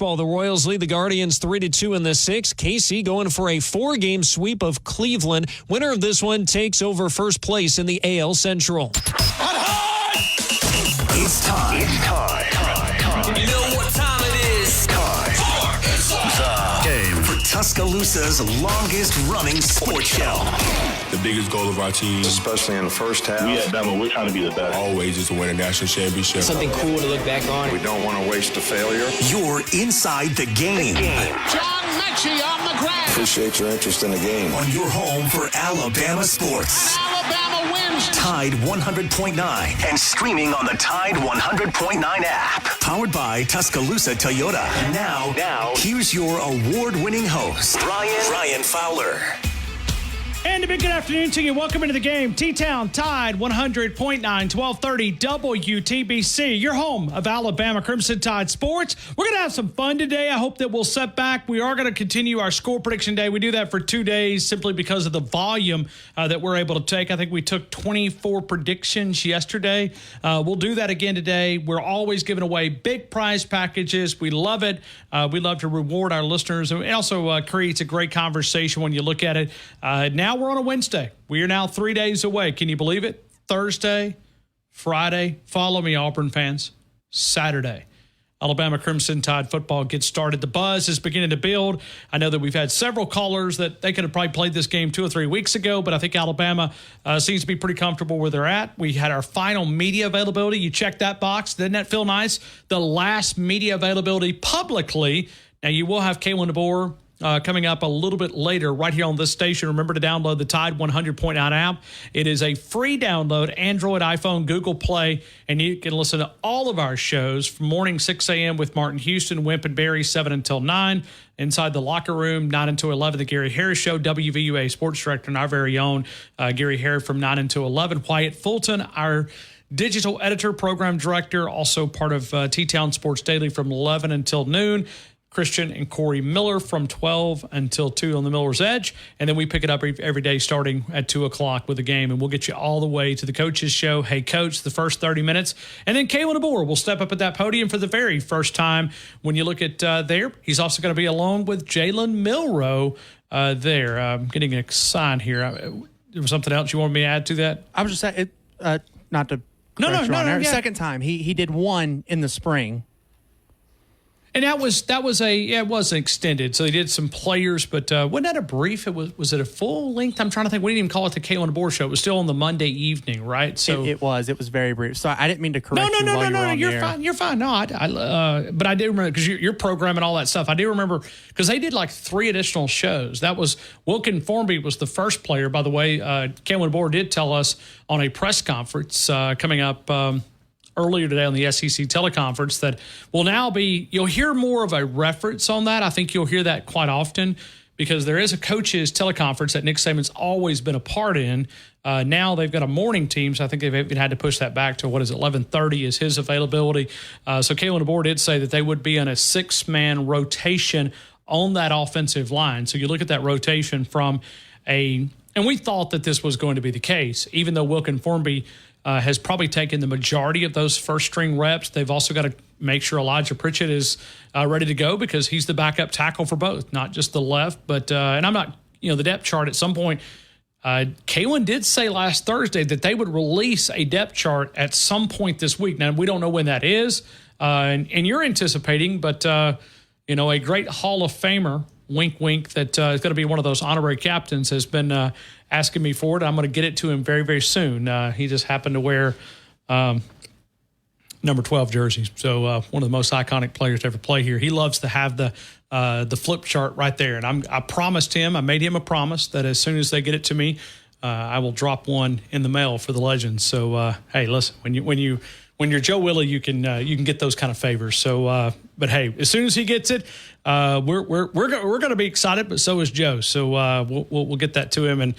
baseball, the Royals lead the Guardians 3-2 in the sixth. KC going for a 4-game sweep of Cleveland. Winner of this one takes over first place in the AL Central. It's time. You know what time it is? The game for Tuscaloosa's longest-running sports show. The biggest goal of our team, especially in the first half, we at Bama, we're trying to be the best. Always is to win a national championship. Something cool to look back on. We don't want to waste a failure. You're inside the game. John Mechie on the ground. Appreciate your interest in the game. On your home for Alabama sports. Alabama wins. Tide 100.9 and streaming on the Tide 100.9 app. Powered by Tuscaloosa Toyota. Now, here's your award-winning host, Ryan Fowler. And a big good afternoon to you. Welcome into the game. T-Town Tide 100.9, 1230 WTBC, your home of Alabama Crimson Tide sports. We're going to have some fun today. I hope that we'll set back. We are going to continue our score prediction day. We do that for 2 days simply because of the volume that we're able to take. I think we took 24 predictions yesterday. We'll do that again today. We're always giving away big prize packages. We love it. We love to reward our listeners. It also creates a great conversation when you look at it. Now we're on a Wednesday. We are now 3 days away. Can you believe it? Thursday, Friday. Follow me, Auburn fans. Saturday, Alabama Crimson Tide football gets started. The buzz is beginning to build. I know that we've had several callers that they could have probably played this game 2 or 3 weeks ago, but I think Alabama seems to be pretty comfortable where they're at. We had our final media availability. You checked that box. Didn't that feel nice? The last media availability publicly. Now, you will have Kalen DeBoer coming up a little bit later right here on this station. Remember to download the Tide 100.9 app. It is a free download, Android, iPhone, Google Play, and you can listen to all of our shows from morning 6 a.m. with Martin Houston, Wimp and Barry, 7 until 9. Inside the Locker Room, 9 until 11, the Gary Harris Show, WVUA Sports Director, and our very own Gary Harris from 9 until 11. Wyatt Fulton, our digital editor, program director, also part of T-Town Sports Daily from 11 until noon. Christian and Corey Miller from 12 until 2 on the Miller's Edge. And then we pick it up every day starting at 2 o'clock with the game. And we'll get you all the way to the coach's show. Hey, Coach, the first 30 minutes. And then Kalen DeBoer will step up at that podium for the very first time. When you look at there, he's also going to be along with Jalen Milroe there. I'm getting a sign here. There was something else you wanted me to add to that? I was just saying, not to No, yeah. Second time. He did one in the spring. And it was extended. So they did some players, but wasn't that a brief? Was it a full length? I'm trying to think. We didn't even call it the Kalen DeBoer show. It was still on the Monday evening, right? So it was very brief. So I didn't mean to correct you while you were on you're there. fine. You're fine. No, but I do remember because you're programming all that stuff. I do remember because they did like 3 additional shows. That was Wilkin Formby was the first player, by the way. Kalen DeBoer did tell us on a press conference coming up earlier today on the SEC teleconference that will now be, you'll hear more of a reference on that. I think you'll hear that quite often because there is a coaches teleconference that Nick Saban's always been a part in. Now they've got a morning team, so I think they've even had to push that back to 11:30 is his availability. So Kalen DeBoer did say that they would be in a 6-man rotation on that offensive line. So you look at that rotation from and we thought that this was going to be the case, even though Wilkin Formby has probably taken the majority of those first-string reps. They've also got to make sure Elijah Pritchett is ready to go because he's the backup tackle for both, not just the left. But and I'm not, the depth chart at some point. Kalen did say last Thursday that they would release a depth chart at some point this week. Now, we don't know when that is, and you're anticipating, but, a great Hall of Famer, wink, wink, that is going to be one of those honorary captains has been asking me for it. I'm going to get it to him very, very soon. He just happened to wear number 12 jerseys. So one of the most iconic players to ever play here. He loves to have the flip chart right there. And I promised him, I made him a promise that as soon as they get it to me, I will drop one in the mail for the Legends. So, hey, listen, when you're Joe Willie, you can get those kind of favors. So, but hey, as soon as he gets it, we're going to be excited, but so is Joe. So we'll get that to him. And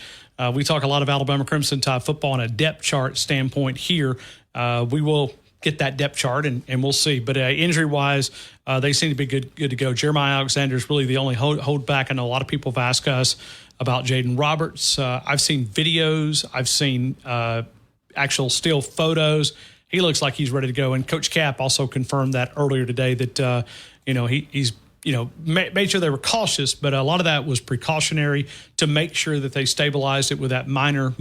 we talk a lot of Alabama Crimson Tide football on a depth chart standpoint here. We will get that depth chart and we'll see. But injury wise, they seem to be good to go. Jeremiah Alexander is really the only hold back. I know a lot of people have asked us about Jaden Roberts. I've seen videos. I've seen actual still photos. He looks like he's ready to go. And Coach Cap also confirmed that earlier today that, he's made sure they were cautious, but a lot of that was precautionary to make sure that they stabilized it with that minor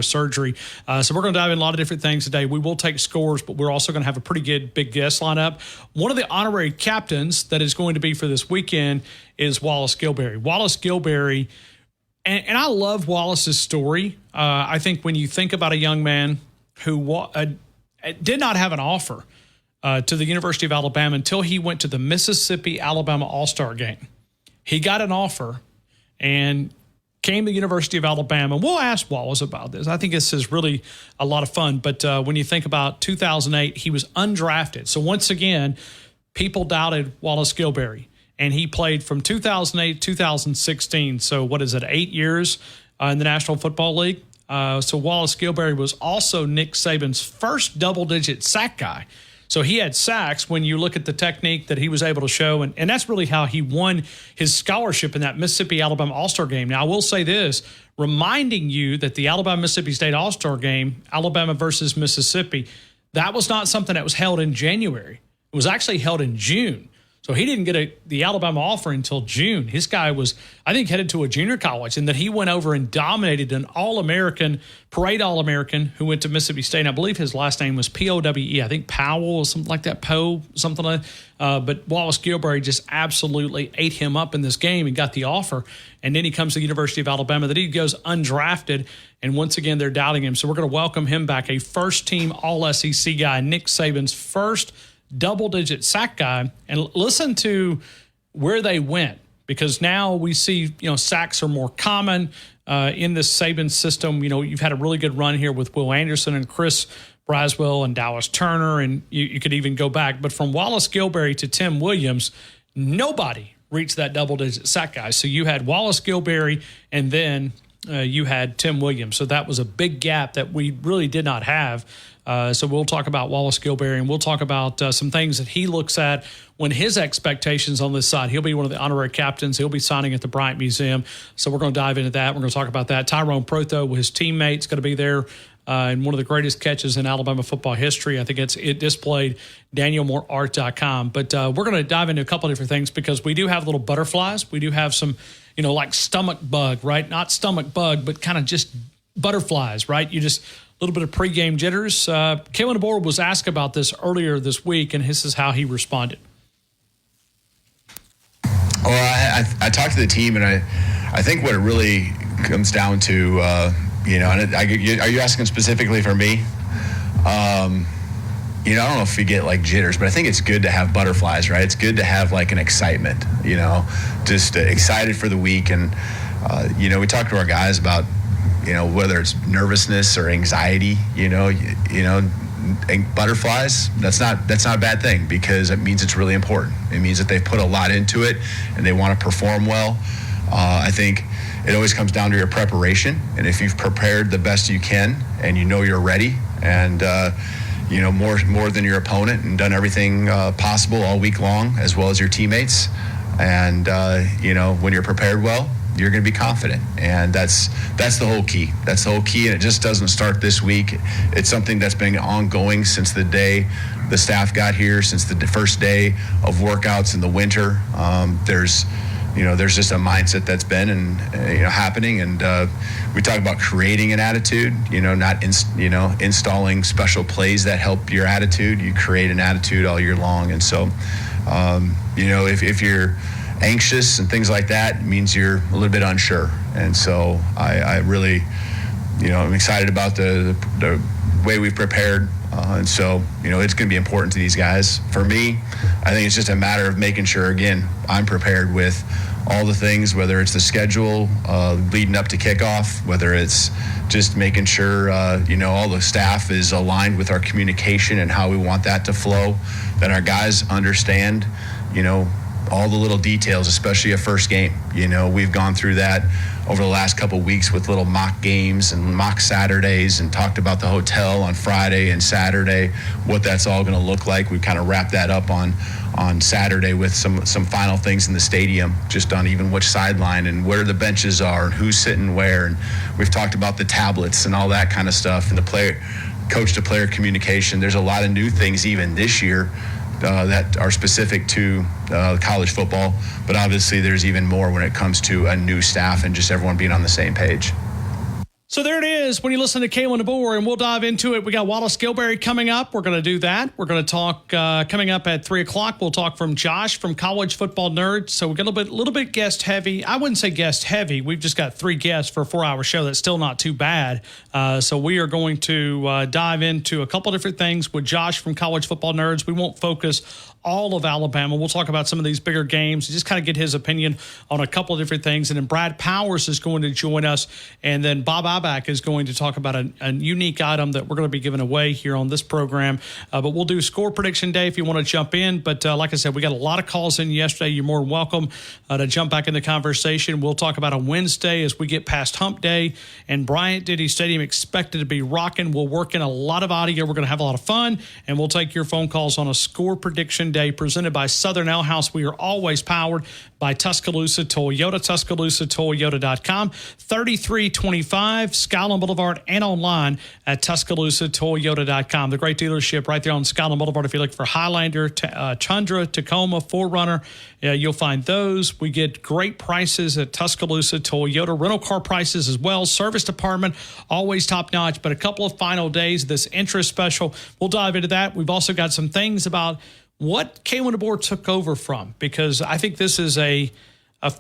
surgery. So we're going to dive in a lot of different things today. We will take scores, but we're also going to have a pretty good big guest lineup. One of the honorary captains that is going to be for this weekend is Wallace Gilberry. Wallace Gilberry, and I love Wallace's story. I think when you think about a young man who did not have an offer to the University of Alabama until he went to the Mississippi-Alabama All-Star game. He got an offer and came to the University of Alabama. We'll ask Wallace about this. I think this is really a lot of fun. But when you think about 2008, he was undrafted. So once again, people doubted Wallace Gilberry. And he played from 2008 to 2016. So what is it, 8 years in the National Football League? So Wallace Gilberry was also Nick Saban's first double-digit sack guy. So he had sacks when you look at the technique that he was able to show, and that's really how he won his scholarship in that Mississippi-Alabama All-Star game. Now, I will say this, reminding you that the Alabama-Mississippi State All-Star game, Alabama versus Mississippi, that was not something that was held in January. It was actually held in June. So he didn't get the Alabama offer until June. His guy was, I think, headed to a junior college, and then he went over and dominated an All-American, parade All-American who went to Mississippi State. And I believe his last name was Powe. I think Powell or something like that, something like that. But Wallace Gilberry just absolutely ate him up in this game and got the offer. And then he comes to the University of Alabama. Then he goes undrafted, and once again, they're doubting him. So we're going to welcome him back, a first-team All-SEC guy, Nick Saban's first double-digit sack guy, and listen to where they went, because now we see, sacks are more common in this Saban system. You've had a really good run here with Will Anderson and Chris Braswell and Dallas Turner, and you could even go back. But from Wallace Gilberry to Tim Williams, nobody reached that double-digit sack guy. So you had Wallace Gilberry, and then you had Tim Williams. So that was a big gap that we really did not have. So we'll talk about Wallace Gilberry, and we'll talk about some things that he looks at when his expectations on this side. He'll be one of the honorary captains. He'll be signing at the Bryant Museum. So we're going to dive into that. We're going to talk about that. Tyrone Protho, with his teammates, going to be there in one of the greatest catches in Alabama football history. I think it displayed DanielMooreArt.com. But we're going to dive into a couple of different things, because we do have little butterflies. We do have some, like stomach bug, right? Not stomach bug, but kind of just butterflies, right? You just a little bit of pregame jitters. Kalen DeBoer was asked about this earlier this week, and this is how he responded. Well, I talked to the team, and I think what it really comes down to, and are you asking specifically for me? I don't know if you get like jitters, but I think it's good to have butterflies, right? It's good to have like an excitement, just excited for the week. And, we talked to our guys about, whether it's nervousness or anxiety, butterflies, that's not a bad thing, because it means it's really important. It means that they've put a lot into it and they want to perform well. I think it always comes down to your preparation. And if you've prepared the best you can and you're ready and, more than your opponent, and done everything possible all week long, as well as your teammates. And, when you're prepared well, you're going to be confident. And that's the whole key. That's the whole key. And it just doesn't start this week. It's something that's been ongoing since the day the staff got here, since the first day of workouts in the winter. There's just a mindset that's been happening. And we talk about creating an attitude, not installing special plays that help your attitude. You create an attitude all year long. And so, if you're anxious and things like that, it means you're a little bit unsure. And so I really, I'm excited about the way we've prepared. And so, it's going to be important to these guys. For me, I think it's just a matter of making sure, again, I'm prepared with all the things, whether it's the schedule leading up to kickoff, whether it's just making sure, all the staff is aligned with our communication and how we want that to flow, that our guys understand, all the little details, especially a first game. We've gone through that over the last couple of weeks with little mock games and mock Saturdays, and talked about the hotel on Friday and Saturday, what that's all going to look like. We've kind of wrapped that up on Saturday with some final things in the stadium, just on even which sideline and where the benches are and who's sitting where. And we've talked about the tablets and all that kind of stuff, and the coach to player communication. There's a lot of new things even this year that are specific to college football, but obviously there's even more when it comes to a new staff and just everyone being on the same page. So there it is when you listen to Kalen DeBoer, and we'll dive into it. We got Wallace Gilberry coming up. We're going to do that. We're going to talk coming up at 3 o'clock. We'll talk from Josh from College Football Nerds. So we're going to be a little bit guest heavy. I wouldn't say guest heavy. We've just got 3 guests for a 4-hour show. That's still not too bad. So we are going to dive into a couple different things with Josh from College Football Nerds. We won't focus all of Alabama. We'll talk about some of these bigger games, just kind of get his opinion on a couple of different things. And then Brad Powers is going to join us. And then Bob Ibach is going to talk about a unique item that we're going to be giving away here on this program. But we'll do score prediction day if you want to jump in. But like I said, we got a lot of calls in yesterday. You're more than welcome to jump back in the conversation. We'll talk about a Wednesday as we get past hump day. And Bryant-Denny Stadium expected to be rocking. We'll work in a lot of audio. We're going to have a lot of fun. And we'll take your phone calls on a score prediction day presented by Southern Ale House. We are always powered by Tuscaloosa Toyota, TuscaloosaToyota.com, 3325 Skyline Boulevard, and online at TuscaloosaToyota.com. The great dealership right there on Skyline Boulevard. If you look for Highlander, Tundra, Tacoma, 4Runner, you'll find those. We get great prices at Tuscaloosa Toyota, rental car prices as well, service department, always top notch. But a couple of final days of this interest special, we'll dive into that. We've also got some things about what Kalen DeBoer took over from, because I think this is a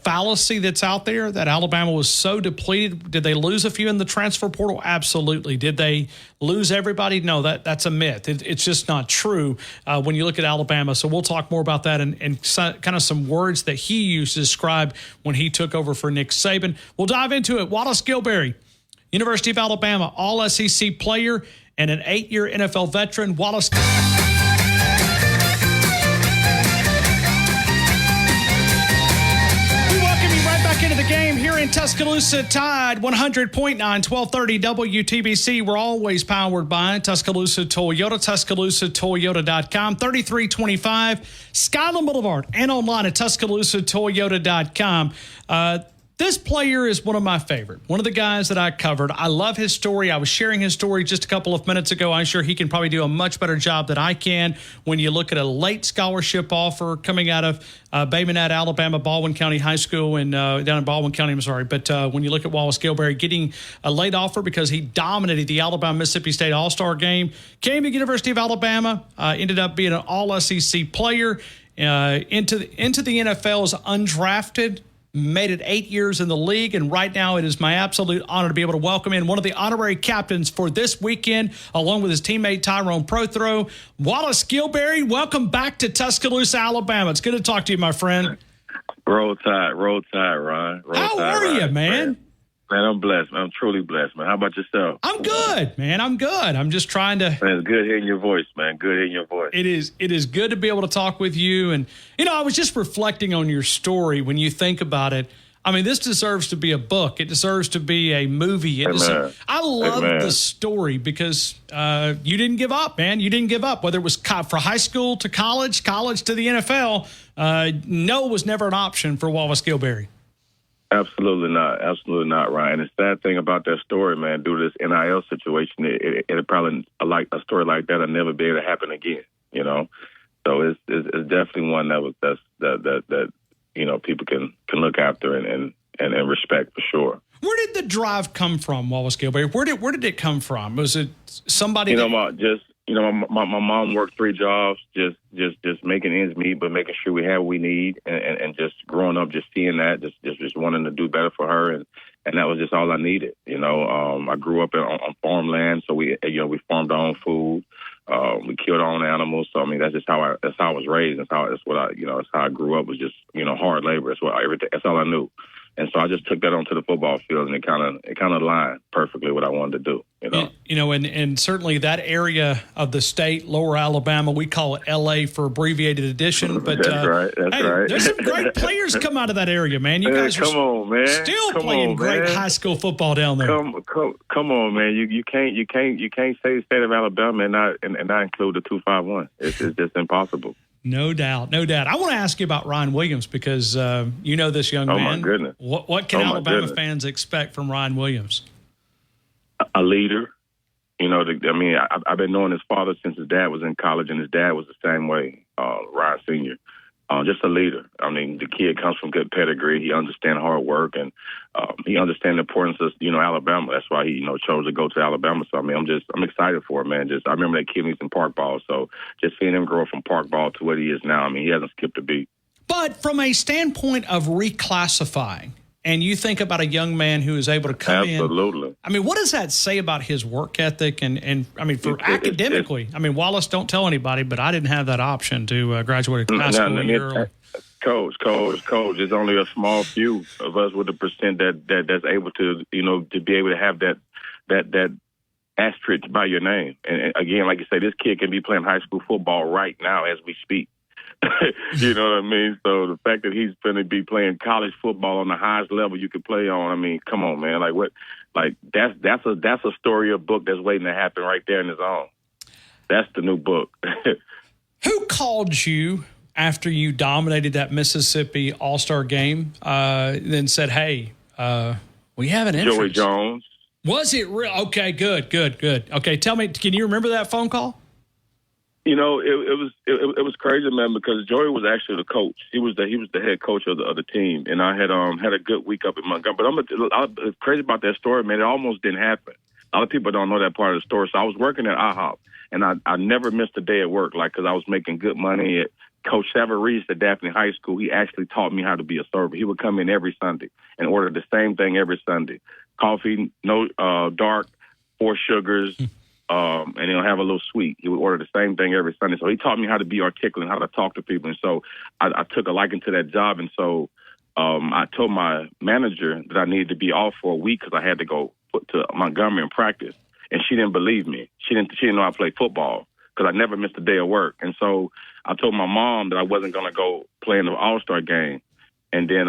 fallacy that's out there that Alabama was so depleted. Did they lose a few in the transfer portal? Absolutely. Did they lose everybody? No, that's a myth. It's just not true when you look at Alabama. So we'll talk more about that and kind of some words that he used to describe when he took over for Nick Saban. We'll dive into it. Wallace Gilberry, University of Alabama, all-SEC player and an 8-year NFL veteran. Wallace into the game here in Tuscaloosa. Tide 100.9, 1230 WTBC. We're always powered by Tuscaloosa Toyota, TuscaloosaToyota.com, 3325 Skyline Boulevard, and online at TuscaloosaToyota.com. This player is one of my favorite, one of the guys that I covered. I love his story. I was sharing his story just a couple of minutes ago. I'm sure he can probably do a much better job than I can when you look at a late scholarship offer coming out of Bay Minette, Alabama, Baldwin County High School, and down in Baldwin County, I'm sorry. But when you look at Wallace Gilberry getting a late offer because he dominated the Alabama-Mississippi State All-Star game, came to the University of Alabama, ended up being an all-SEC player, into the NFL as undrafted, made it 8 years in the league, and right now it is my absolute honor to be able to welcome in one of the honorary captains for this weekend, along with his teammate Tyrone Prothro. Wallace Gilberry, welcome back to Tuscaloosa, Alabama. It's good to talk to you, my friend. Roll Tide, Ron. How are you, man? Man, I'm blessed, man. I'm truly blessed, man. How about yourself? I'm good, man. I'm good. I'm just trying to. Man, it's good hearing your voice, man. Good hearing your voice. It is good to be able to talk with you. And, I was just reflecting on your story when you think about it. I mean, this deserves to be a book. It deserves to be a movie. I love the story because you didn't give up, man. You didn't give up. Whether it was for high school to college to the NFL, no was never an option for Wallace Gilberry. Absolutely not, Ryan. The sad thing about that story, man, due to this NIL situation, it probably like a story like that will never be able to happen again. So it's definitely one that people can look after and respect for sure. Where did the drive come from, Wallace Gilberry? Where did it come from? Was it somebody? My mom worked 3 jobs, just making ends meet, but making sure we have what we need, and just growing up, just seeing that, just wanting to do better for her, and that was just all I needed. I grew up on farmland, so we farmed our own food, we killed our own animals. So I mean, that's how I was raised. That's how I grew up, was just hard labor. That's all I knew. And so I just took that onto the football field, and it kind of aligned perfectly what I wanted to do. And certainly that area of the state, Lower Alabama, we call it LA for abbreviated edition. But that's right. There's some great players come out of that area, man. You guys are still playing great high school football down there. Come on, man. You can't say the state of Alabama and not include the 251. It's just impossible. No doubt. I want to ask you about Ryan Williams because you know this young man. Oh, my goodness. What can Alabama fans expect from Ryan Williams? A leader. I've been knowing his father since his dad was in college, and his dad was the same way. Ryan Sr. Just a leader. I mean, the kid comes from good pedigree. He understands hard work, and he understands the importance of, Alabama. That's why he, chose to go to Alabama. So, I mean, I'm excited for him, man. I remember that kid when he was in park ball. So just seeing him grow from park ball to what he is now, I mean, he hasn't skipped a beat. But from a standpoint of reclassifying, and you think about a young man who is able to come in. Absolutely. I mean, what does that say about his work ethic? And I mean, for academically, I mean, Wallace, don't tell anybody, but I didn't have that option to graduate high school a year early. Coach, there's only a small few of us with the percent that's able to, to be able to have that asterisk by your name. And again, like you say, this kid can be playing high school football right now as we speak. You know what I mean? So the fact that he's going to be playing college football on the highest level you could play on, I mean, come on, man. Like what? Like that's a story, a book that's waiting to happen right there in his own. That's the new book. Who called you after you dominated that Mississippi All-Star game? Then said, "Hey, we have an entrance." Joey Jones. Was it real? Okay, good. Okay, tell me, can you remember that phone call? It was crazy, man, because Joey was actually the coach. He was the head coach of the team, and I had a good week up in Montgomery. But it's crazy about that story, man. It almost didn't happen. A lot of people don't know that part of the story. So I was working at IHOP, and I never missed a day at work, because I was making good money. Coach Savarese at Daphne High School, he actually taught me how to be a server. He would come in every Sunday and order the same thing every Sunday: coffee, no dark, 4 sugars. And he'll have a little sweet. He would order the same thing every Sunday. So he taught me how to be articulate and how to talk to people. And so I took a liking to that job. And so I told my manager that I needed to be off for a week because I had to go to Montgomery and practice. And she didn't believe me. She didn't know I played football because I never missed a day of work. And so I told my mom that I wasn't going to go play in the All-Star game. And then,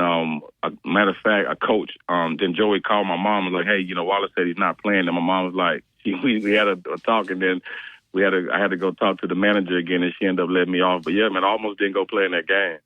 matter of fact, a coach, then Joey called my mom and was like, "Hey, Wallace said he's not playing." And my mom was like, we had a talk, and then I had to go talk to the manager again, and she ended up letting me off. But yeah, man, I almost didn't go play in that game.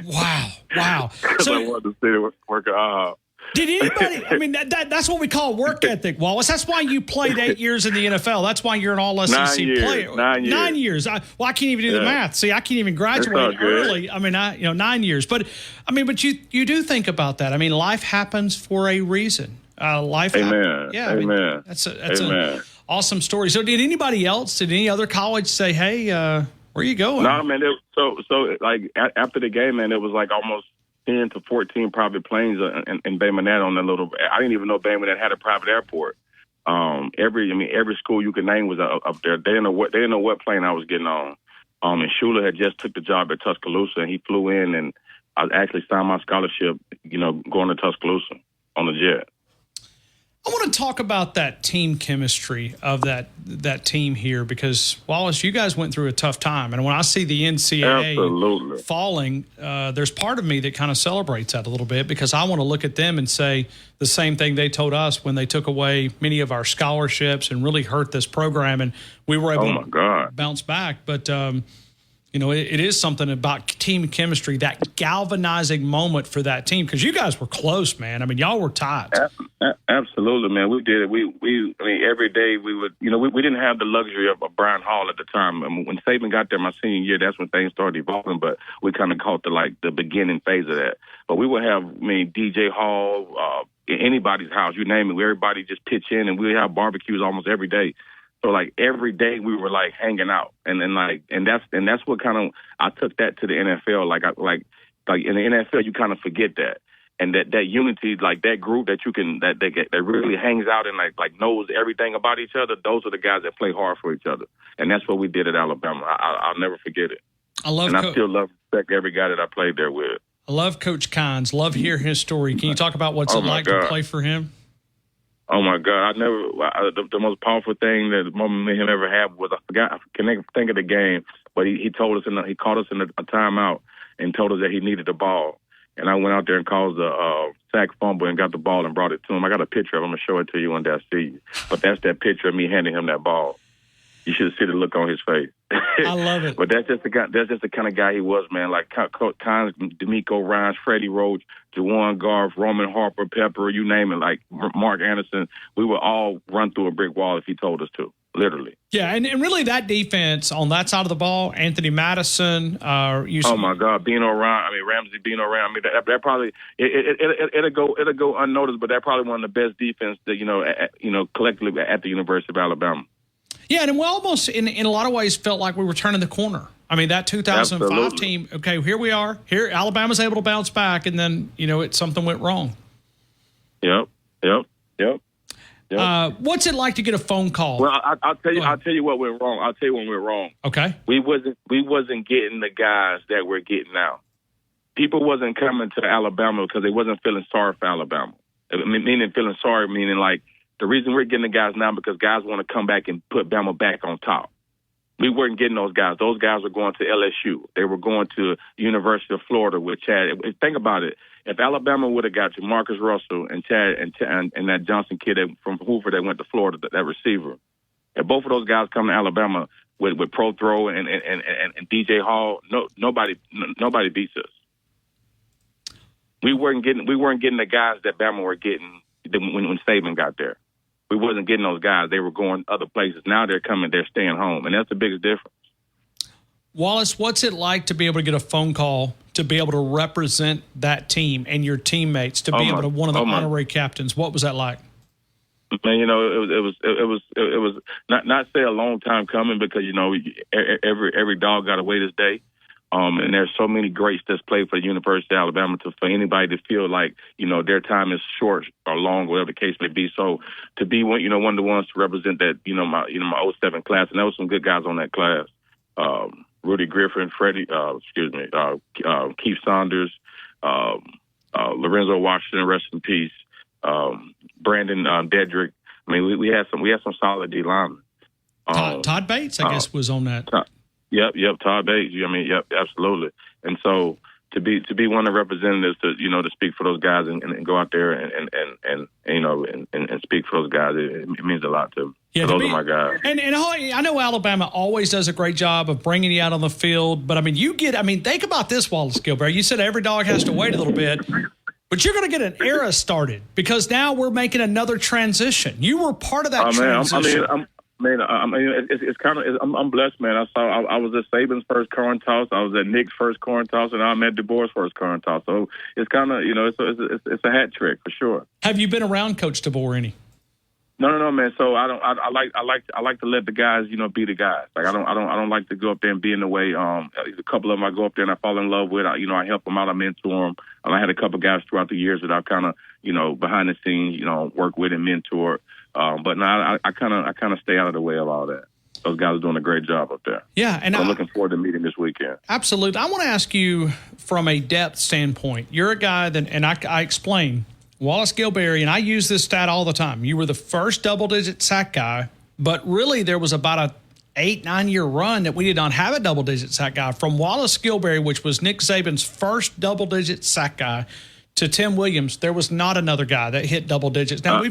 Wow. So I wanted to stay work at Did anybody? I mean, that's what we call work ethic, Wallace. That's why you played 8 years in the NFL. That's why you're an All-SEC player. 9 years. I can't even do the math. See, I can't even graduate early. I mean, 9 years. But I mean, you do think about that. I mean, life happens for a reason. Amen. Yeah. Amen. I mean, that's an awesome story. So, did any other college say, "Hey, where are you going?" No, man. So like after the game, man, it was like almost 10 to 14 private planes in Bay Minette on that little. I didn't even know Bay Minette had a private airport. Every school you could name was up there. They didn't know what plane I was getting on. And Shula had just took the job at Tuscaloosa, and he flew in, and I actually signed my scholarship. Going to Tuscaloosa on the jet. I want to talk about that team chemistry of that team here, because, Wallace, you guys went through a tough time. And when I see the NCAA falling, there's part of me that kind of celebrates that a little bit, because I want to look at them and say the same thing they told us when they took away many of our scholarships and really hurt this program. And we were able to bounce back. But, it is something about team chemistry, that galvanizing moment for that team, because you guys were close, man. I mean, y'all were tied. Absolutely, man. We did it. Every day we would, we didn't have the luxury of Brian Hall at the time. I mean, when Saban got there my senior year, that's when things started evolving, but we kind of caught the beginning phase of that. But we would have, DJ Hall, anybody's house, you name it, everybody just pitch in, and we would have barbecues almost every day. So every day we were hanging out, and that's what kind of, I took that to the NFL. Like in the NFL, you kind of forget that, and that unity, that group that you can that really hangs out and knows everything about each other. Those are the guys that play hard for each other, and that's what we did at Alabama. I'll never forget it. I still love respect every guy that I played there with. I love Coach Kynes. Love hear his story. Can you talk about what's it like to play for him? Oh my God! The most powerful thing that the moment me and him ever had was I can think of the game, but he told us he called us in a timeout and told us that he needed the ball, and I went out there and caused a sack fumble and got the ball and brought it to him. I got a picture of him. I'm gonna show it to you one day I see you. But that's that picture of me handing him that ball. You should see the look on his face. I love it. But that's just the kind of guy he was, man. Like Kynes, D'Amico Ryans, Freddie Roach, Juwan Garth, Roman Harper, Pepper, you name it. Like Mark Anderson, we would all run through a brick wall if he told us to. literally. Yeah, and really that defense on that side of the ball, Anthony Madison. Oh my God, Ramsey being around. I mean, that probably it'll go unnoticed, but that probably one of the best defense that collectively at the University of Alabama. Yeah, and we almost in a lot of ways felt like we were turning the corner. I mean, that 2005 Absolutely. team. Okay, here we are. Here, Alabama's able to bounce back, and then something went wrong. Yep. What's it like to get a phone call? Well, I'll tell you what went wrong. I'll tell you when we're wrong. Okay. We wasn't getting the guys that we're getting now. People wasn't coming to Alabama because they wasn't feeling sorry for Alabama. Meaning like the reason we're getting the guys now because guys want to come back and put Bama back on top. We weren't getting those guys. Those guys were going to LSU. They were going to University of Florida with Chad. Think about it. If Alabama would have got to Marcus Russell and Chad and that Johnson kid from Hoover that went to Florida, that receiver, if both of those guys come to Alabama with Pro Throw and DJ Hall, nobody beats us. We weren't getting the guys that Bama were getting when Saban got there. We wasn't getting those guys. They were going other places. Now they're coming. They're staying home, and that's the biggest difference. Wallace, what's it like to be able to get a phone call to be able to represent that team and your teammates to be able to one of the honorary captains? What was that like? Man, it was not say a long time coming because every dog got to wait his day. And there's so many greats that's played for the University of Alabama for anybody to feel like, their time is short or long, whatever the case may be. So to be one of the ones to represent that, my 07 class, and there was some good guys on that class. Rudy Griffin, Keith Saunders, Lorenzo Washington, rest in peace. Brandon Dedrick. I mean, we had some solid D linemen. Todd Bates, I guess, was on that. Yep, Todd Bates. Yep, absolutely. And so to be one of the representatives to speak for those guys and go out there and speak for those guys, it means a lot to me. Yeah, those are my guys. And I know Alabama always does a great job of bringing you out on the field, but think about this, Wallace Gilbert. You said every dog has to wait a little bit. But you're going to get an era started because now we're making another transition. You were part of that transition. It's kind of. I'm blessed, man. I was at Saban's first coin toss. I was at Nick's first coin toss, and I'm at DeBoer's first coin toss. So it's kind of, it's a hat trick for sure. Have you been around Coach DeBoer any? No, man. So I like to let the guys, be the guys. Like I don't like to go up there and be in the way. A couple of them I go up there and I fall in love with. I help them out. I mentor them. And I had a couple of guys throughout the years that I kind of, behind the scenes, work with and mentor. But now I kind of stay out of the way of all that. Those guys are doing a great job up there. Yeah, and so I'm looking forward to meeting this weekend. Absolutely. I want to ask you from a depth standpoint. You're a guy that, and I explain. Wallace Gilberry, and I use this stat all the time. You were the first double-digit sack guy, but really there was about a 8-9 year run that we did not have a double-digit sack guy. From Wallace Gilberry, which was Nick Saban's first double-digit sack guy, to Tim Williams, there was not another guy that hit double digits. Now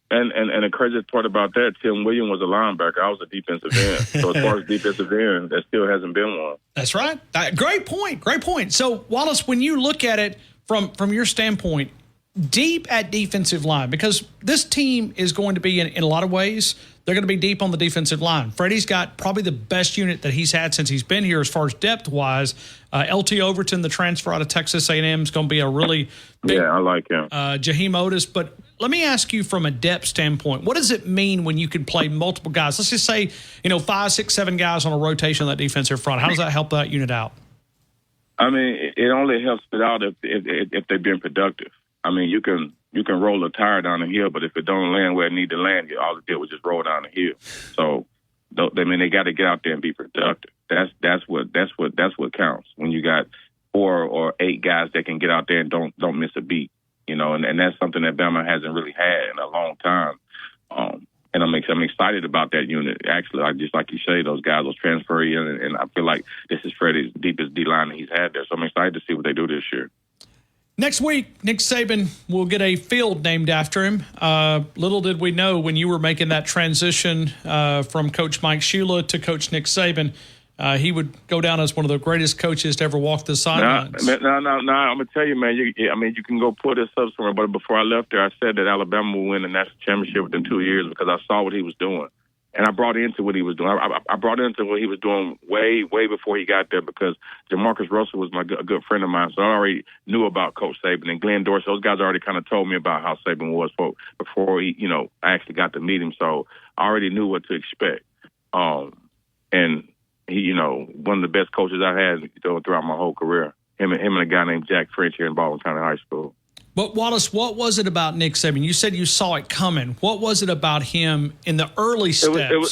and the crazy part about that, Tim Williams was a linebacker. I was a defensive end. So as far as defensive end, there still hasn't been one. That's right. Great point. So Wallace, when you look at it from your standpoint, deep at defensive line, because this team is going to be in a lot of ways, they're going to be deep on the defensive line. Freddie's got probably the best unit that he's had since he's been here as far as depth-wise. LT Overton, the transfer out of Texas A&M, is going to be a really big... Yeah, I like him. Jaheim Otis. But let me ask you from a depth standpoint, what does it mean when you can play multiple guys? Let's just say, 5, 6, 7 guys on a rotation on that defensive front. How does that help that unit out? I mean, it only helps it out if they're being productive. I mean, you can roll a tire down the hill, but if it don't land where it need to land, all it did was just roll down the hill. So, they got to get out there and be productive. That's what counts when you got 4 or 8 guys that can get out there and don't miss a beat. And that's something that Bama hasn't really had in a long time. And I'm excited about that unit. Actually, just like you say, those guys, those transfer in, and I feel like this is Freddie's deepest D line that he's had there. So I'm excited to see what they do this year. Next week, Nick Saban will get a field named after him. Little did we know when you were making that transition from Coach Mike Shula to Coach Nick Saban, he would go down as one of the greatest coaches to ever walk the sidelines. No. I'm going to tell you, man, you can go pull this up somewhere, but before I left there, I said that Alabama will win the national championship within 2 years because I saw what he was doing. And I brought into what he was doing. I brought into what he was doing way before he got there because Jamarcus Russell was a good friend of mine. So I already knew about Coach Saban and Glenn Dorsey. Those guys already kind of told me about how Saban was before he, I actually got to meet him. So I already knew what to expect. And he, one of the best coaches I had throughout my whole career. Him and a guy named Jack French here in Baldwin County High School. But Wallace, what was it about Nick Saban? You said you saw it coming. What was it about him in the early steps? It was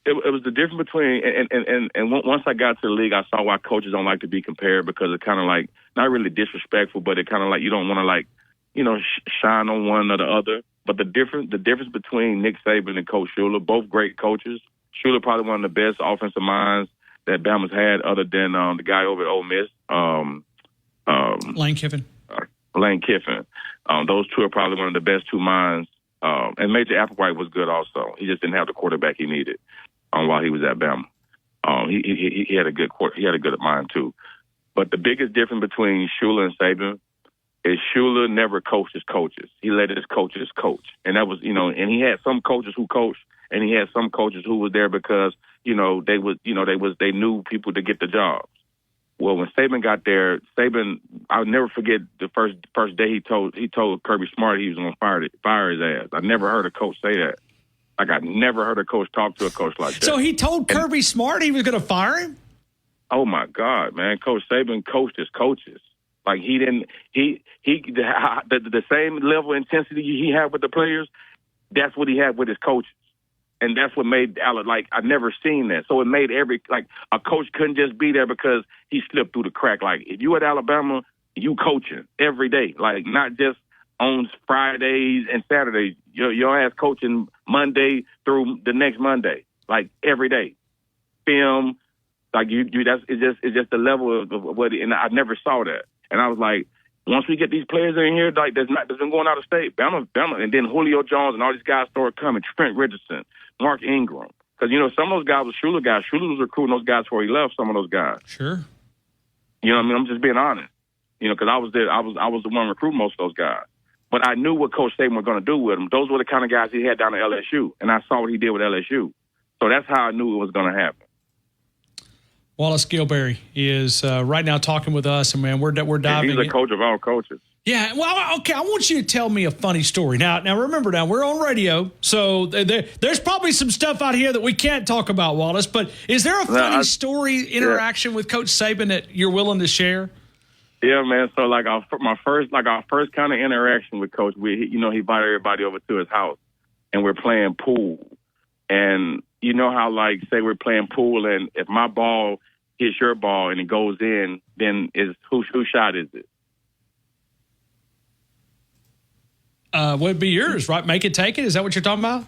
the difference between and once I got to the league, I saw why coaches don't like to be compared because it's kind of like not really disrespectful, but it kind of like you don't want to shine on one or the other. But the difference between Nick Saban and Coach Schuler, both great coaches. Schuler probably one of the best offensive minds that Bama's had, other than the guy over at Ole Miss, Lane Kiffin. Lane Kiffin. Those two are probably one of the best two minds. And Major Applewhite was good also. He just didn't have the quarterback he needed while he was at Bama. He had a good mind too. But the biggest difference between Schuler and Saban is Schuler never coached his coaches. He let his coaches coach. And that was, and he had some coaches who coached and he had some coaches who was there because, they knew people to get the jobs. Well, when Saban got there, I'll never forget the first day he told Kirby Smart he was going to fire his ass. I never heard a coach say that. Like I never heard a coach talk to a coach like that. So he told Kirby Smart he was going to fire him? Oh my God, man! Coach Saban coached his coaches. Like he didn't. The same level of intensity he had with the players, that's what he had with his coaches. And that's what made I've never seen that. So it made a coach couldn't just be there because he slipped through the crack. Like, if you at Alabama, you coaching every day. Like, not just on Fridays and Saturdays. Your ass coaching Monday through the next Monday. Like, every day. Film. Like, it's just the level of what, and I never saw that. And I was like, once we get these players in here, like, that's been going out of state. Bama, and then Julio Jones and all these guys started coming. Trent Richardson. Mark Ingram. Because, some of those guys were Schuler guys. Schuler was recruiting those guys before he left, some of those guys. Sure. You know what I mean? I'm just being honest. Because I was there. I was the one recruiting most of those guys. But I knew what Coach Saban was going to do with them. Those were the kind of guys he had down at LSU. And I saw what he did with LSU. So that's how I knew it was going to happen. Wallace Gilberry is right now talking with us, and man, we're diving. He's a coach of all coaches. Yeah, well, okay. I want you to tell me a funny story. Now, remember, we're on radio, so there's probably some stuff out here that we can't talk about, Wallace. But is there a funny story interaction with Coach Saban that you're willing to share? Yeah, man. So our first kind of interaction with Coach, he invited everybody over to his house, and we're playing pool. And you know how, say we're playing pool, and if my ball hits your ball and it goes in, then whose shot is it? Would be yours, right? Make it, take it. Is that what you're talking about?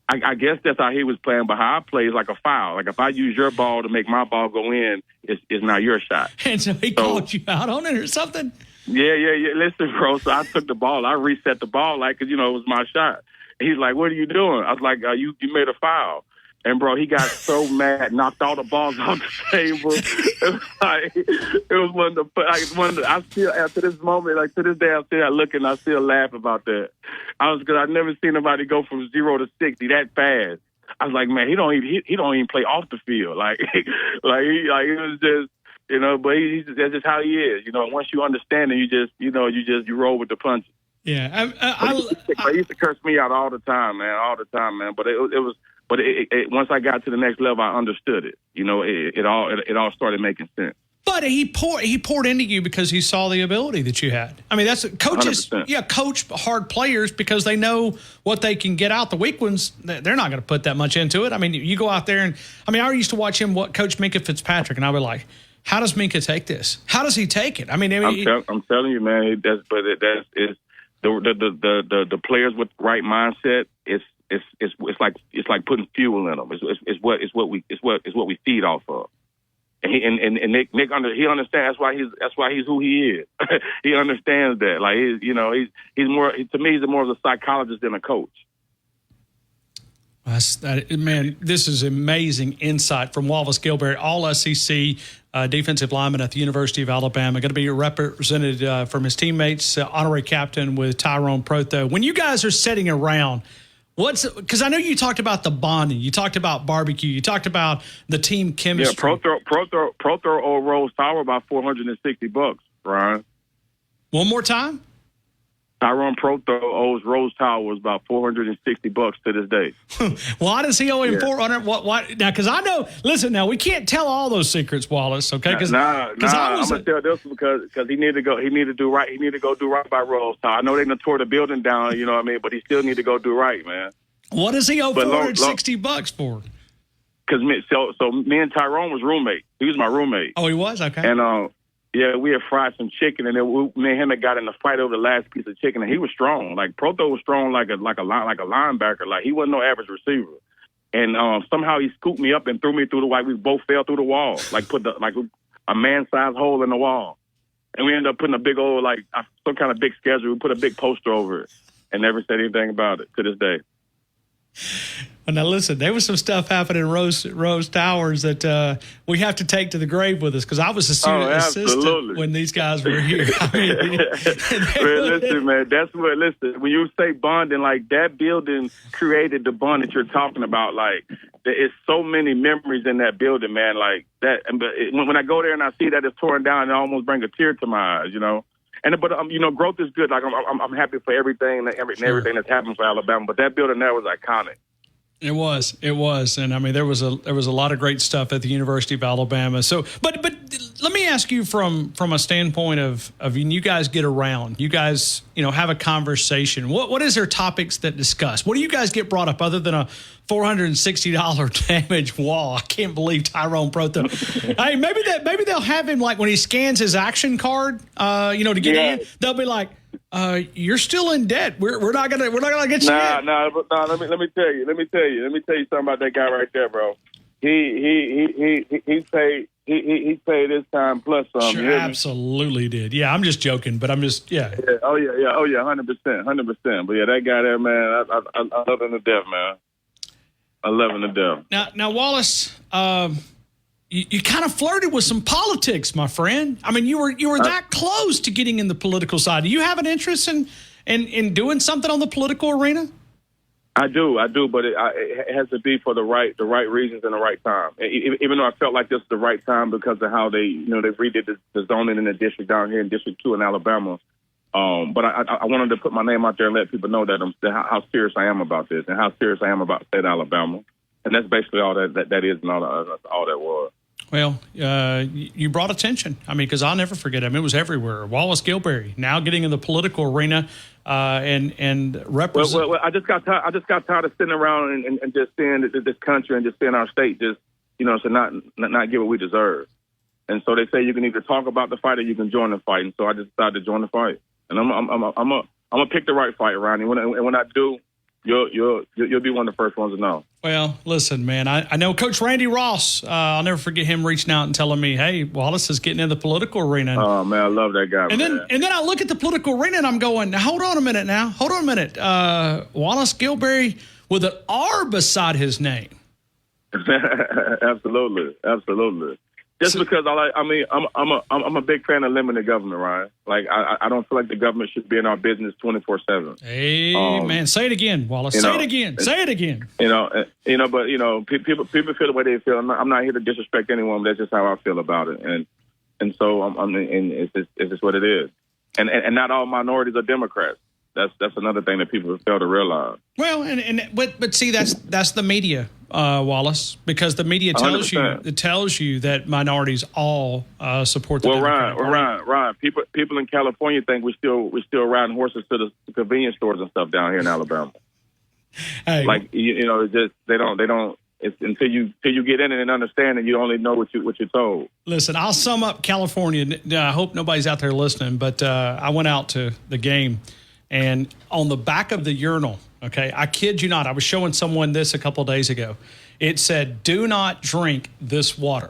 I guess that's how he was playing, but how I play is like a foul. Like if I use your ball to make my ball go in, it's not your shot. And so he called you out on it or something? Yeah. Listen, bro. So I took the ball. I reset the ball, because, it was my shot. He's like, what are you doing? I was like, you made a foul. And, bro, he got so mad, knocked all the balls off the table. It was one of the, I still, after this moment, to this day, I still look and I still laugh about that. Because I've never seen nobody go from 0 to 60 that fast. I was like, man, he don't even play off the field. It was just, but that's just how he is. Once you understand it, you roll with the punches. Yeah. He used to curse me out all the time, man. But it was. But once I got to the next level, I understood it. It all started making sense. But he poured into you because he saw the ability that you had. I mean, that's coaches. 100%. Yeah, coach hard players because they know what they can get out. The weak ones, they're not going to put that much into it. I mean, you go out there and I used to watch him. Coach Minkah Fitzpatrick, and I would like, how does Minkah take this? How does he take it? I mean, I'm telling you, man. The players with the right mindset. It's like putting fuel in them. It's what we feed off of. And Nick he understands. That's why he's who he is. He understands that. He's more, to me, he's more of a psychologist than a coach. Man, this is amazing insight from Wallace Gilberry, all SEC defensive lineman at the University of Alabama. Going to be represented from his teammates, honorary captain with Tyrone Protho. When you guys are sitting around Because I know you talked about the bonding, you talked about barbecue, you talked about the team chemistry. Yeah, Pro-Throw Old Rose Tower about $460, Brian. One more time. Tyrone Pro-Throw owes Rose Tower was about $460 to this day. Why does he owe him 400? What now? Because I know. Listen, now we can't tell all those secrets, Wallace. Okay? Because I'm gonna tell this because he need to go. He need to do right. He need to go do right by Rose Tower. I know they done tore the building down. You know what I mean? But he still need to go do right, man. What does he owe $460 for? Because me and Tyrone was roommates. He was my roommate. Oh, he was? Okay. And yeah, we had fried some chicken, and then me and him had got in a fight over the last piece of chicken. And he was strong, like Pro-Throw was strong, like a linebacker. Like he wasn't no average receiver. And somehow he scooped me up and threw me through the wall. We both fell through the wall, like put a man-sized hole in the wall. And we ended up putting a big old some kind of big schedule. We put a big poster over it, and never said anything about it to this day. Well, now listen, there was some stuff happening in Rose Towers that we have to take to the grave with us because I was a student assistant when these guys were here. I mean, listen, man, that's what. Listen, when you say bonding, like that building created the bond that you're talking about. Like there is so many memories in that building, man. Like that. When I go there and I see that it's torn down, it almost brings a tear to my eyes. You know. But growth is good. Like I'm happy for everything that's happened for Alabama. But that building there was iconic. It was, and I mean there was a lot of great stuff at the University of Alabama. So, but let me ask you from a standpoint of you guys get around, you guys have a conversation. What is there topics that discuss? What do you guys get brought up other than a $460 damaged wall? I can't believe Tyrone Pro-Throw. Hey, maybe they'll have him like when he scans his action card, to get in. They'll be like, you're still in debt. We're not gonna get you. Nah. Let me tell you something about that guy right there, bro. He paid his time plus some. Sure, absolutely did. Yeah, I'm just joking, but I'm just Oh yeah, 100%. But yeah, that guy there, man, I love him to death, man. I love him to death. Now, Wallace, you kind of flirted with some politics, my friend. I mean, you were that close to getting in the political side. Do you have an interest in doing something on the political arena? I do, but it has to be for the right reasons and the right time. Even though I felt like this is the right time because of how they redid the zoning in the district down here in District 2 in Alabama. But I wanted to put my name out there and let people know that how serious I am about this and how serious I am about state Alabama. And that's basically all that is and all that was. Well, you brought attention. I mean, because I'll never forget him. It was everywhere. Wallace Gilberry now getting in the political arena and represent. Well, I just got tired of sitting around and just seeing this country and just seeing our state just so not get what we deserve. And so they say you can either talk about the fight or you can join the fight. And so I just decided to join the fight. And I'm gonna pick the right fight, Ronnie. And when I do, you'll be one of the first ones to know. Well, listen, man, I know Coach Randy Ross. I'll never forget him reaching out and telling me, "Hey, Wallace is getting in the political arena." Oh man, I love that guy. And then I look at the political arena and I'm going, "Hold on a minute now. Hold on a minute. Wallace Gilberry with an R beside his name." Absolutely. Just because I'm a big fan of limited government, Ryan. Like I don't feel like the government should be in our business 24/7. Hey, man, say it again, Wallace. Say it again. But people feel the way they feel. I'm not here to disrespect anyone. But that's just how I feel about it, and so it's just what it is. And not all minorities are Democrats. That's another thing that people fail to realize. Well, but see, that's the media, Wallace, because the media tells 100%. you that minorities all support the Democratic Party. Ryan. People in California think we're still riding horses to the convenience stores and stuff down here in Alabama. Hey, it's just they don't. It's until you get in it and understand, and you only know what you're told. Listen, I'll sum up California. I hope nobody's out there listening, but I went out to the game. And on the back of the urinal, okay, I kid you not, I was showing someone this a couple of days ago. It said, "Do not drink this water,"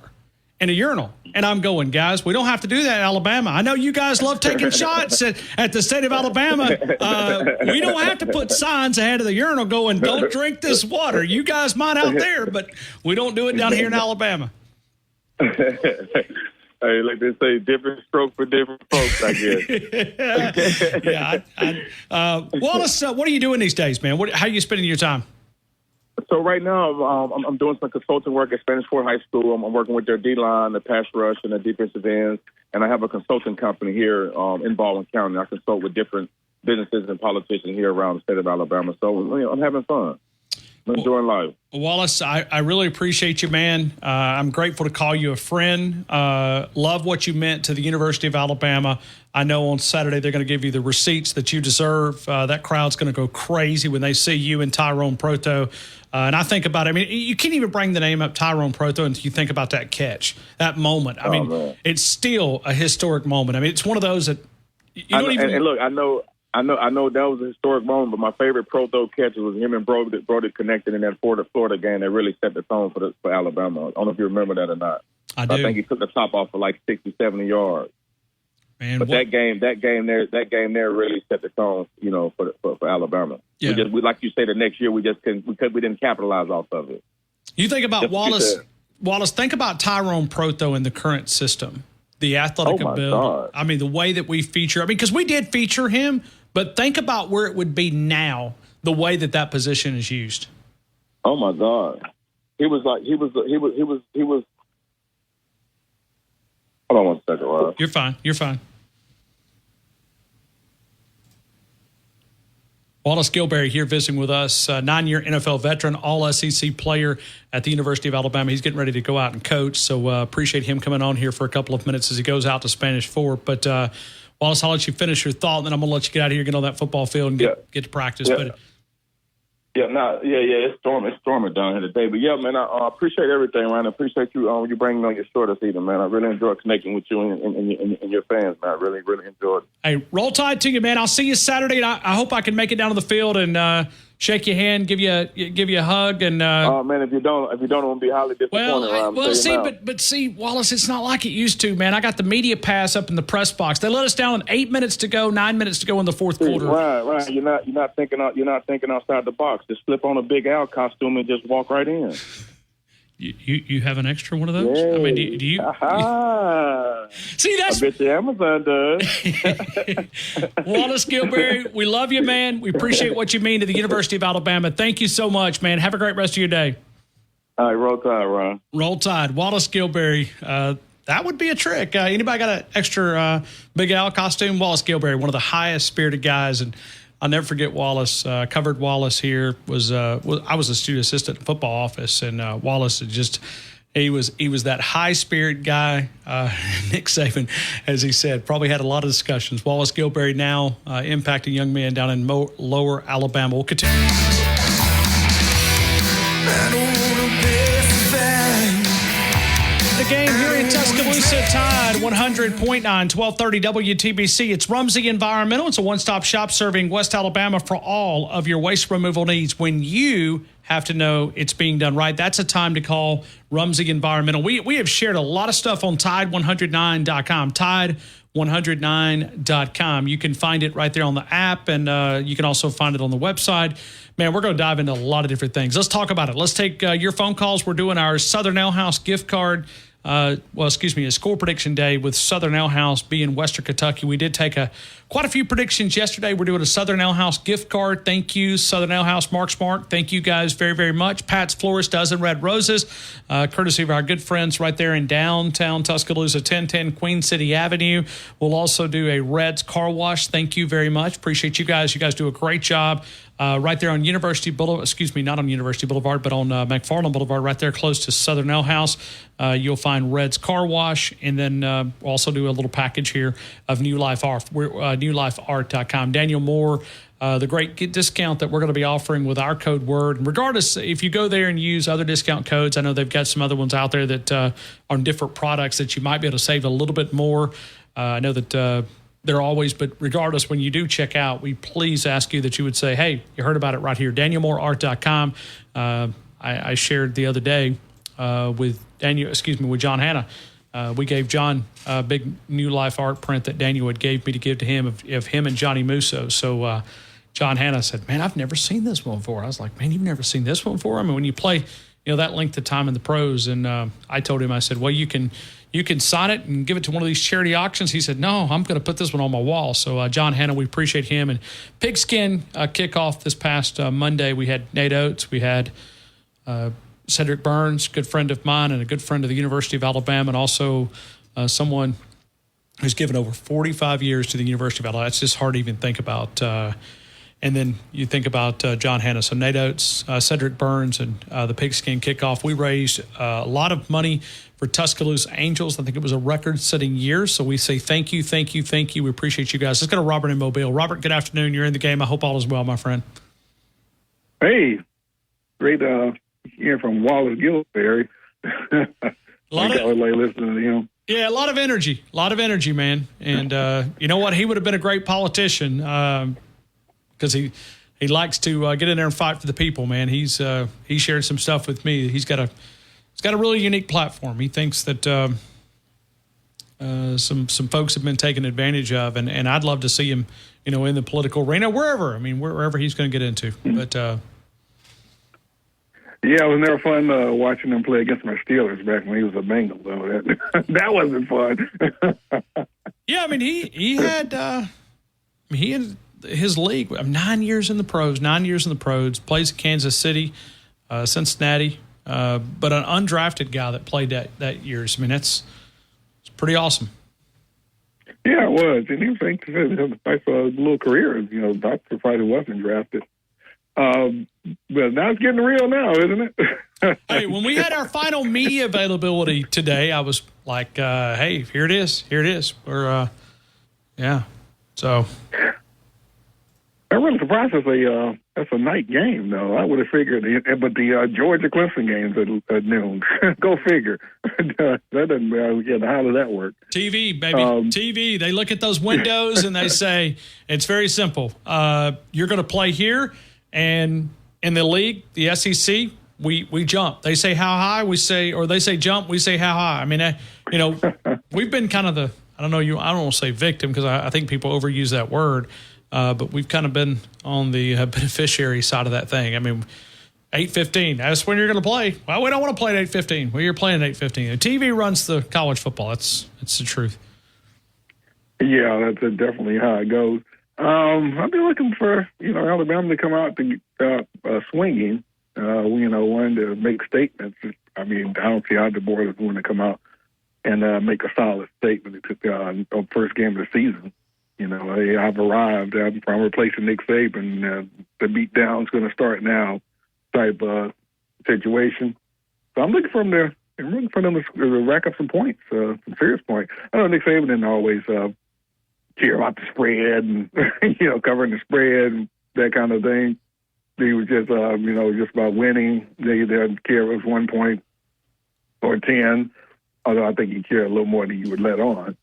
in a urinal. And I'm going, guys, we don't have to do that in Alabama. I know you guys love taking shots at the state of Alabama. We don't have to put signs ahead of the urinal going, "Don't drink this water." You guys might out there, but we don't do it down here in Alabama. Hey, like they say, different stroke for different folks, I guess. Wallace, what are you doing these days, man? How are you spending your time? So right now, I'm doing some consulting work at Spanish Fort High School. I'm working with their D-line, the pass rush, and the defensive ends. And I have a consulting company here in Baldwin County. I consult with different businesses and politicians here around the state of Alabama. So I'm having fun. I'm enjoying life. Wallace, I really appreciate you, man. I'm grateful to call you a friend. Love what you meant to the University of Alabama. I know on Saturday they're going to give you the receipts that you deserve. That crowd's going to go crazy when they see you and Tyrone Proto. And I think about it. I mean, you can't even bring the name up Tyrone Proto until you think about that catch, that moment. I mean, it's still a historic moment. I mean, it's one of those that you don't even. And look, I know that was a historic moment, but my favorite Proto catch was him and Brody connected in that Florida game that really set the tone for Alabama. I don't know if you remember that or not. I do. I think he took the top off for like 60, 70 yards. Man, but that game there really set the tone, for Alabama. Yeah. We like you say, the next year we didn't capitalize off of it. You think about Wallace. Think about Tyrone Proto in the current system, the athletic ability. God. I mean, the way that we feature. I mean, because we did feature him, but think about where it would be now, the way that position is used. Oh my God, he was. Hold on one second, Rob. You're fine. Wallace Gilberry here visiting with us, 9-year NFL veteran, all-SEC player at the University of Alabama. He's getting ready to go out and coach, so appreciate him coming on here for a couple of minutes as he goes out to Spanish Fort. But, Wallace, I'll let you finish your thought, and then I'm going to let you get out of here, get on that football field, and get to practice. Yeah. But It's storming down here today. But yeah, man, I appreciate everything, Ryan. I appreciate you bringing me on your show this evening, man. I really enjoyed connecting with you and your fans, man. I really, really enjoyed it. Hey, roll tide to you, man. I'll see you Saturday, and I hope I can make it down to the field and shake your hand, give you a hug, and. Oh man, if you don't, I'm gonna be highly disappointed. But see, Wallace, it's not like it used to, man. I got the media pass up in the press box. They let us down in 8 minutes to go, 9 minutes to go in the fourth quarter. Right. You're not thinking outside the box. Just slip on a Big Al costume and just walk right in. You have an extra one of those? Yay. I mean, do you? See, that's. I bet you Amazon does. Wallace Gilberry, we love you, man. We appreciate what you mean to the University of Alabama. Thank you so much, man. Have a great rest of your day. All right, roll tide, Ron. Roll tide. Wallace Gilberry. That would be a trick. Anybody got an extra Big Al costume? Wallace Gilberry, one of the highest spirited guys, and I'll never forget Wallace. Covered Wallace here. I was a student assistant in the football office, and Wallace he was that high spirit guy. Nick Saban, as he said, probably had a lot of discussions. Wallace Gilberry now impacting young men down in Lower Alabama. We'll continue. The game here in Tuscaloosa, Tide 100.9, 1230 WTBC. It's Rumsey Environmental. It's a one-stop shop serving West Alabama for all of your waste removal needs. When you have to know it's being done right, that's a time to call Rumsey Environmental. We have shared a lot of stuff on Tide109.com, Tide109.com. You can find it right there on the app, and you can also find it on the website. Man, we're going to dive into a lot of different things. Let's talk about it. Let's take your phone calls. We're doing our Southern Ale House gift card. A score prediction day with Southern Ale House being Western Kentucky. We did take quite a few predictions yesterday. We're doing a Southern Ale House gift card. Thank you, Southern Ale House, Mark Smart. Thank you guys very, very much. Pat's Florist, Dozen Red Roses, courtesy of our good friends right there in downtown Tuscaloosa, 1010 Queen City Avenue. We'll also do a Red's Car Wash. Thank you very much. Appreciate you guys. You guys do a great job. Right there on University Boulevard, not on University Boulevard, but on McFarland Boulevard, right there close to Southern Ale House. You'll find Red's Car Wash, and then we'll also do a little package here of New Life Art. We're newlifeart.com. Daniel Moore, the great discount that we're going to be offering with our code WORD. And regardless, if you go there and use other discount codes, I know they've got some other ones out there that are on different products that you might be able to save a little bit more. I know that they're always, but regardless, when you do check out, we please ask you that you would say, hey, you heard about it right here, DanielMooreArt.com. I shared the other day with John Hanna. We gave John a big New Life Art print that Daniel had gave me to give to him of him and Johnny Musso. So John Hanna said, man, I've never seen this one before. I was like, man, you've never seen this one before? I mean, when you play that length of time in the pros. And I told him, I said, well, you can sign it and give it to one of these charity auctions. He said, no, I'm going to put this one on my wall. So John Hanna, we appreciate him. And Pigskin kickoff this past Monday, we had Nate Oates, we had Cedric Burns, good friend of mine and a good friend of the University of Alabama, and also someone who's given over 45 years to the University of Alabama. It's just hard to even think about. And then you think about John Hanna. So Nate Oates, Cedric Burns, and the Pigskin kickoff. We raised a lot of money for Tuscaloosa Angels. I think it was a record-setting year. So we say thank you, thank you, thank you. We appreciate you guys. Let's go to Robert in Mobile. Robert, good afternoon. You're in the game. I hope all is well, my friend. Hey, great hearing from Wallace Gilberry. I was listening to him. Yeah, a lot of energy, man. And you know what? He would have been a great politician because he likes to get in there and fight for the people, man. He shared some stuff with me. He's got a really unique platform. He thinks that some folks have been taken advantage of, and I'd love to see him, in the political arena, wherever he's going to get into. But yeah, it was never fun watching him play against my Steelers back when he was a Bengal, though. That wasn't fun. Yeah, he had his league 9 years in the pros, plays in Kansas City, Cincinnati, but an undrafted guy that played that years. It's pretty awesome. Yeah, it was. And he was a nice little career, not the fight who wasn't drafted. But now it's getting real now, isn't it? Hey, when we had our final media availability today, I was like, hey, here it is. We're, yeah. So. I'm really surprised that's a night game, though. I would have figured, but the Georgia-Clemson game's at noon. Go figure. That doesn't, how does that work? TV, baby. TV. They look at those windows and they say, it's very simple. You're going to play here, and in the league, the SEC, we jump. They say how high, they say jump, we say how high. We've been kind of I don't want to say victim because I think people overuse that word. But we've kind of been on the beneficiary side of that thing. 8:15, that's when you're going to play. Well, we don't want to play at 8:15. Well, you're playing at 8:15. The TV runs the college football. It's the truth. Yeah, that's definitely how it goes. I've been looking for, Alabama to come out to swinging, wanting to make statements. I don't see how the board is going to come out and make a solid statement on first game of the season. I've arrived. I'm replacing Nick Saban. The beat down's going to start now type situation. So I'm looking for them to rack up some points, some serious points. I know Nick Saban didn't always care about the spread and, covering the spread and that kind of thing. He was just, just about winning. They didn't care if it was 1 point or 10, although I think he cared a little more than you would let on.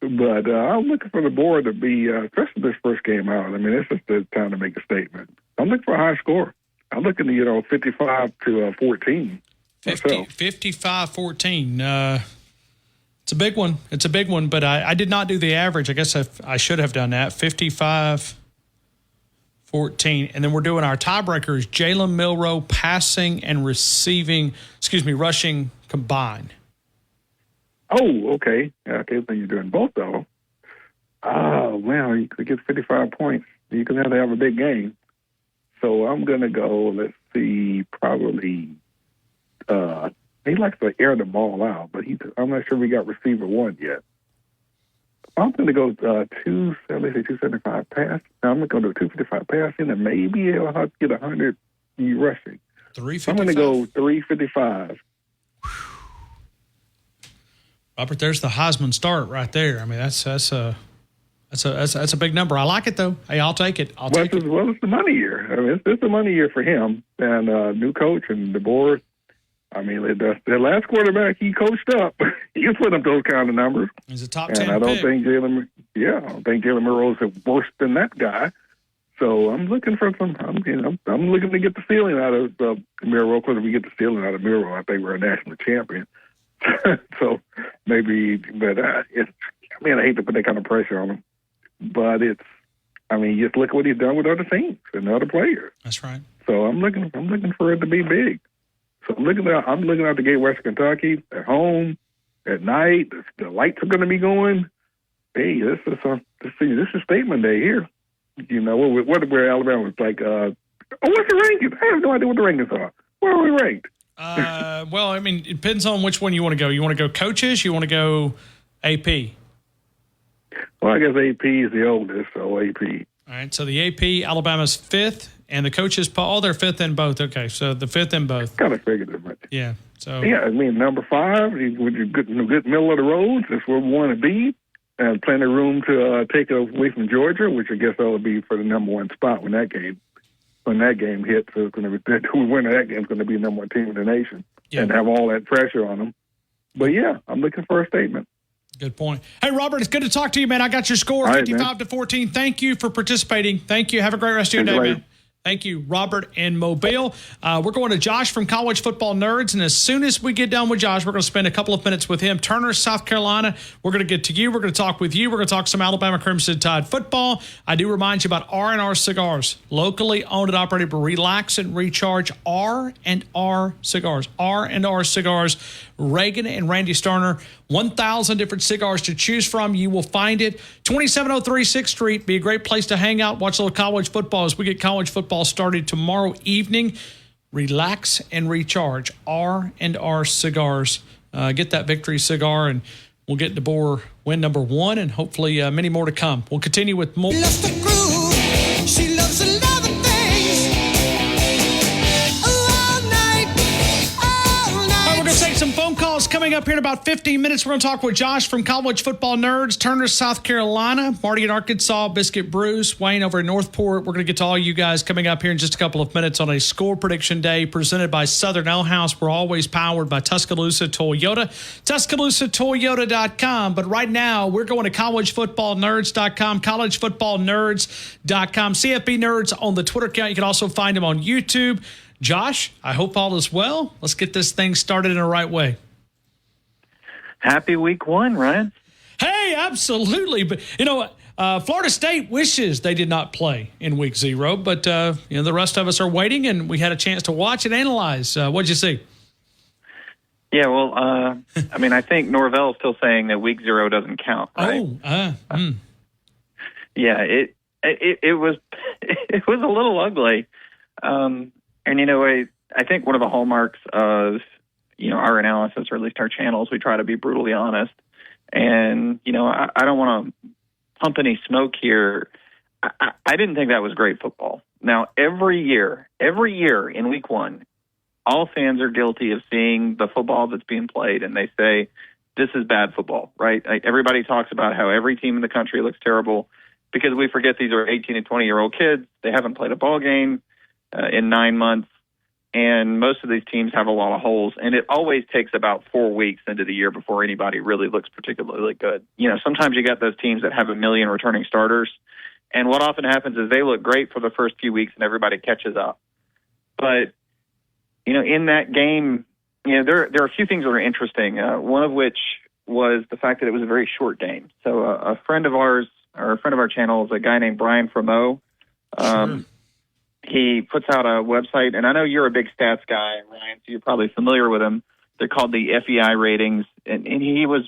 But I'm looking for the board to be, especially this first game out. It's just the time to make a statement. I'm looking for a high score. I'm looking to, 55 to 14. 55-14. It's a big one. But I did not do the average. I guess I should have done that. 55-14. And then we're doing our tiebreakers, Jalen Milroe passing and rushing combined. Oh, okay. Okay, so you're doing both, though. Oh, well, you could get 55 points. You're going to have a big game. So I'm going to go, let's see, probably he likes to air the ball out, but I'm not sure we got receiver one yet. I'm going to go 275 pass. I'm going to go to 255 passing, and maybe he'll have to get 100 rushing. 355. I'm going to go 355. Robert, there's the Heisman start right there. That's a big number. I like it though. Hey, I'll take it. Take it. Well, it's the money year. It's the money year for him and new coach and the board. The last quarterback he coached up, he can put up those kind of numbers. He's a top 10 I don't pick. think Jalen Milroe is worse than that guy. So I'm looking for some. I'm looking to get the ceiling out of Milroe. Because if we get the ceiling out of Milroe, I think we're a national champion. So maybe, but I hate to put that kind of pressure on him. But just look at what he's done with other teams and other players. That's right. So I'm looking for it to be big. So I'm looking out the gate, Western Kentucky, at home, at night. The lights are going to be going. Hey, this is statement day here. You know, where Alabama was like, what's the rankings? I have no idea what the rankings are. Where are we ranked? Well, I mean, it depends on which one you want to go. You want to go coaches? You want to go AP? Well, I guess AP is the oldest, so AP. All right, so the AP, Alabama's 5th, and the coaches, Paul, they're 5th in both. Okay, so the 5th in both. Kind of figured as much. Yeah. So yeah, I mean, number 5, with your good middle of the road, that's where we want to be, and plenty of room to take it away from Georgia, which I guess that would be for the number 1 spot when that game hits. So it's going to be who wins that game is going to be the number 1 team in the nation, and have all that pressure on them. But yeah, I'm looking for a statement. Good point. Hey, Robert, it's good to talk to you, man. I got your score, 55-14. Thank you for participating. Thank you. Have a great rest of your day, man. Thank you, Robert in Mobile. We're going to Josh from College Football Nerds, and as soon as we get done with Josh, we're going to spend a couple of minutes with him. Turner, South Carolina. We're going to get to you. We're going to talk with you. We're going to talk some Alabama Crimson Tide football. I do remind you about R&R Cigars, locally owned and operated. Relax and recharge. R&R Cigars. R&R Cigars. Reagan and Randy Sterner. 1,000 different cigars to choose from. You will find it. 2703 6th Street. Be a great place to hang out, watch a little college football as we get college football started tomorrow evening. Relax and recharge. R&R Cigars. Get that victory cigar, and we'll get DeBoer win number 1, and hopefully many more to come. We'll continue with more. She loves the groove. She loves the loving things. All night. All right, we're going to take some phone calls coming up here in about 15 minutes. We're going to talk with Josh from College Football Nerds, Turner, South Carolina, Marty in Arkansas, Biscuit Bruce, Wayne over in Northport. We're going to get to all you guys coming up here in just a couple of minutes on a score prediction day presented by Southern Ale House. We're always powered by Tuscaloosa Toyota, TuscaloosaToyota.com. But right now, we're going to collegefootballnerds.com, collegefootballnerds.com, CFB Nerds on the Twitter account. You can also find them on YouTube. Josh, I hope all is well. Let's get this thing started in the right way. Happy week 1, Ryan. Hey, absolutely. But, Florida State wishes they did not play in week 0, but, the rest of us are waiting, and we had a chance to watch and analyze. What'd you see? Yeah, well, I think Norvell's still saying that week 0 doesn't count, right? Yeah, it was it was a little ugly. And, I think one of the hallmarks of, our analysis, or at least our channels, we try to be brutally honest. And, I don't want to pump any smoke here. I didn't think that was great football. Now, every year in week 1, all fans are guilty of seeing the football that's being played, and they say, this is bad football, right? Everybody talks about how every team in the country looks terrible because we forget these are 18 and 20-year-old kids. They haven't played a ball game in 9 months. And most of these teams have a lot of holes, and it always takes about 4 weeks into the year before anybody really looks particularly good. Sometimes you got those teams that have 1 million returning starters, and what often happens is they look great for the first few weeks and everybody catches up. But, in that game, there are a few things that are interesting, one of which was the fact that it was a very short game. So a friend of ours, or a friend of our channel, is a guy named Brian Fremeau. Sure. He puts out a website, and I know you're a big stats guy, Ryan, so you're probably familiar with them. They're called the FEI ratings, and he was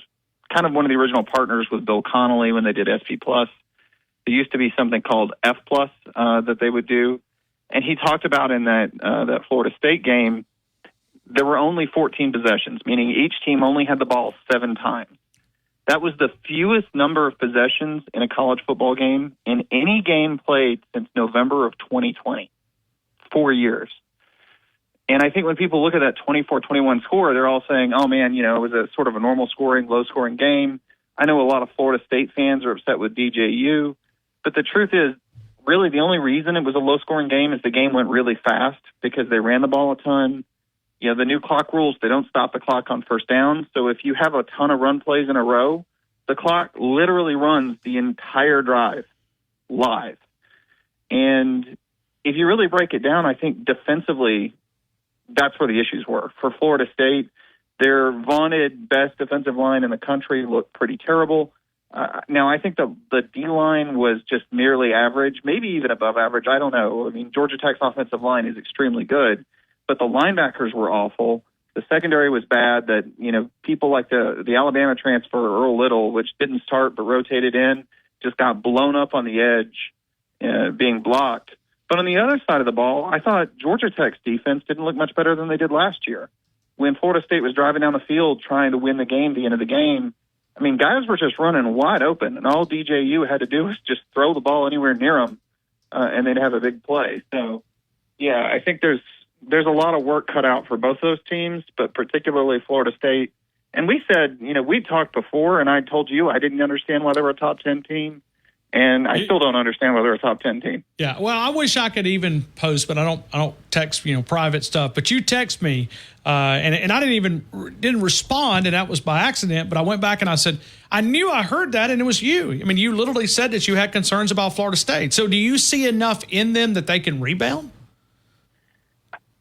kind of one of the original partners with Bill Connolly when they did SP+. There used to be something called F+ that they would do, and he talked about in that Florida State game, there were only 14 possessions, meaning each team only had the ball 7 times. That was the fewest number of possessions in a college football game in any game played since November of 2020, 4 years. And I think when people look at that 24-21 score, they're all saying, oh, man, it was a sort of a normal scoring, low-scoring game. I know a lot of Florida State fans are upset with DJU. But the truth is, really the only reason it was a low-scoring game is the game went really fast because they ran the ball a ton. The new clock rules, they don't stop the clock on first down. So if you have a ton of run plays in a row, the clock literally runs the entire drive live. And if you really break it down, I think defensively, that's where the issues were. For Florida State, their vaunted best defensive line in the country looked pretty terrible. Now, I think the D-line was just merely average, maybe even above average. I don't know. Georgia Tech's offensive line is extremely good. but the linebackers were awful. The secondary was bad. That, people like the Alabama transfer, Earl Little, which didn't start but rotated in, just got blown up on the edge, being blocked. But on the other side of the ball, I thought Georgia Tech's defense didn't look much better than they did last year. When Florida State was driving down the field trying to win the game at the end of the game, I mean, guys were just running wide open, and all DJU had to do was just throw the ball anywhere near them, and they'd have a big play. So, yeah, I think there's a lot of work cut out for both those teams, but particularly Florida State. And we said, we talked before, and I told you I didn't understand why they were a top 10 team, and I still don't understand why they're a top 10 team. Yeah, well, I wish I could even post, but I don't text private stuff. But you text me, and I didn't respond, and that was by accident. But I went back and I said, I knew I heard that, and it was you. I mean, you literally said that you had concerns about Florida State. So do you see enough in them that they can rebound?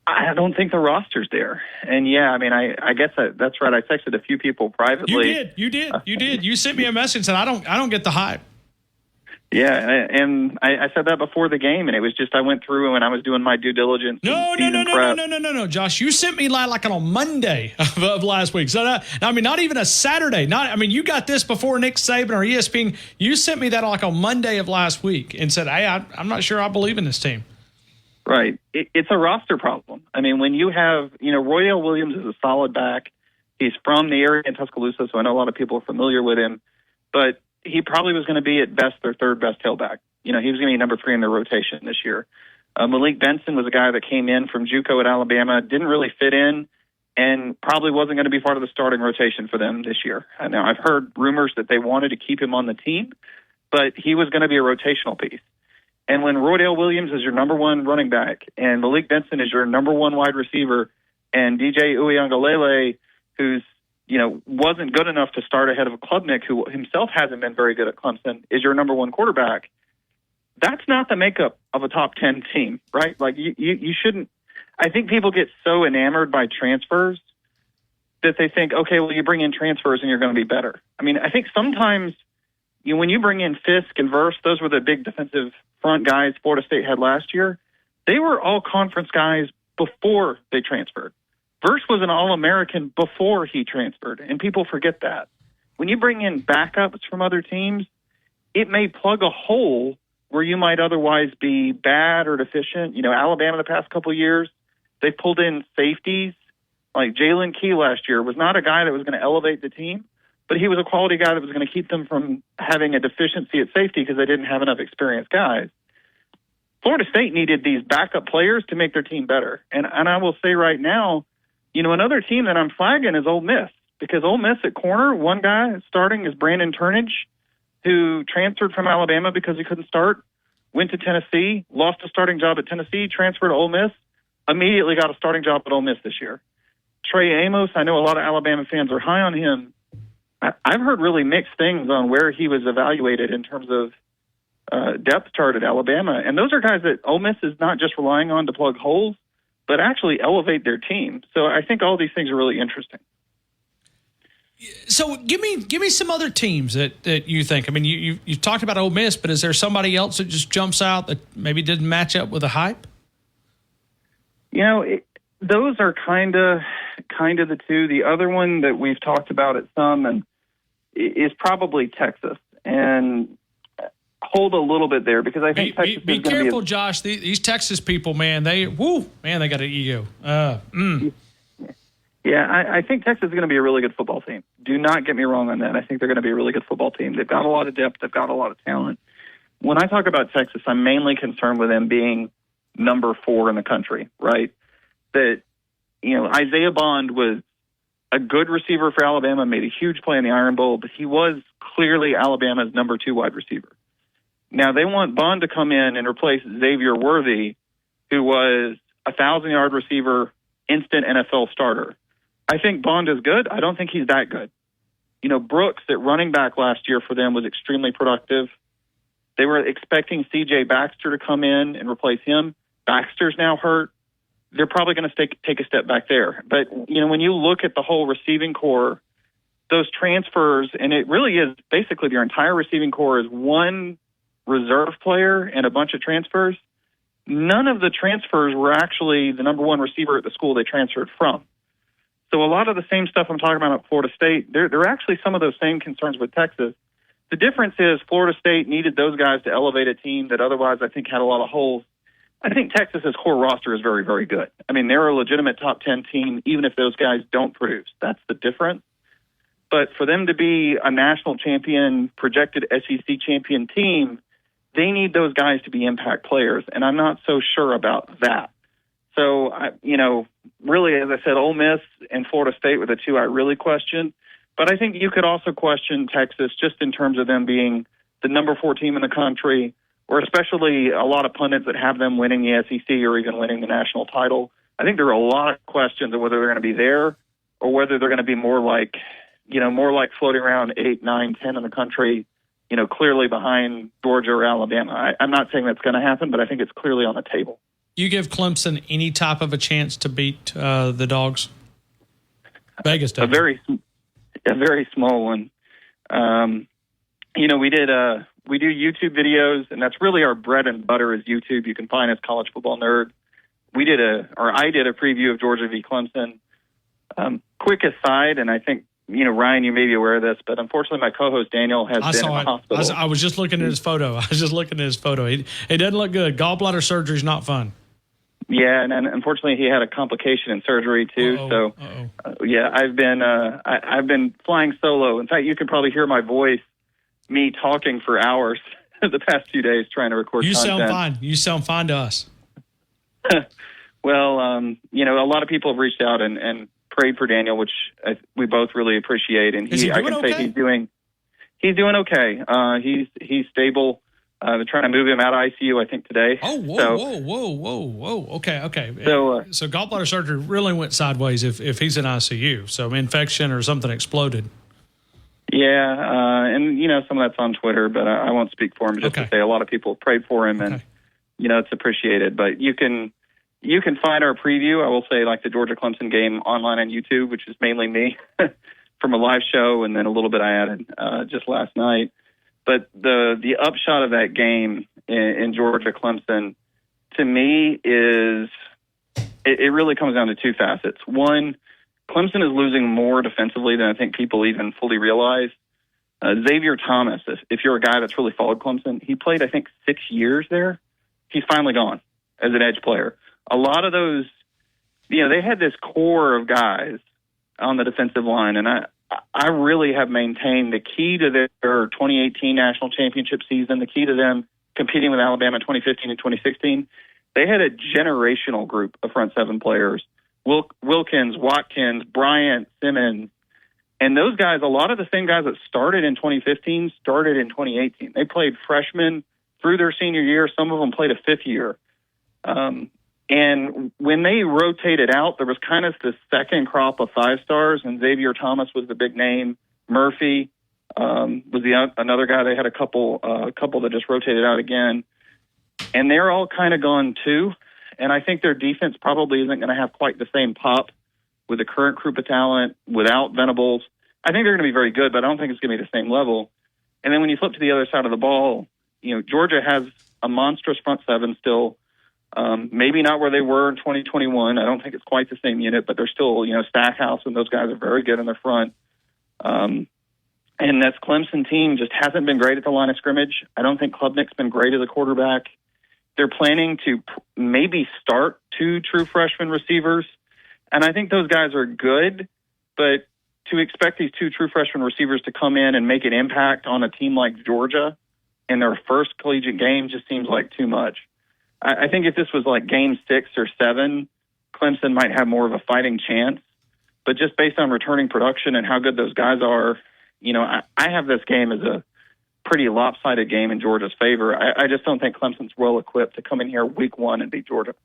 I don't think the roster's there. And, yeah, I mean, I guess that's right. I texted a few people privately. You did. You sent me a message and said, I don't get the hype. Yeah, and I said that before the game, and it was just I went through and I was doing my due diligence. No, Josh. You sent me like on a Monday of last week. So, not even a Saturday. You got this before Nick Saban or ESPN. You sent me that like on Monday of last week and said, hey, I'm not sure I believe in this team. Right. It's a roster problem. I mean, when you have, Royale Williams is a solid back. He's from the area in Tuscaloosa, so I know a lot of people are familiar with him. But he probably was going to be at best their third best tailback. He was going to be number 3 in their rotation this year. Malik Benson was a guy that came in from JUCO at Alabama, didn't really fit in, and probably wasn't going to be part of the starting rotation for them this year. Now, I've heard rumors that they wanted to keep him on the team, but he was going to be a rotational piece. And when Roydale Williams is your number 1 running back and Malik Benson is your number 1 wide receiver and DJ Uiagalelei, who's wasn't good enough to start ahead of Klubnik, who himself hasn't been very good at Clemson, is your number 1 quarterback, that's not the makeup of a top 10 team, right? Like you shouldn't. I think people get so enamored by transfers that they think, okay, well, you bring in transfers and you're going to be better. I mean, I think sometimes when you bring in Fisk and Verse, those were the big defensive front guys Florida State had last year. They were all conference guys before they transferred. Verse was an All-American before he transferred, and people forget that. When you bring in backups from other teams, it may plug a hole where you might otherwise be bad or deficient. Alabama the past couple of years, they pulled in safeties. Like Jalen Key last year was not a guy that was going to elevate the team, but he was a quality guy that was going to keep them from having a deficiency at safety because they didn't have enough experienced guys. Florida State needed these backup players to make their team better. And I will say right now, another team that I'm flagging is Ole Miss, because Ole Miss at corner, one guy starting is Brandon Turnage, who transferred from Alabama because he couldn't start, went to Tennessee, lost a starting job at Tennessee, transferred to Ole Miss, immediately got a starting job at Ole Miss this year. Trey Amos, I know a lot of Alabama fans are high on him. I've heard really mixed things on where he was evaluated in terms of depth chart at Alabama. And those are guys that Ole Miss is not just relying on to plug holes, but actually elevate their team. So I think all these things are really interesting. So give me some other teams that you think. I mean, you talked about Ole Miss, but is there somebody else that just jumps out that maybe didn't match up with the hype? Those are kind of the two. The other one that we've talked about at some and is probably Texas. And hold a little bit there because I think Texas be careful, Josh. These Texas people, man, they got an ego. Yeah, I think Texas is going to be a really good football team. Do not get me wrong on that. I think they're going to be a really good football team. They've got a lot of depth. They've got a lot of talent. When I talk about Texas, I'm mainly concerned with them being number 4 in the country, right? That, Isaiah Bond was a good receiver for Alabama, made a huge play in the Iron Bowl, but he was clearly Alabama's number 2 wide receiver. Now, they want Bond to come in and replace Xavier Worthy, who was a 1,000-yard receiver, instant NFL starter. I think Bond is good. I don't think he's that good. Brooks at running back last year for them was extremely productive. They were expecting C.J. Baxter to come in and replace him. Baxter's now hurt. They're probably going to take a step back there. But, when you look at the whole receiving core, those transfers, and it really is basically their entire receiving core is one reserve player and a bunch of transfers. none of the transfers were actually the number one receiver at the school they transferred from. So a lot of the same stuff I'm talking about at Florida State, there are actually some of those same concerns with Texas. The difference is Florida State needed those guys to elevate a team that otherwise I think had a lot of holes. I think Texas's core roster is very, very good. I mean, they're a legitimate top 10 team, even if those guys don't produce. That's the difference. But for them to be a national champion, projected SEC champion team, they need those guys to be impact players, and I'm not so sure about that. So, really, as I said, Ole Miss and Florida State were the two I really questioned. But I think you could also question Texas just in terms of them being the number 4 team in the country, or especially a lot of pundits that have them winning the SEC or even winning the national title. I think there are a lot of questions of whether they're going to be there or whether they're going to be more like floating around 8, 9, 10 in the country, clearly behind Georgia or Alabama. I'm not saying that's going to happen, but I think it's clearly on the table. You give Clemson any type of a chance to beat the Dogs? Vegas does. A very small one. We do YouTube videos, and that's really our bread and butter is YouTube. You can find us College Football Nerd. I did a preview of Georgia v. Clemson. Quick aside, and I think, Ryan, you may be aware of this, but unfortunately my co-host Daniel has been in the hospital. I was just looking at his photo. It doesn't look good. Gallbladder surgery is not fun. Yeah, and unfortunately he had a complication in surgery too. I've been flying solo. In fact, you can probably hear my voice, me talking for hours the past few days trying to record content. Sound fine. You sound fine to us. Well, a lot of people have reached out and prayed for Daniel, which we both really appreciate. And say he's doing okay. He's stable. They're trying to move him out of ICU, I think, today. Oh, whoa. Okay. So gallbladder surgery really went sideways if he's in ICU. So infection or something exploded. Yeah, and some of that's on Twitter, but I won't speak for him. Just to say, a lot of people have prayed for him, and it's appreciated. But you can find our preview. I will say, like the Georgia Clemson game, online on YouTube, which is mainly me from a live show, and then a little bit I added just last night. But the upshot of that game in Georgia Clemson, to me, is it really comes down to two facets. One, Clemson is losing more defensively than I think people even fully realize. Xavier Thomas, if you're a guy that's really followed Clemson, he played, I think, 6 years there. He's finally gone as an edge player. A lot of those, they had this core of guys on the defensive line, and I really have maintained the key to their 2018 national championship season, the key to them competing with Alabama in 2015 and 2016, they had a generational group of front seven players. Wilkins, Watkins, Bryant, Simmons, and those guys, a lot of the same guys that started in 2015 started in 2018. They played freshmen through their senior year. Some of them played a fifth year. And when they rotated out, there was kind of the second crop of 5-stars, and Xavier Thomas was the big name. Murphy was another guy. They had a couple that just rotated out again. And they're all kind of gone too. And I think their defense probably isn't going to have quite the same pop with the current group of talent without Venables. I think they're going to be very good, but I don't think it's going to be the same level. And then when you flip to the other side of the ball, Georgia has a monstrous front seven still. Maybe not where they were in 2021. I don't think it's quite the same unit, but they're still, Stackhouse and those guys are very good in the front. And this Clemson team just hasn't been great at the line of scrimmage. I don't think Klubnik's been great as a quarterback. They're planning to maybe start 2 true freshman receivers. And I think those guys are good, but to expect these 2 true freshman receivers to come in and make an impact on a team like Georgia in their first collegiate game just seems like too much. I think if this was like game 6 or 7, Clemson might have more of a fighting chance. But just based on returning production and how good those guys are, I have this game as a pretty lopsided game in Georgia's favor. I just don't think Clemson's well equipped to come in here week 1 and beat Georgia.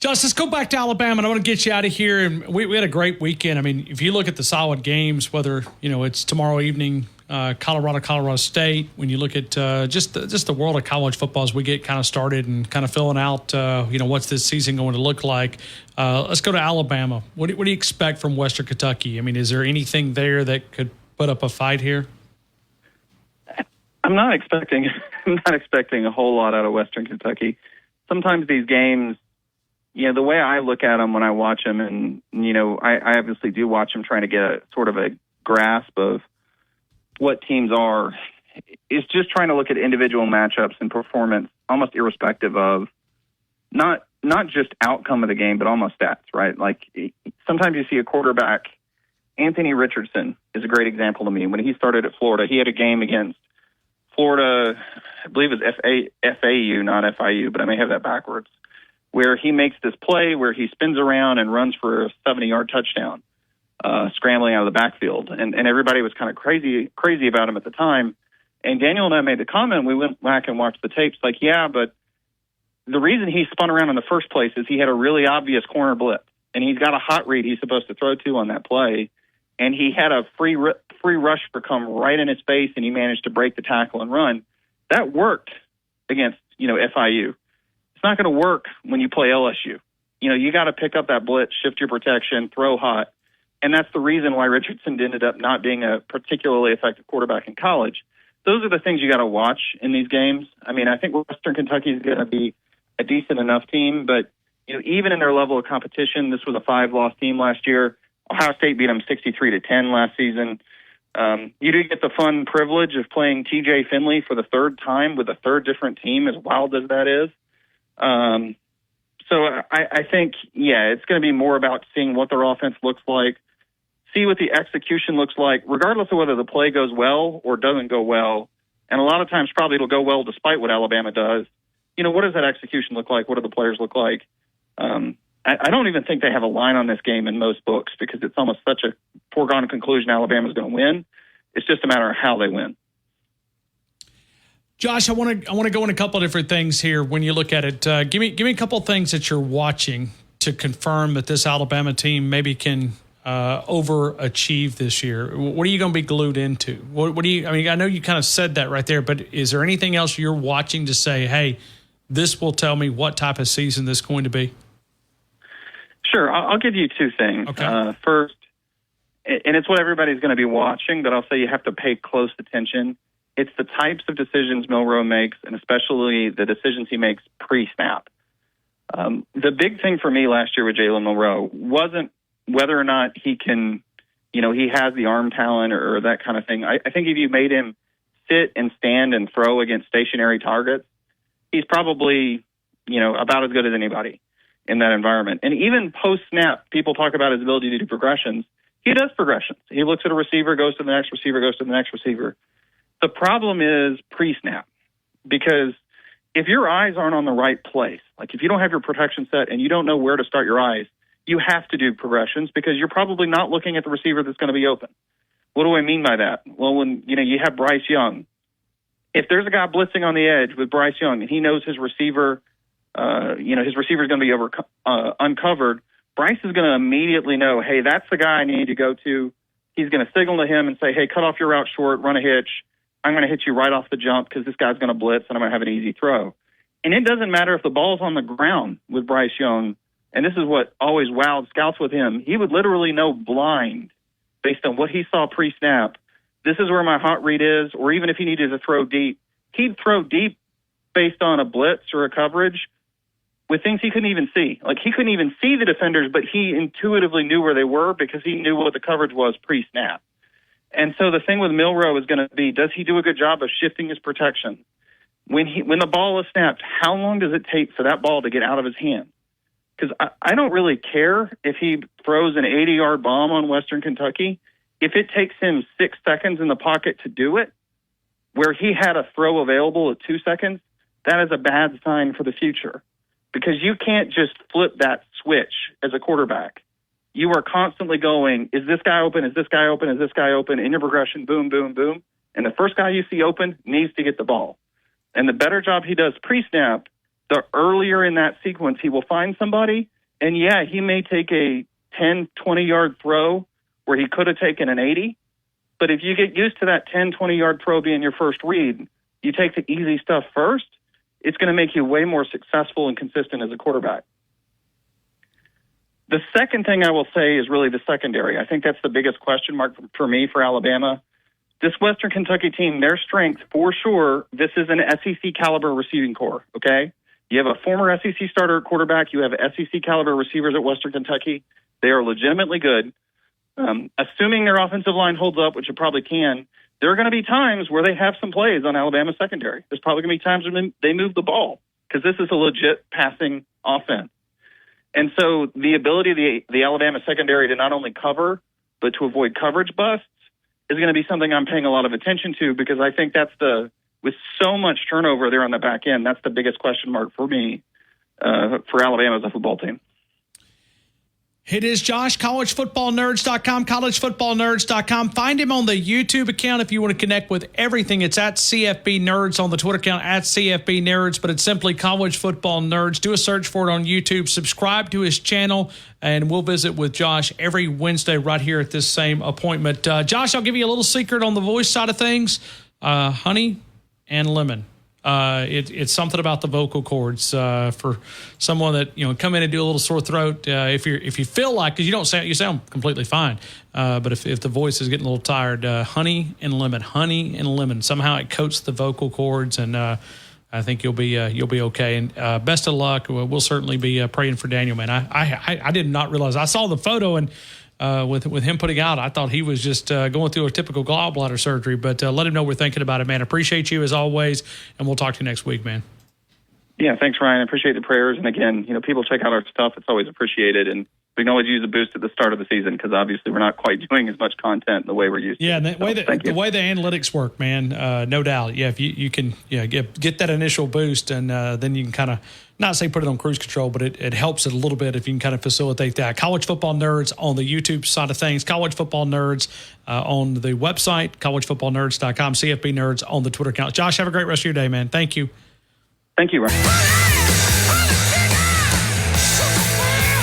Just let's go back to Alabama, and I want to get you out of here. And we had a great weekend. I mean, if you look at the solid games, whether it's tomorrow evening, Colorado State. When you look at just the world of college football as we get kind of started and kind of filling out, what's this season going to look like. Let's go to Alabama. What do you expect from Western Kentucky? I mean, is there anything there that could put up a fight here? I'm not expecting a whole lot out of Western Kentucky. Sometimes these games, the way I look at them when I watch them, and I obviously do watch them trying to get a sort of a grasp of what teams are, is just trying to look at individual matchups and performance, almost irrespective of not just outcome of the game, but almost stats, right? Like sometimes you see a quarterback. Anthony Richardson is a great example to me. When he started at Florida, he had a game against Florida, I believe it was FAU, not FIU, but I may have that backwards, where he makes this play where he spins around and runs for a 70-yard touchdown, scrambling out of the backfield. And everybody was kind of crazy about him at the time. And Daniel and I made the comment, we went back and watched the tapes, like, yeah, but the reason he spun around in the first place is he had a really obvious corner blitz, and he's got a hot read he's supposed to throw to on that play, and he had a free rusher come right in his face, and he managed to break the tackle and run. That worked against, FIU. It's not going to work when you play LSU. You got to pick up that blitz, shift your protection, throw hot, and that's the reason why Richardson ended up not being a particularly effective quarterback in college. Those are the things you got to watch in these games. I mean, I think Western Kentucky is going to be a decent enough team, but even in their level of competition, this was a 5-loss team last year. Ohio State beat them 63-10 last season. You do get the fun privilege of playing TJ Finley for the third time with a third different team, as wild as that is. So I think, it's going to be more about seeing what their offense looks like, see what the execution looks like, regardless of whether the play goes well or doesn't go well. And a lot of times probably it'll go well despite what Alabama does. What does that execution look like? What do the players look like? I don't even think they have a line on this game in most books because it's almost such a foregone conclusion Alabama's going to win. It's just a matter of how they win. Josh, I want to go in a couple of different things here when you look at it. Give me a couple of things that you're watching to confirm that this Alabama team maybe can overachieve this year. What are you going to be glued into? What do you? I mean, I know you kind of said that right there, but is there anything else you're watching to say, hey, this will tell me what type of season this is going to be? Sure. I'll give you two things. Okay. First, and it's what everybody's going to be watching, but I'll say you have to pay close attention. It's the types of decisions Milroe makes, and especially the decisions he makes pre-snap. The big thing for me last year with Jalen Milroe wasn't whether or not he can, he has the arm talent or that kind of thing. I think if you made him sit and stand and throw against stationary targets, he's probably, about as good as anybody in that environment. And even post-snap, people talk about his ability to do progressions. He does progressions. He looks at a receiver, goes to the next receiver, goes to the next receiver. The problem is pre-snap, because if your eyes aren't on the right place, like if you don't have your protection set and you don't know where to start your eyes, you have to do progressions because you're probably not looking at the receiver that's going to be open. What do I mean by that? Well, when you have Bryce Young, if there's a guy blitzing on the edge with Bryce Young and he knows his receiver, his receiver is going to be uncovered, Bryce is going to immediately know, hey, that's the guy I need to go to. He's going to signal to him and say, hey, cut off your route short, run a hitch. I'm going to hit you right off the jump because this guy's going to blitz and I'm going to have an easy throw. And it doesn't matter if the ball's on the ground with Bryce Young, and this is what always wowed scouts with him. He would literally know blind based on what he saw pre-snap. This is where my hot read is, or even if he needed to throw deep, he'd throw deep based on a blitz or a coverage with things he couldn't even see. Like he couldn't even see the defenders, but he intuitively knew where they were because he knew what the coverage was pre-snap. And so the thing with Milroe is going to be, does he do a good job of shifting his protection? When the ball is snapped, how long does it take for that ball to get out of his hand? Because I don't really care if he throws an 80-yard bomb on Western Kentucky. If it takes him 6 seconds in the pocket to do it, where he had a throw available at 2 seconds, that is a bad sign for the future. Because you can't just flip that switch as a quarterback. You are constantly going, is this guy open? Is this guy open? Is this guy open? In your progression, boom, boom, boom. And the first guy you see open needs to get the ball. And the better job he does pre-snap, the earlier in that sequence he will find somebody. And, yeah, he may take a 10, 20-yard throw where he could have taken an 80. But if you get used to that 10, 20-yard throw being your first read, you take the easy stuff first, it's going to make you way more successful and consistent as a quarterback. The second thing I will say is really the secondary. I think that's the biggest question mark for me for Alabama. this Western Kentucky team, their strength for sure, this is an SEC caliber receiving corps, okay? You have a former SEC starter at quarterback. You have SEC caliber receivers at Western Kentucky. They are legitimately good. Assuming their offensive line holds up, which it probably can, there are going to be times where they have some plays on Alabama secondary. There's probably going to be times when they move the ball because this is a legit passing offense. And so the ability of the Alabama secondary to not only cover, but to avoid coverage busts is going to be something I'm paying a lot of attention to because I think with so much turnover there on the back end, that's the biggest question mark for me for Alabama as a football team. It is Josh, collegefootballnerds.com, collegefootballnerds.com. Find him on the YouTube account if you want to connect with everything. It's at CFB Nerds, on the Twitter account at CFB Nerds, but it's simply College Football Nerds. Do a search for it on YouTube. Subscribe to his channel, and we'll visit with Josh every Wednesday right here at this same appointment. Josh, I'll give you a little secret on the voice side of things. Honey and lemon. It's something about the vocal cords for someone that come in and do a little sore throat. If you feel like, because you sound completely fine, but if the voice is getting a little tired, honey and lemon. Somehow it coats the vocal cords, and I think you'll be okay. And best of luck. We'll certainly be praying for Daniel, man. I did not realize. I saw the photo and. With him putting out, I thought he was just going through a typical gallbladder surgery, but let him know we're thinking about it, man. Appreciate you as always, and we'll talk to you next week, man. Yeah, thanks, Ryan. I appreciate the prayers. And again, people check out our stuff. It's always appreciated. And we can always use a boost at the start of the season because obviously we're not quite doing as much content the way we're used to. Yeah, the way the analytics work, man, no doubt. Yeah, if you can get that initial boost, and then you can kind of, not say put it on cruise control, but it helps it a little bit if you can kind of facilitate that. College Football Nerds on the YouTube side of things. College Football Nerds on the website, collegefootballnerds.com. CFB Nerds on the Twitter account. Josh, have a great rest of your day, man. Thank you. Thank you, Ryan. All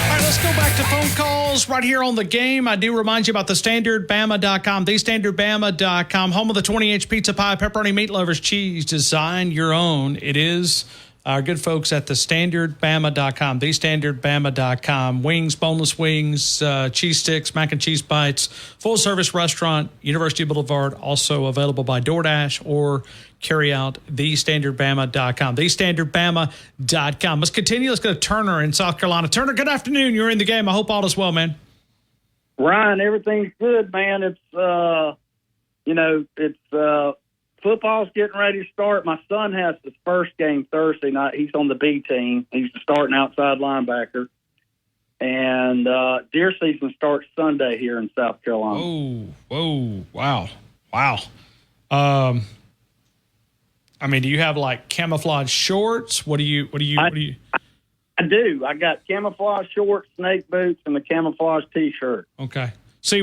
right, let's go back to phone calls right here on the game. I do remind you about thestandardbama.com, thestandardbama.com, home of the 20-inch pizza pie, pepperoni, meat lovers, cheese. Design your own. It is our good folks at thestandardbama.com, thestandardbama.com. Wings, boneless wings, cheese sticks, mac and cheese bites, full-service restaurant, University Boulevard, also available by DoorDash or carry out, thestandardbama.com, thestandardbama.com. Let's continue. Let's go to Turner in South Carolina. Turner, good afternoon. You're in the game. I hope all is well, man. Ryan, everything's good, man. It's football's getting ready to start. My son has his first game Thursday night. He's on the B team. He's the starting outside linebacker. And deer season starts Sunday here in South Carolina. Whoa, wow. Do you have like camouflage shorts? What do you? I do. I got camouflage shorts, snake boots, and the camouflage T-shirt. Okay. See,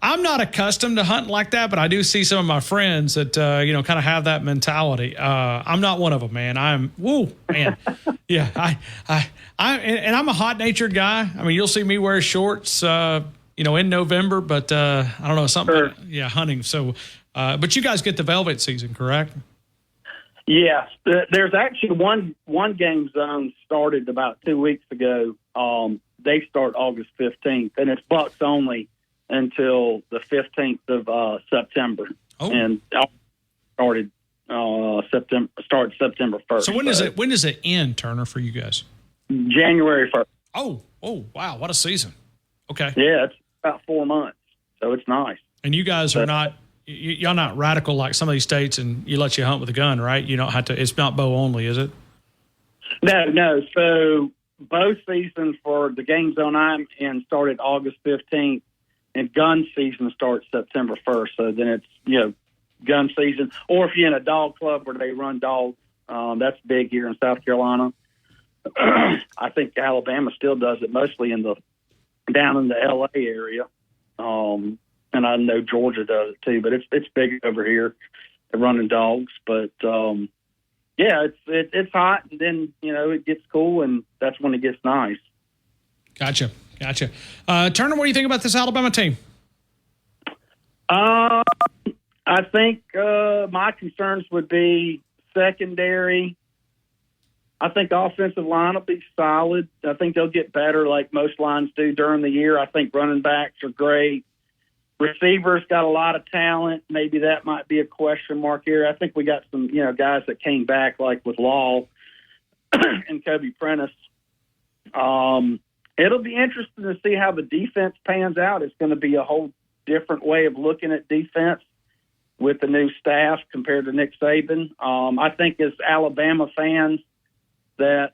I'm not accustomed to hunting like that, but I do see some of my friends that, kind of have that mentality. I'm not one of them, man. Yeah. I'm a hot natured guy. I mean, you'll see me wear shorts, in November, but I don't know, something, sure. Hunting. So, but you guys get the velvet season, correct? Yes. There's actually one game zone started about 2 weeks ago. They start August 15th, and it's bucks only until the 15th of September. Oh. And started September 1st. So when does it end, Turner, for you guys? January 1st. Oh, wow, what a season. Okay. Yeah, it's about 4 months, so it's nice. And you guys are y'all not radical like some of these states, and you let you hunt with a gun, right? You don't have to. It's not bow only, is it? No. So bow season for the game zone I'm in started August 15th, and gun season starts September 1st. So then it's gun season. Or if you're in a dog club where they run dogs, that's big here in South Carolina. I think Alabama still does it, mostly down in the LA area. And I know Georgia does it too, but it's big over here, running dogs. But it's hot, and then it gets cool, and that's when it gets nice. Gotcha. Turner, what do you think about this Alabama team? I think my concerns would be secondary. I think offensive line will be solid. I think they'll get better like most lines do during the year. I think running backs are great. Receivers got a lot of talent. Maybe that might be a question mark here. I think we got some, guys that came back, like with Law and Kobe Prentice. It'll be interesting to see how the defense pans out. It's going to be a whole different way of looking at defense with the new staff compared to Nick Saban. I think as Alabama fans that,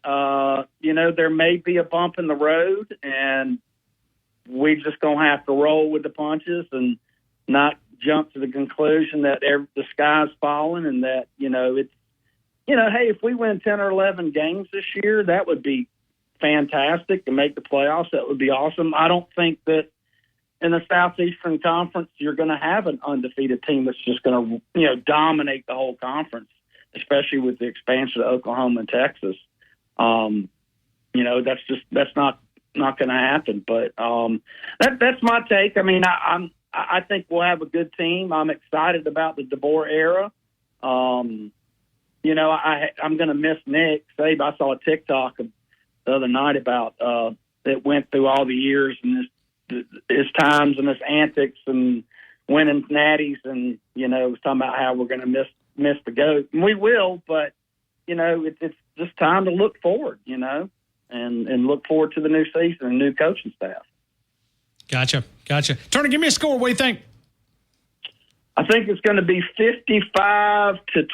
there may be a bump in the road, and we just going to have to roll with the punches and not jump to the conclusion that the sky's falling and that, it's, hey, if we win 10 or 11 games this year, that would be fantastic to make the playoffs. That would be awesome. I don't think that in the Southeastern Conference you're going to have an undefeated team that's just going to, dominate the whole conference, especially with the expansion of Oklahoma and Texas. That's not going to happen. But that's my take. I mean, I think we'll have a good team. I'm excited about the DeBoer era. I'm going to miss Nick Saban. I saw a TikTok the other night about that went through all the years and his times and his antics and winning natties, and was talking about how we're going to miss the GOAT. And we will, but it's just time to look forward, and look forward to the new season and new coaching staff. Gotcha. Turner, give me a score. What do you think? I think it's going to be 55 to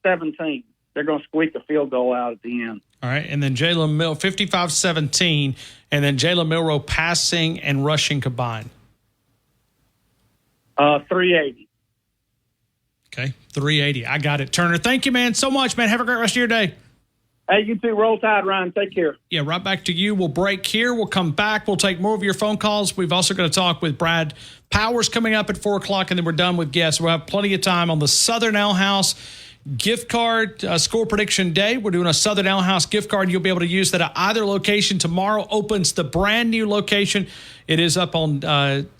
17. They're going to squeak a field goal out at the end. All right, and then 55-17, and then Jalen Milroe passing and rushing combined. 380. Okay, 380. I got it. Turner, thank you, man, so much, man. Have a great rest of your day. Hey, you too. Roll Tide, Ryan. Take care. Yeah, right back to you. We'll break here. We'll come back. We'll take more of your phone calls. We've also got to talk with Brad Powers coming up at 4 o'clock, and then we're done with guests. We'll have plenty of time on the Southern Ale House gift card score prediction day. We're doing a Southern Ale House gift card. You'll be able to use that at either location. Tomorrow opens the brand new location. It is up on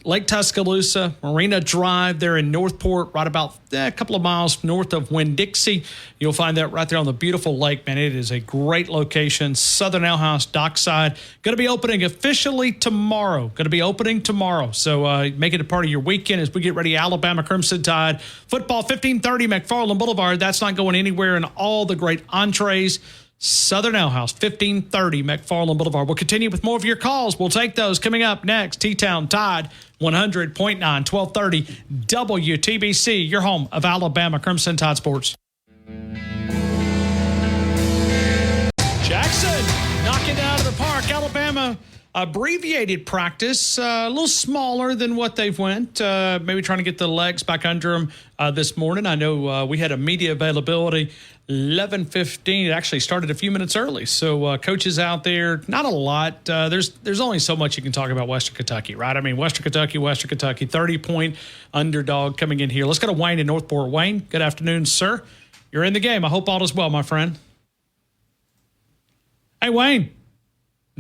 Lake Tuscaloosa, Marina Drive there in Northport, right about a couple of miles north of Winn-Dixie. You'll find that right there on the beautiful lake, man. It is a great location. Southern Ale House, dockside. Going to be opening officially tomorrow. So make it a part of your weekend as we get ready. Alabama Crimson Tide football, 1530 McFarland Boulevard. That's not going anywhere, and all the great entrees. Southern Ale House, 1530 McFarland Boulevard. We'll continue with more of your calls. We'll take those coming up next. T-Town Tide, 100.9, 1230 WTBC, your home of Alabama Crimson Tide Sports. Jackson knocking it out of the park. Alabama abbreviated practice, a little smaller than what they've went. Maybe trying to get the legs back under them this morning. I know we had a media availability 11:15. It actually started a few minutes early. So coaches out there, not a lot. There's only so much you can talk about Western Kentucky, right? I mean, Western Kentucky, 30-point underdog coming in here. Let's go to Wayne in Northport. Wayne, good afternoon, sir. You're in the game. I hope all is well, my friend. Hey, Wayne.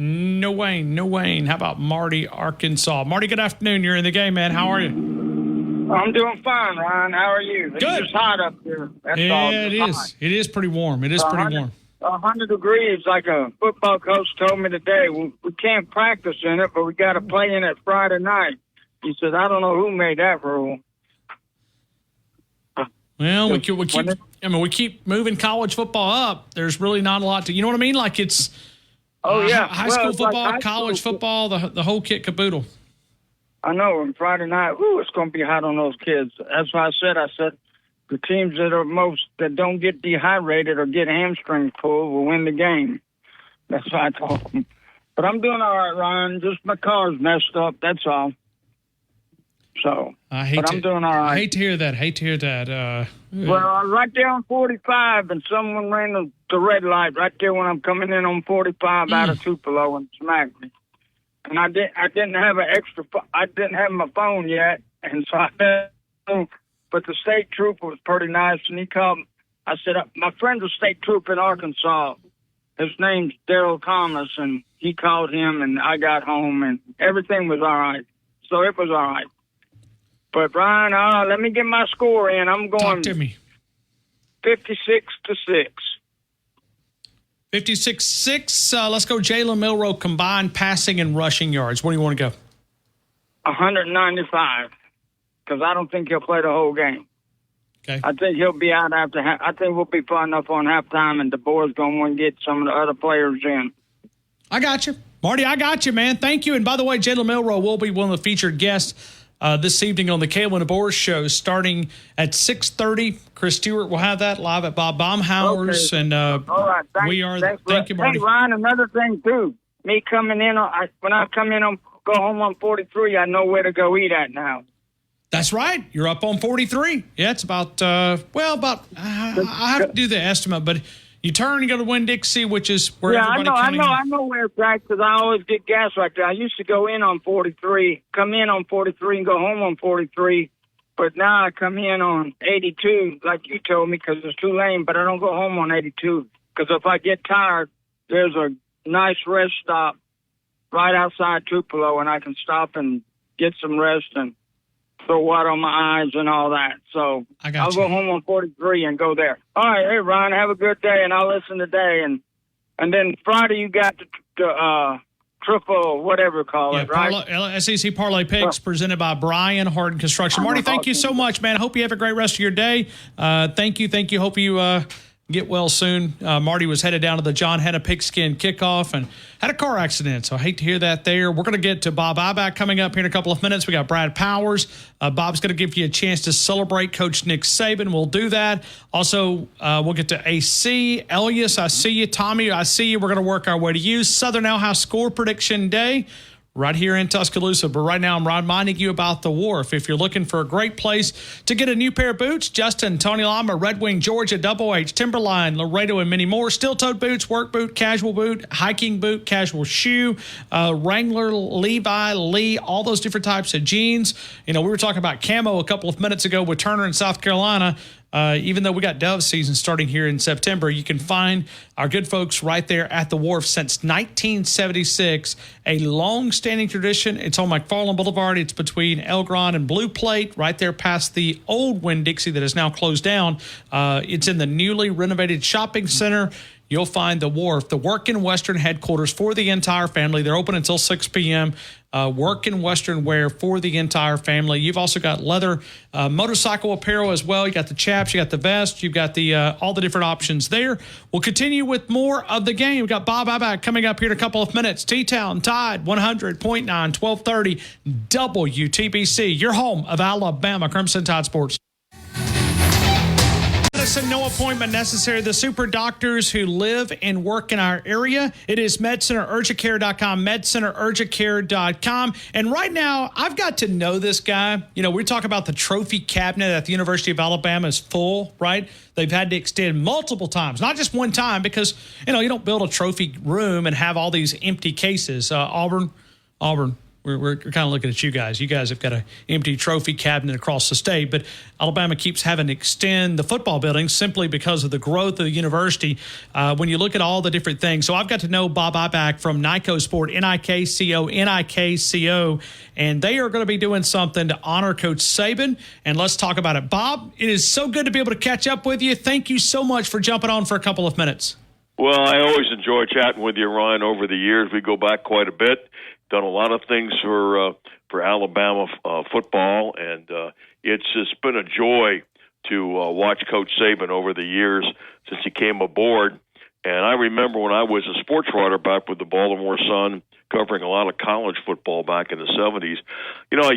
No Wayne. How about Marty, Arkansas? Marty, good afternoon. You're in the game, man. How are you? I'm doing fine, Ryan. How are you? It's just hot up here. That's all. It is. Hot. It is pretty warm. 100 degrees, like a football coach told me today. We can't practice in it, but we got to play in it Friday night. He said, I don't know who made that rule. Well, we keep moving college football up. There's really not a lot to, you know what I mean? Like it's high school football, college football, the whole kit caboodle. I know. And Friday night, it's going to be hot on those kids. That's why I said the teams that don't get dehydrated or get hamstring pulled will win the game. That's why I told them. But I'm doing all right, Ryan. Just my car's messed up. That's all. So, I'm doing all right. I hate to hear that. Well, I was right there on 45, and someone ran the red light right there when I'm coming in on 45 out of Tupelo and smacked me. And I didn't have I didn't have my phone yet, and so but the state trooper was pretty nice, and he called. I said, my friend's a state trooper in Arkansas. His name's Daryl Thomas, and he called him, and I got home, and everything was all right. So it was all right. But, Ryan, let me get my score in. I'm going Talk to me. 56-6. 56-6. Let's go Jalen Milroe combined passing and rushing yards. Where do you want to go? 195 because I don't think he'll play the whole game. Okay. I think he'll be out after. I think we'll be far enough on halftime, and DeBoer's going to want to get some of the other players in. I got you, Marty. I got you, man. Thank you. And by the way, Jalen Milroe will be one of the featured guests this evening on the Kalen DeBoer Show, starting at 6:30. Chris Stewart will have that live at Bob Baumhauer's, and all right, thank you, Marty. Hey, Ryan, another thing too. Me coming in when I come in on go home on 43, I know where to go eat at now. That's right. You're up on 43. Yeah, it's about I have to do the estimate, but you turn, you go to Winn-Dixie, which is where everybody I know where it's at because I always get gas right there. I used to go in on 43, come in on 43 and go home on 43, but now I come in on 82 like you told me because it's too lame, but I don't go home on 82 because if I get tired, there's a nice rest stop right outside Tupelo and I can stop and get some rest and throw water on my eyes and all that. So I'll go home on 43 and go there. All right, hey, Ryan, have a good day, and I'll listen today. And then Friday you got the triple, whatever you call it, right? SEC Parlay Picks presented by Brian Harden Construction. Marty, thank you so much, man. I hope you have a great rest of your day. Thank you. Hope you get well soon. Marty was headed down to the John Hanna Pigskin kickoff and had a car accident, so I hate to hear that there. We're going to get to Bob Ibach coming up here in a couple of minutes. We got Brad Powers. Bob's going to give you a chance to celebrate Coach Nick Saban. We'll do that. Also, we'll get to AC. Elias, I see you. Tommy, I see you. We're going to work our way to you. Southern Now House Score Prediction Day right here in Tuscaloosa. But right now, I'm reminding you about the Wharf. If you're looking for a great place to get a new pair of boots, Justin, Tony Lama, Red Wing, Georgia, Double H, Timberline, Laredo, and many more. Steel-toed boots, work boot, casual boot, hiking boot, casual shoe, Wrangler, Levi, Lee, all those different types of jeans. You know, we were talking about camo a couple of minutes ago with Turner in South Carolina. Even though we got dove season starting here in September, you can find our good folks right there at the Wharf since 1976, a long-standing tradition. It's on McFarland Boulevard. It's between Elgron and Blue Plate, right there past the old Winn-Dixie that is now closed down. It's in the newly renovated shopping center. You'll find the Wharf, the Workin' Western headquarters for the entire family. They're open until 6 p.m. Workin' Western wear for the entire family. You've also got leather motorcycle apparel as well. You got the chaps, you got the vest, you've got the all the different options there. We'll continue with more of the game. We've got Bob Ibach coming up here in a couple of minutes. T-Town Tide 100.9, 1230 WTBC, your home of Alabama Crimson Tide Sports. No appointment necessary. The super doctors who live and work in our area. It is MedCenterUrgentCare.com, MedCenterUrgentCare.com. And right now, I've got to know this guy. You know, we talk about the trophy cabinet at the University of Alabama is full, right? They've had to extend multiple times, not just one time, because, you know, you don't build a trophy room and have all these empty cases. Auburn. We're kind of looking at you guys. You guys have got an empty trophy cabinet across the state, but Alabama keeps having to extend the football building simply because of the growth of the university. When you look at all the different things, so I've got to know Bob Ibach from Nikco Sport, Nikco, and they are going to be doing something to honor Coach Saban. And let's talk about it. Bob, it is so good to be able to catch up with you. Thank you so much for jumping on for a couple of minutes. Well, I always enjoy chatting with you, Ryan. Over the years, we go back quite a bit. Done a lot of things for Alabama football, and it's just been a joy to watch Coach Saban over the years since he came aboard. And I remember when I was a sports writer back with the Baltimore Sun, covering a lot of college football back in the 70s. You know,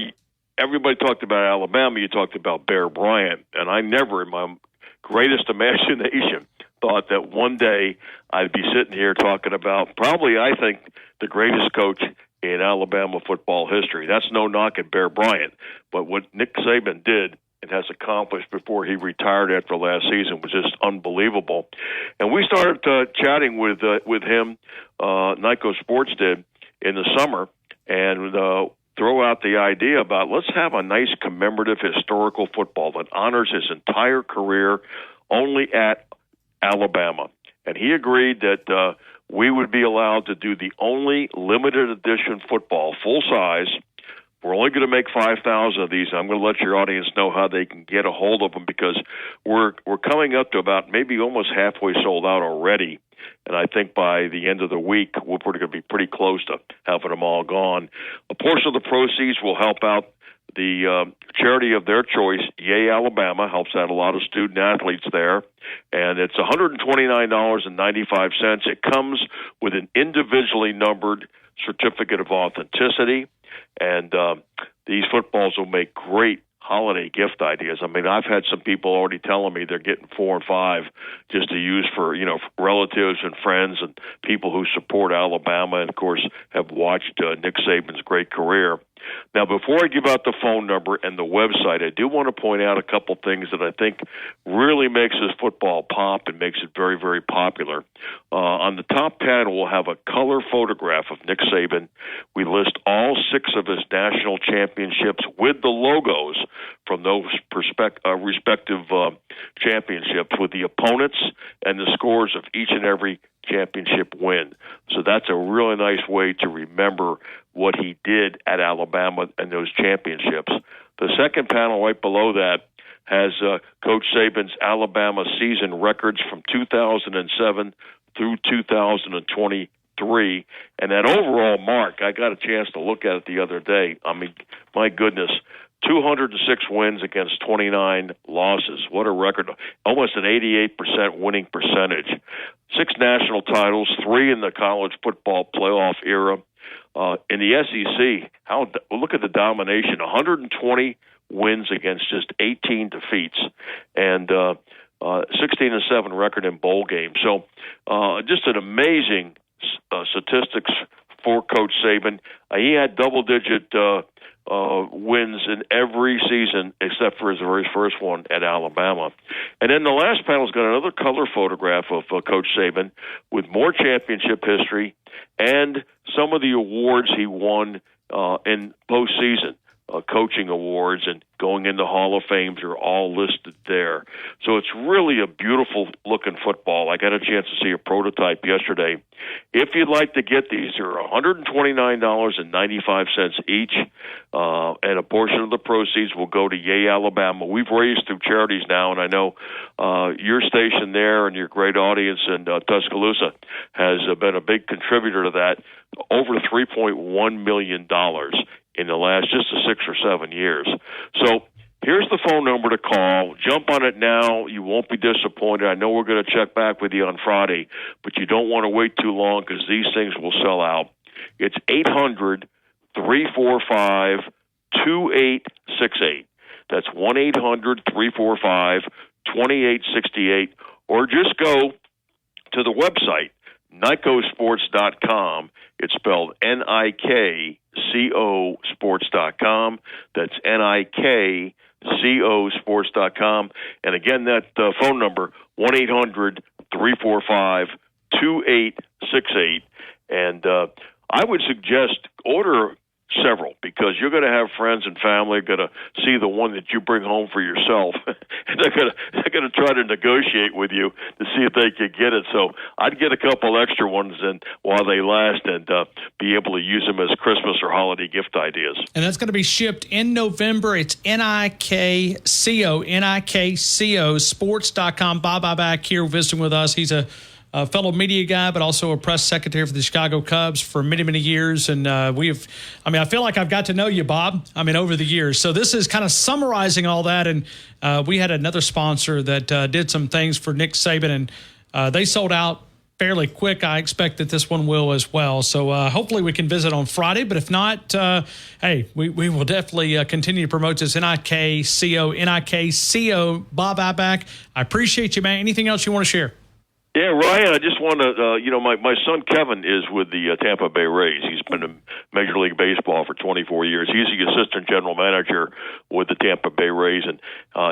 everybody talked about Alabama. You talked about Bear Bryant, and I never, in my greatest imagination, thought that one day I'd be sitting here talking about probably, I think, the greatest coach in Alabama football history. That's no knock at Bear Bryant, but what Nick Saban did and has accomplished before he retired after last season was just unbelievable. And we started chatting with him, Nikco Sports did, in the summer, and throw out the idea about let's have a nice commemorative historical football that honors his entire career only at Alabama. And he agreed that we would be allowed to do the only limited edition football, full size, We're only going to make 5,000 of these. I'm going to let your audience know how they can get a hold of them, because we're coming up to about maybe almost halfway sold out already. And I think by the end of the week, we're going to be pretty close to having them all gone. A portion of the proceeds will help out the charity of their choice, Yay Alabama, helps out a lot of student athletes there. And it's $129.95. It comes with an individually numbered certificate of authenticity. And these footballs will make great holiday gift ideas. I mean, I've had some people already telling me they're getting 4 and 5 just to use for, relatives and friends and people who support Alabama and, of course, have watched Nick Saban's great career. Now, before I give out the phone number and the website, I do want to point out a couple things that I think really makes this football pop and makes it very, very popular. On the top panel, we'll have a color photograph of Nick Saban. We list all 6 of his national championships with the logos from those respective championships with the opponents and the scores of each and every championship win. So that's a really nice way to remember what he did at Alabama and those championships. The second panel right below that has Coach Saban's Alabama season records from 2007 through 2023. And that overall mark, I got a chance to look at it the other day. I mean, my goodness, 206 wins against 29 losses. What a record. Almost an 88% winning percentage. 6 national titles, 3 in the college football playoff era. In the SEC, look at the domination, 120 wins against just 18 defeats, and 16-7 record in bowl games. So just an amazing statistics for Coach Saban. He had double-digit wins in every season except for his very first one at Alabama. And then the last panel's got another color photograph of Coach Saban with more championship history and some of the awards he won in postseason. Coaching awards and going into Hall of Fames are all listed there. So it's really a beautiful looking football. I got a chance to see a prototype yesterday. If you'd like to get these, they're $129.95 each, and a portion of the proceeds will go to Yay Alabama. We've raised through charities now, and I know your station there and your great audience in Tuscaloosa has been a big contributor to that, over $3.1 million in the last just 6 or 7 years. So here's the phone number to call. Jump on it now. You won't be disappointed. I know we're going to check back with you on Friday, but you don't want to wait too long because these things will sell out. It's 800-345-2868. That's 1-800-345-2868. Or just go to the website, NICOsports.com. It's spelled NIKCO sports.com. That's NIKCO sports.com. And again, that phone number, 1-800-345-2868. And I would suggest order several, because you're going to have friends and family going to see the one that you bring home for yourself, and they're going to try to negotiate with you to see if they could get it. So I'd get a couple extra ones in while they last, and be able to use them as Christmas or holiday gift ideas. And that's going to be shipped in November. It's NIKCO sports.com. Bob back here visiting with us. He's a fellow media guy, but also a press secretary for the Chicago Cubs for many, many years. And I feel like I've got to know you, Bob, over the years. So this is kind of summarizing all that. And we had another sponsor that did some things for Nick Saban, and they sold out fairly quick. I expect that this one will as well. So hopefully we can visit on Friday. But if not, hey, we will definitely continue to promote this NIKCO. Bob Iback, I appreciate you, man. Anything else you want to share? Yeah, Ryan, I just want to, my son Kevin is with the Tampa Bay Rays. He's been in Major League Baseball for 24 years. He's the assistant general manager with the Tampa Bay Rays, and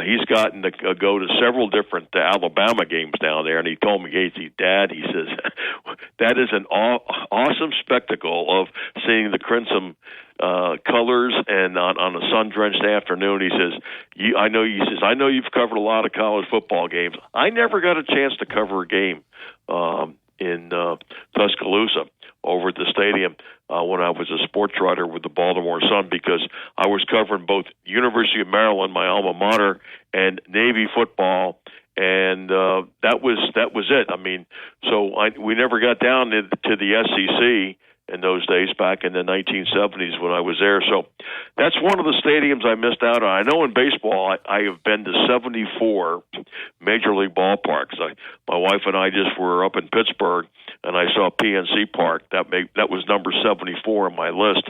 he's gotten to go to several different Alabama games down there. And he told me, Dad, he says, that is an awesome spectacle of seeing the crimson colors, and on a sun-drenched afternoon, he says, I know you've covered a lot of college football games. I never got a chance to cover a game in Tuscaloosa over at the stadium when I was a sports writer with the Baltimore Sun, because I was covering both University of Maryland, my alma mater, and Navy football. And that was it. I mean, we never got down to the SEC in those days back in the 1970s when I was there. So that's one of the stadiums I missed out on. I know in baseball I have been to 74 major league ballparks. My wife and I just were up in Pittsburgh, and I saw PNC Park. That was number 74 on my list.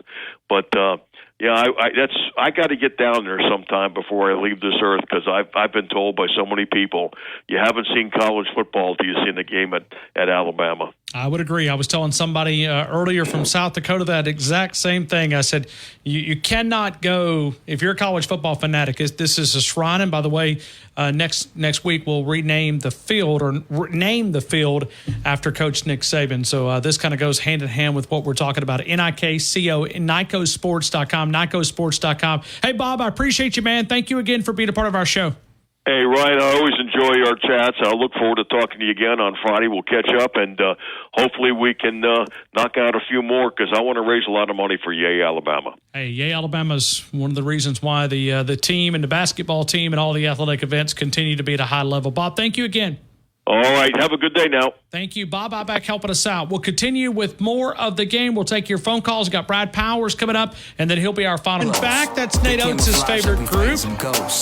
But yeah, I got to get down there sometime before I leave this earth, because I've been told by so many people, you haven't seen college football till you've seen the game at Alabama. I would agree. I was telling somebody earlier from South Dakota that exact same thing. I said, you cannot go, if you're a college football fanatic, this is a shrine. And by the way, next week we'll rename the field, or name the field after Coach Nick Saban. So this kind of goes hand in hand with what we're talking about. NIKCO.NICOsports.com, NICOsports.com. Hey, Bob, I appreciate you, man. Thank you again for being a part of our show. Hey, Ryan, I always enjoy our chats. I look forward to talking to you again on Friday. We'll catch up, and hopefully we can knock out a few more, because I want to raise a lot of money for Yay, Alabama. Hey, Yay, Alabama is one of the reasons why the team and the basketball team and all the athletic events continue to be at a high level. Bob, thank you again. All right. Have a good day now. Thank you, Bob Iback, helping us out. We'll continue with more of the game. We'll take your phone calls. We've got Brad Powers coming up, and then he'll be our final. In fact, that's Nate Oates' favorite group.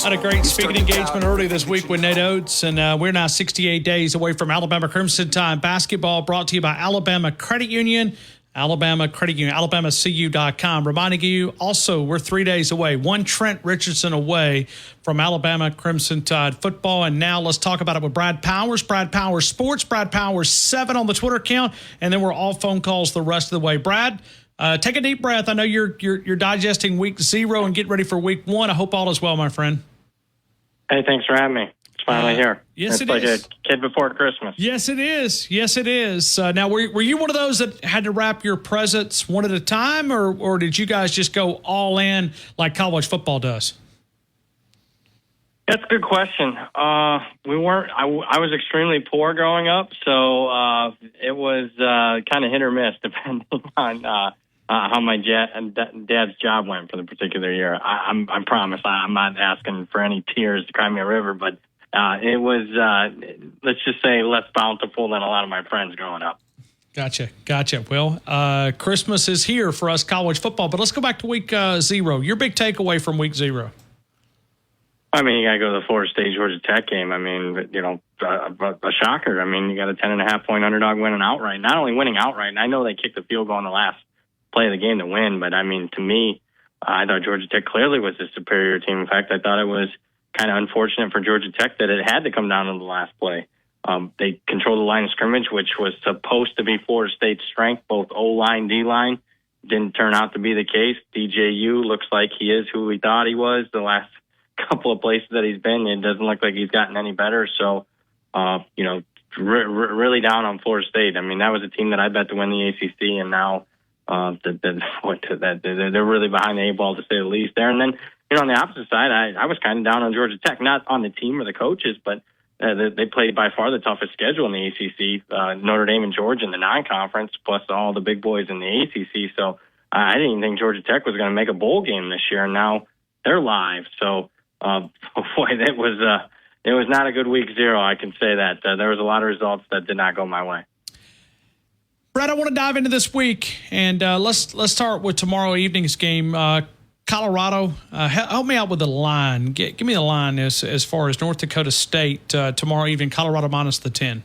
Had a great speaking engagement early this week with Nate Oates, and we're now 68 days away from Alabama Crimson Tide basketball, brought to you by Alabama Credit Union. Alabama Credit Union, alabamacu.com. Reminding you also, we're 3 days away, one Trent Richardson away from Alabama Crimson Tide football. And now let's talk about it with Brad Powers, Brad Powers Sports, Brad Powers 7 on the Twitter account, and then we're all phone calls the rest of the way. Brad, take a deep breath. I know you're digesting week 0 and getting ready for week 1. I hope all is well, my friend. Hey, thanks for having me. It's finally here. Yes, it's like is. a kid before Christmas. Yes, it is. Yes, it is. Now, were you one of those that had to wrap your presents one at a time, or did you guys just go all in like college football does? That's a good question. We weren't. I was extremely poor growing up, so it was kind of hit or miss depending on how my dad's job went for the particular year. I promise I'm not asking for any tears to cry me a river, but it was, let's just say, less bountiful than a lot of my friends growing up. Gotcha. Well, Christmas is here for us college football, but let's go back to week 0. Your big takeaway from week 0. I mean, you got to go to the Florida State Georgia Tech game. I mean, you know, a shocker. I mean, you got a 10.5-point underdog winning outright. Not only winning outright, and I know they kicked the field goal in the last play of the game to win, but I mean, to me, I thought Georgia Tech clearly was the superior team. In fact, I thought it was kind of unfortunate for Georgia Tech that it had to come down to the last play. They controlled the line of scrimmage, which was supposed to be Florida State's strength, both O-line, D-line. Didn't turn out to be the case. DJU looks like he is who we thought he was the last couple of places that he's been. It doesn't look like he's gotten any better. So, you know, really down on Florida State. I mean, that was a team that I bet to win the ACC, and now they're really behind the 8 ball, to say the least there. And then, you know, on the opposite side, I was kind of down on Georgia Tech, not on the team or the coaches, but they played by far the toughest schedule in the ACC, Notre Dame and Georgia in the non-conference, plus all the big boys in the ACC. So I didn't even think Georgia Tech was going to make a bowl game this year, and now they're live. So, boy, it was not a good week 0. I can say that. There was a lot of results that did not go my way. Brad, I want to dive into this week, and let's start with tomorrow evening's game. Colorado, help me out with the line. Give me the line as far as North Dakota State tomorrow evening. Colorado minus the 10.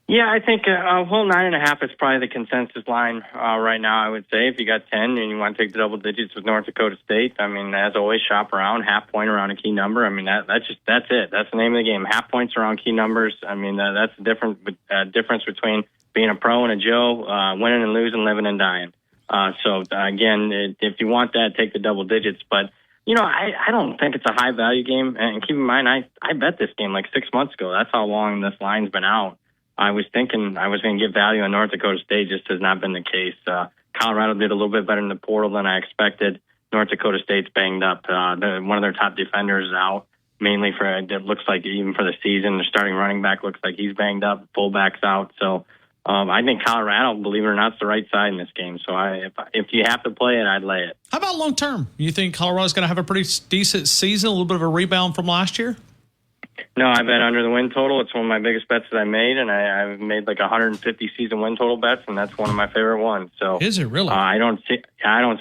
Yeah, I think 9.5 is probably the consensus line right now. I would say if you got 10 and you want to take the double digits with North Dakota State, I mean, as always, shop around, half point around a key number. I mean, that's it. That's the name of the game. Half points around key numbers. I mean, that's the difference between being a pro and a Joe, winning and losing, living and dying. So again, if you want that, take the double digits. But you know, I don't think it's a high value game. And keep in mind, I bet this game like 6 months ago. That's how long this line's been out. I was thinking I was going to get value on North Dakota State. Just has not been the case. Colorado did a little bit better in the portal than I expected. North Dakota State's banged up. One of their top defenders is out. mainly for it looks like even for the season. The starting running back looks like he's banged up. Fullback's out. So I think Colorado, believe it or not, is the right side in this game. So if you have to play it, I'd lay it. How about long term? You think Colorado's going to have a pretty decent season, a little bit of a rebound from last year? No, I bet under the win total. It's one of my biggest bets that I made, and I've made like 150 season win total bets, and that's one of my favorite ones. So is it really? I don't see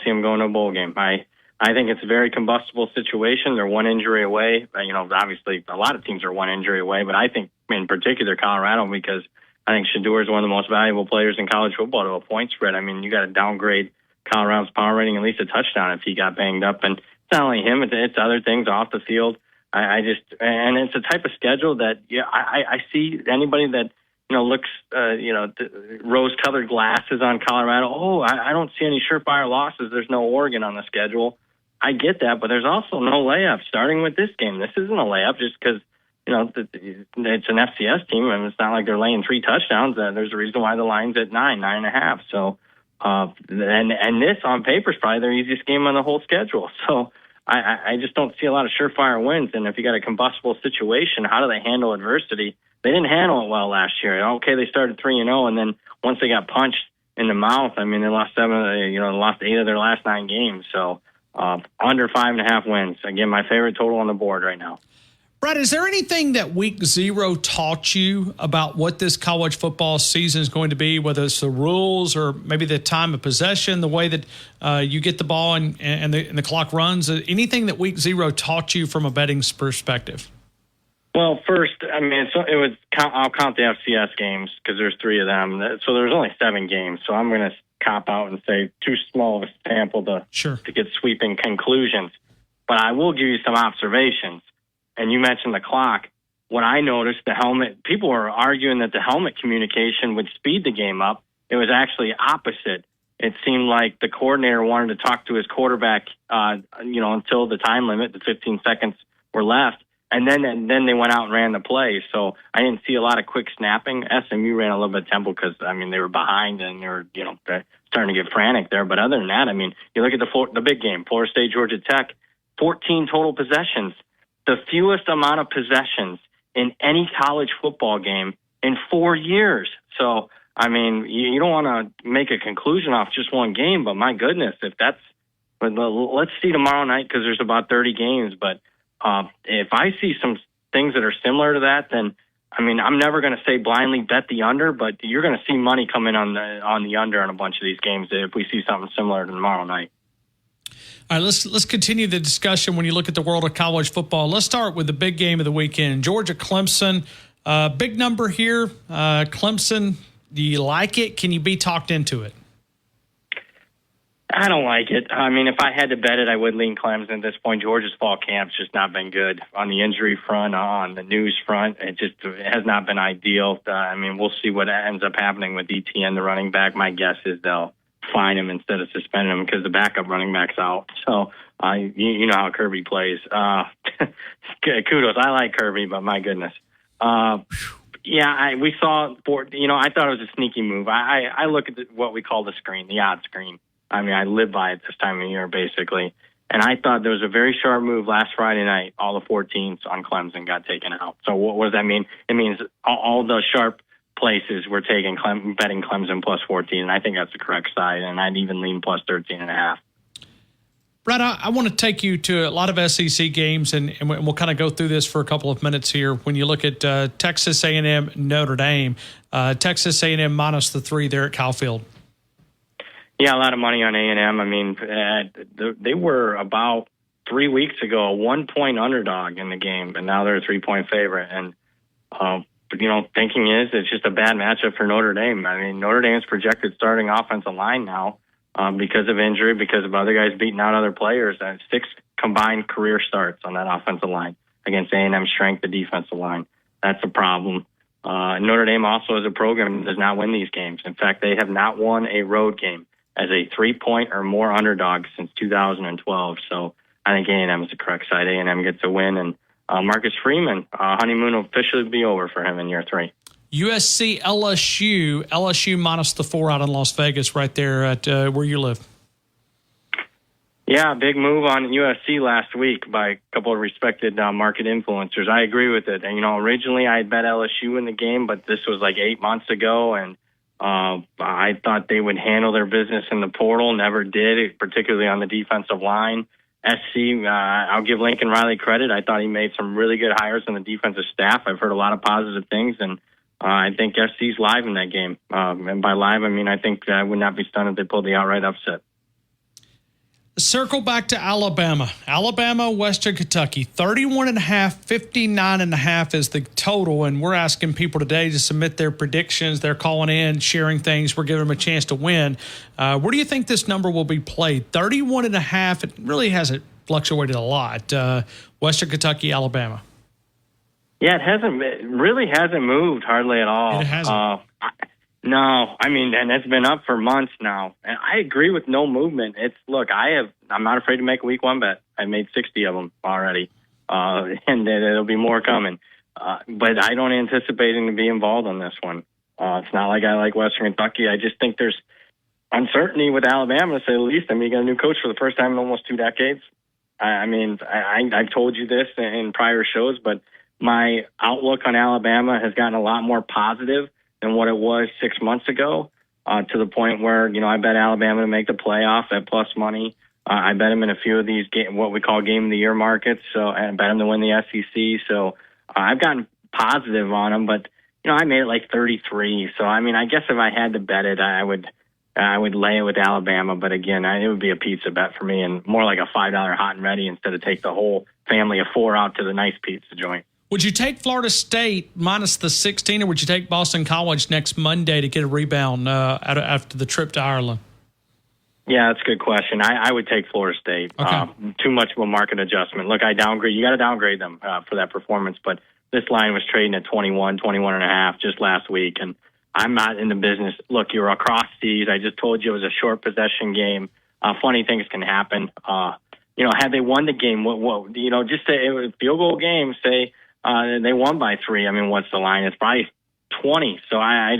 them going to a bowl game. I think it's a very combustible situation. They're one injury away. Obviously a lot of teams are one injury away, but I think in particular Colorado, because I think Shedeur is one of the most valuable players in college football to a point spread. I mean, you got to downgrade Colorado's power rating at least a touchdown if he got banged up, and it's not only him; it's other things off the field. And it's a type of schedule that I see anybody that looks rose-colored glasses on Colorado. Oh, I don't see any surefire losses. There's no Oregon on the schedule. I get that, but there's also no layup. Starting with this game, this isn't a layup just because it's an FCS team and it's not like they're laying 3 touchdowns. There's a reason why the line's at 9.5. So and this on paper is probably their easiest game on the whole schedule. So. I just don't see a lot of surefire wins. And if you got a combustible situation, how do they handle adversity? They didn't handle it well last year. Okay, they started 3-0, and then once they got punched in the mouth, I mean, they lost 8 of their last 9 games. So under 5.5 wins. Again, my favorite total on the board right now. Brad, is there anything that week 0 taught you about what this college football season is going to be, whether it's the rules or maybe the time of possession, the way that you get the ball and the clock runs? Anything that week 0 taught you from a betting perspective? Well, first, I mean, I'll count the FCS games because there's 3 of them. So there's only 7 games. So I'm going to cop out and say too small of a sample to get sweeping conclusions. But I will give you some observations. And you mentioned the clock. What I noticed, the helmet, people were arguing that the helmet communication would speed the game up. It was actually opposite. It seemed like the coordinator wanted to talk to his quarterback, until the time limit, the 15 seconds were left. And then they went out and ran the play. So I didn't see a lot of quick snapping. SMU ran a little bit of tempo because, I mean, they were behind and they were, starting to get frantic there. But other than that, I mean, you look at the big game, Florida State, Georgia Tech, 14 total possessions. The fewest amount of possessions in any college football game in 4 years. So, I mean, you don't want to make a conclusion off just one game, but my goodness, let's see tomorrow night because there's about 30 games. But if I see some things that are similar to that, then, I mean, I'm never going to say blindly bet the under, but you're going to see money come in on the under on a bunch of these games if we see something similar to tomorrow night. All right, let's continue the discussion when you look at the world of college football. Let's start with the big game of the weekend, Georgia-Clemson. Big number here. Clemson, do you like it? Can you be talked into it? I don't like it. I mean, if I had to bet it, I would lean Clemson at this point. Georgia's fall camp's just not been good on the injury front, on the news front. It has not been ideal. I mean, we'll see what ends up happening with ETN, the running back. My guess is they'll fine him instead of suspending him because the backup running back's out. So you know how Kirby plays. Kudos. I like Kirby, but my goodness. We saw. I thought it was a sneaky move. I look at what we call the screen, the odd screen. I mean, I live by it this time of year, basically. And I thought there was a very sharp move last Friday night. All the 14s on Clemson got taken out. So what does that mean? It means all the sharp places we're taking betting Clemson plus 14, and I think that's the correct side, and I'd even lean plus 13.5. Brad, I want to take you to a lot of SEC games, and we'll kind of go through this for a couple of minutes here. When you look at Texas A&M, Notre Dame, Texas A&M minus the 3 there at Kyle Field. Yeah, a lot of money on A&M. I mean, they were about 3 weeks ago a 1-point underdog in the game, and now they're a 3-point favorite. And thinking is it's just a bad matchup for Notre Dame. I mean, Notre Dame's projected starting offensive line now because of injury, because of other guys beating out other players. 6 combined career starts on that offensive line against A&M's strength, the defensive line. That's a problem. Notre Dame also as a program does not win these games. In fact, they have not won a road game as a 3-point or more underdog since 2012. So I think A&M is the correct side. A&M gets a win, and Marcus Freeman, honeymoon will officially be over for him in year 3. USC LSU minus the 4 out in Las Vegas, right there at where you live. Yeah, big move on USC last week by a couple of respected market influencers. I agree with it. And, originally I had bet LSU in the game, but this was like 8 months ago, and I thought they would handle their business in the portal. Never did, particularly on the defensive line. SC, I'll give Lincoln Riley credit. I thought he made some really good hires on the defensive staff. I've heard a lot of positive things, and I think SC's live in that game. And by live, I mean I think I would not be stunned if they pulled the outright upset. Circle back to Alabama. Alabama, Western Kentucky, 31.5, 59.5 is the total. And we're asking people today to submit their predictions. They're calling in, sharing things. We're giving them a chance to win. Where do you think this number will be played? 31.5. It really hasn't fluctuated a lot. Western Kentucky, Alabama. Yeah, it really hasn't moved hardly at all. It hasn't. No, I mean, and it's been up for months now. And I agree with no movement. I'm not afraid to make a week one bet. I made 60 of them already. And there'll be more coming. But I don't anticipate him to be involved on this one. It's not like I like Western Kentucky. I just think there's uncertainty with Alabama, to say the least. I mean, you got a new coach for the first time in almost 2 decades. I've told you this in prior shows, but my outlook on Alabama has gotten a lot more positive than what it was 6 months ago, to the point where, I bet Alabama to make the playoff at plus money. I bet them in a few of these what we call game of the year markets. So I bet them to win the SEC. So I've gotten positive on them, but I made it like 33. So I mean, I guess if I had to bet it, I would lay it with Alabama. But again, it would be a pizza bet for me, and more like a $5 hot and ready instead of take the whole family of 4 out to the nice pizza joint. Would you take Florida State minus the 16, or would you take Boston College next Monday to get a rebound after the trip to Ireland? Yeah, that's a good question. I would take Florida State. Okay. Too much of a market adjustment. Look, you got to downgrade them for that performance, but this line was trading at 21.5 just last week, and I'm not in the business. Look, you're across seas. I just told you it was a short possession game. Funny things can happen. Had they won the game, just say it was a field goal game, say, they won by 3. I mean, what's the line? It's probably 20. So I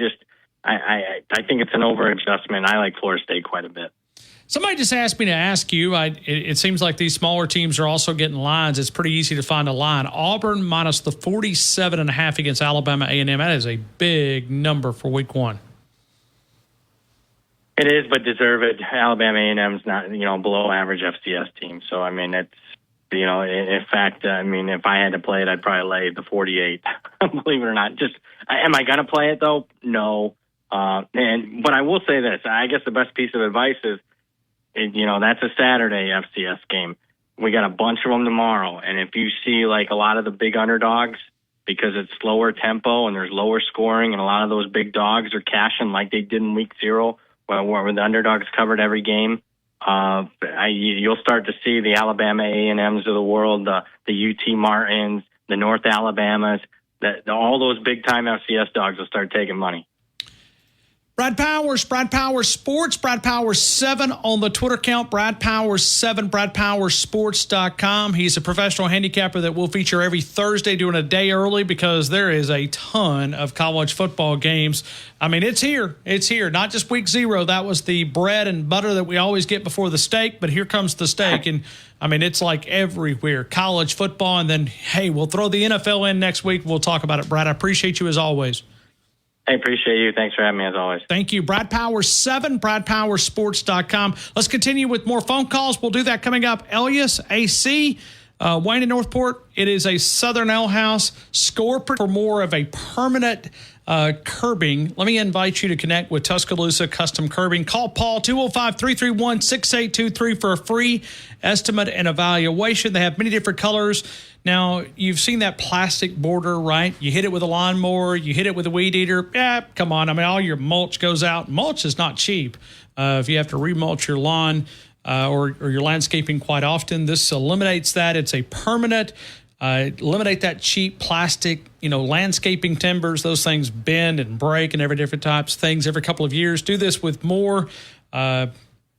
think it's an over adjustment. I like Florida State quite a bit. Somebody just asked me to ask you. It seems like these smaller teams are also getting lines. It's pretty easy to find a line. Auburn minus the 47.5 against Alabama A&M. That is a big number for week one. It is, but deserve it. Alabama A&M's not, below average FCS team. So I mean, it's. In fact, if I had to play it, I'd probably lay the 48. Believe it or not. Just, am I going to play it though? No. But I will say this. I guess the best piece of advice is, that's a Saturday FCS game. We got a bunch of them tomorrow, and if you see like a lot of the big underdogs, because it's slower tempo and there's lower scoring, and a lot of those big dogs are cashing like they did in week 0, where the underdogs covered every game. You'll start to see the Alabama A&Ms of the world, the UT Martins, the North Alabamas, all those big-time FCS dogs will start taking money. Brad Powers Sports, Brad Powers 7 on the Twitter account, Brad Powers 7, BradPowersSports.com. He's a professional handicapper that we'll feature every Thursday, doing a day early because there is a ton of college football games. I mean, it's here. It's here. Not just week 0. That was the bread and butter that we always get before the steak, but here comes the steak. And, I mean, it's like everywhere. College football, and then, hey, we'll throw the NFL in next week. We'll talk about it, Brad. I appreciate you as always. I appreciate you. Thanks for having me as always. Thank you. Brad Powers 7, BradPowersSports.com. Let's continue with more phone calls. We'll do that coming up. Elias, AC, Wayne in Northport. It is a Southern Ale House. Score for more of a permanent curbing. Let me invite you to connect with Tuscaloosa Custom Curbing. Call Paul 205-331-6823 for a free estimate and evaluation. They have many different colors. Now, you've seen that plastic border, right? You hit it with a lawnmower, you hit it with a weed eater. Come on. I mean, all your mulch goes out. Mulch is not cheap. If you have to remulch your lawn or your landscaping quite often, this eliminates that. It's a permanent. Eliminate that cheap plastic, landscaping timbers. Those things bend and break and every different types of things every couple of years. Do this with more. It